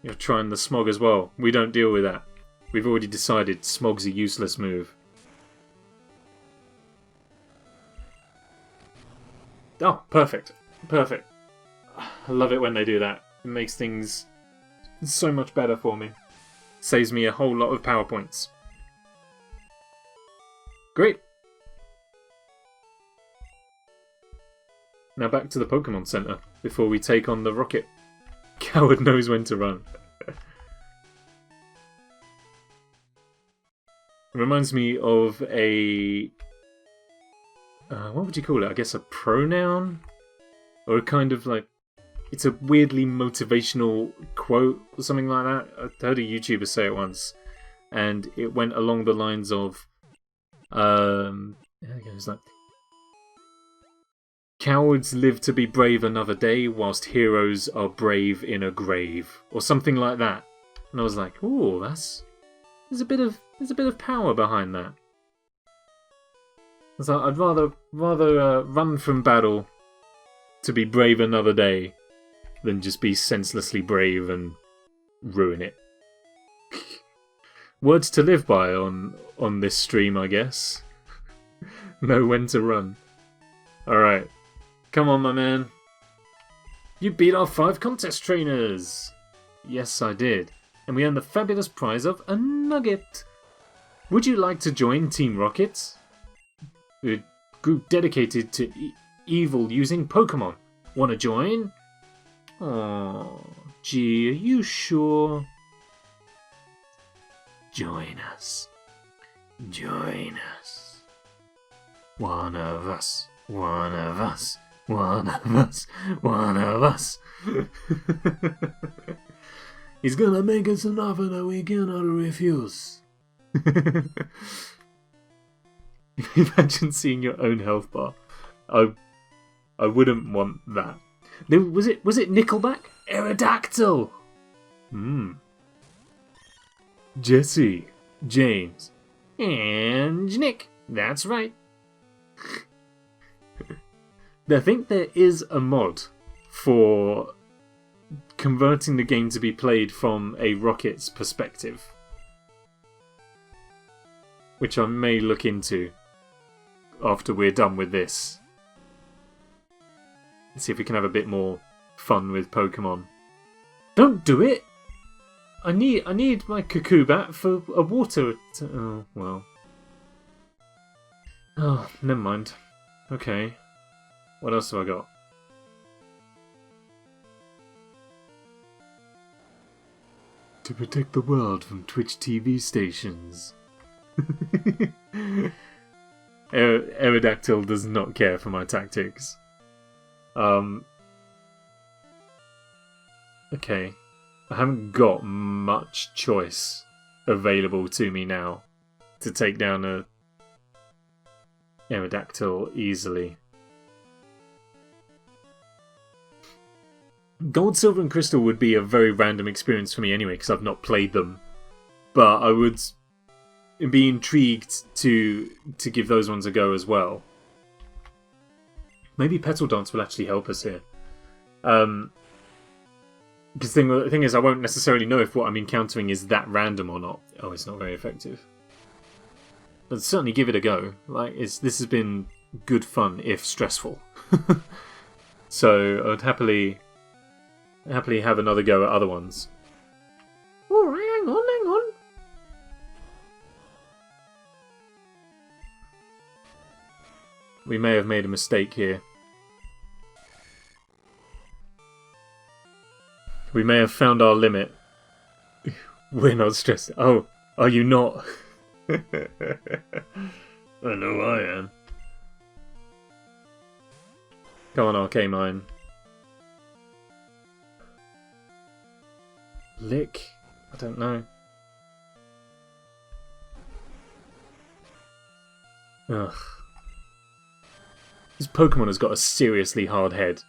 You're trying the Smog as well. We don't deal with that. We've already decided Smog's a useless move. Oh, perfect. Perfect. I love it when they do that. It makes things so much better for me. Saves me a whole lot of power points. Great. Now back to the Pokemon Center before we take on the rocket. Coward knows when to run. Reminds me of a... what would you call it? I guess a pronoun? Or a kind of like... It's a weirdly motivational quote or something like that. I heard a YouTuber say it once. And it went along the lines of... it goes like... Cowards live to be brave another day, whilst heroes are brave in a grave. Or something like that. And I was like, ooh, there's a bit of power behind that. So I'd rather run from battle to be brave another day than just be senselessly brave and ruin it. Words to live by on this stream, I guess. Know when to run. Alright. Come on, my man. You beat our 5 contest trainers! Yes, I did. And we earned the fabulous prize of a nugget. Would you like to join Team Rocket? A group dedicated to evil using Pokemon. Want to join? Oh, gee, are you sure? Join us. Join us. One of us. One of us. One of us. One of us. He's gonna make us an offer that we cannot refuse. Imagine seeing your own health bar. I wouldn't want that. Was it Nickelback? Aerodactyl! Jesse, James, and Nick. That's right. I think there is a mod for converting the game to be played from a Rocket's perspective, which I may look into after we're done with this. Let's see if we can have a bit more fun with Pokemon. Don't do it! I need my Kakubat for a water... Oh, well. Oh, never mind. Okay. What else have I got? To protect the world from Twitch TV stations. Aerodactyl does not care for my tactics. Okay. I haven't got much choice available to me now to take down a Aerodactyl easily. Gold, Silver and Crystal would be a very random experience for me anyway, because I've not played them. But I would be intrigued to give those ones a go as well. Maybe Petal Dance will actually help us here. Because the thing is, I won't necessarily know if what I'm encountering is that random or not. Oh, it's not very effective. But certainly give it a go. Like, this has been good fun, if stressful. So I'd happily have another go at other ones. Oh, hang on. We may have made a mistake here. We may have found our limit. We're not stressed. Oh, are you not? I know I am. Come on, Arcamine. Lick? I don't know. Ugh. This Pokemon has got a seriously hard head.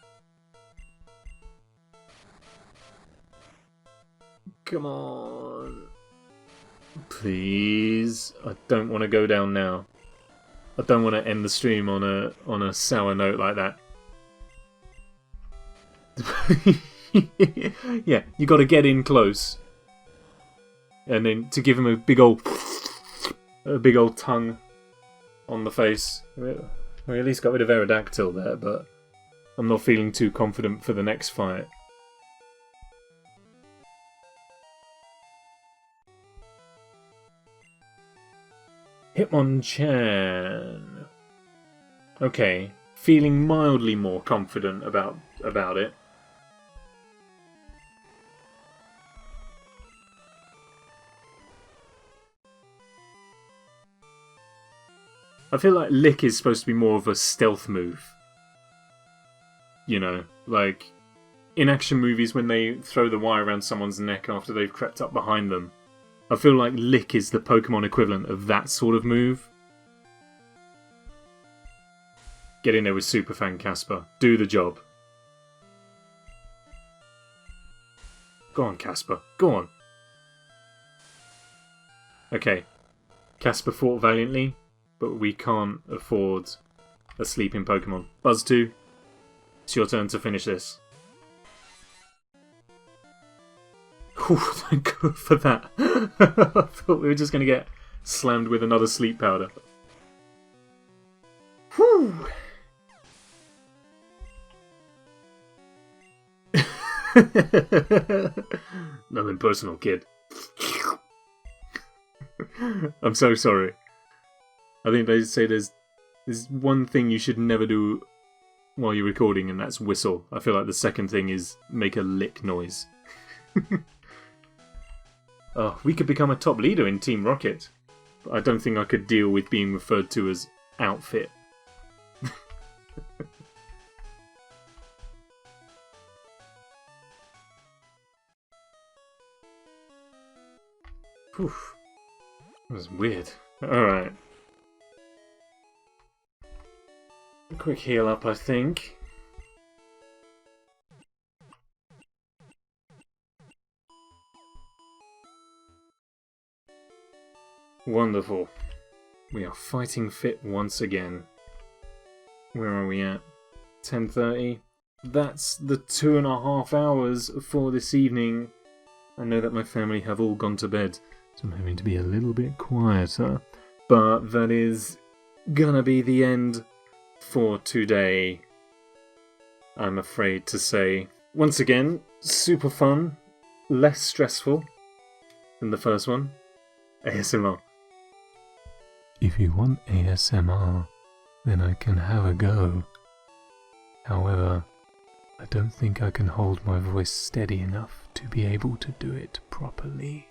Come on. Please. I don't want to go down now. I don't want to end the stream on a sour note like that. Yeah, you got to get in close. And then to give him a big old tongue on the face. We at least got rid of Aerodactyl there, but I'm not feeling too confident for the next fight. Hitmonchan. Okay, feeling mildly more confident about it. I feel like Lick is supposed to be more of a stealth move. You know, like in action movies when they throw the wire around someone's neck after they've crept up behind them. I feel like Lick is the Pokemon equivalent of that sort of move. Get in there with Superfang, Casper. Do the job. Go on, Casper. Go on. Okay. Casper fought valiantly, but we can't afford a sleeping Pokemon. Buzztwo, it's your turn to finish this. Oh, thank God for that. I thought we were just going to get slammed with another sleep powder. Whew. Nothing personal, kid. I'm so sorry. I think they say there's one thing you should never do while you're recording, and that's whistle. I feel like the second thing is make a lick noise. Oh, we could become a top leader in Team Rocket. But I don't think I could deal with being referred to as outfit. Whew. That was weird. Alright. A quick heal up, I think. Wonderful. We are fighting fit once again. Where are we at? 10:30. That's the 2.5 hours for this evening. I know that my family have all gone to bed, so I'm having to be a little bit quieter. But that is gonna be the end for today, I'm afraid to say. Once again, super fun, less stressful than the first one. ASMR. If you want ASMR, then I can have a go. However, I don't think I can hold my voice steady enough to be able to do it properly.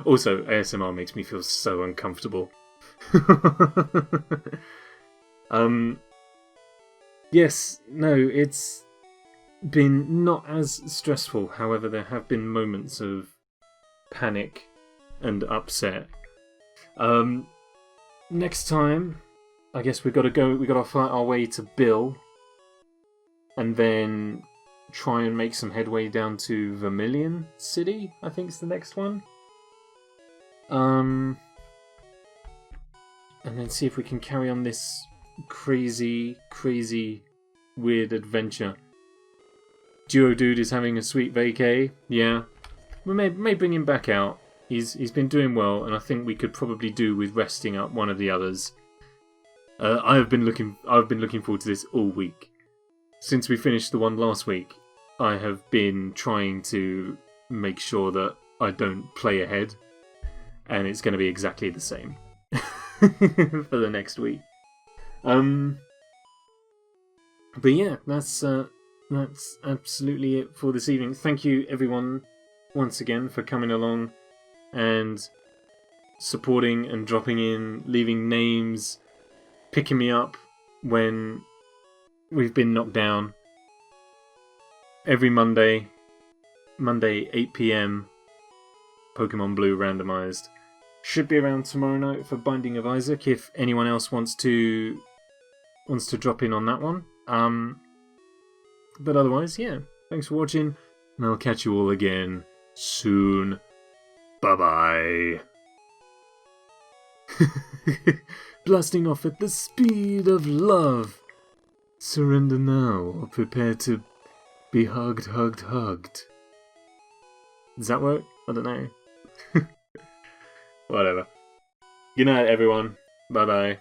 Also, ASMR makes me feel so uncomfortable. Yes, no, it's been not as stressful. However, there have been moments of panic and upset. Next time, I guess we gotta fight our way to Bill, and then try and make some headway down to Vermilion City, I think is the next one. And then see if we can carry on this crazy, weird adventure. Duodude is having a sweet vacay, yeah. We may bring him back out. He's been doing well, and I think we could probably do with resting up one of the others. I've been looking forward to this all week. Since we finished the one last week, I have been trying to make sure that I don't play ahead, and it's going to be exactly the same for the next week. But yeah, that's absolutely it for this evening. Thank you everyone once again for coming along and supporting and dropping in, leaving names, picking me up when we've been knocked down. Every Monday 8 PM, Pokemon Blue Randomised. Should be around tomorrow night for Binding of Isaac if anyone else wants to drop in on that one. But otherwise, yeah, thanks for watching, and I'll catch you all again soon. Bye-bye. Blasting off at the speed of love. Surrender now, or prepare to be hugged. Does that work? I don't know. Whatever. Good night, everyone. Bye-bye.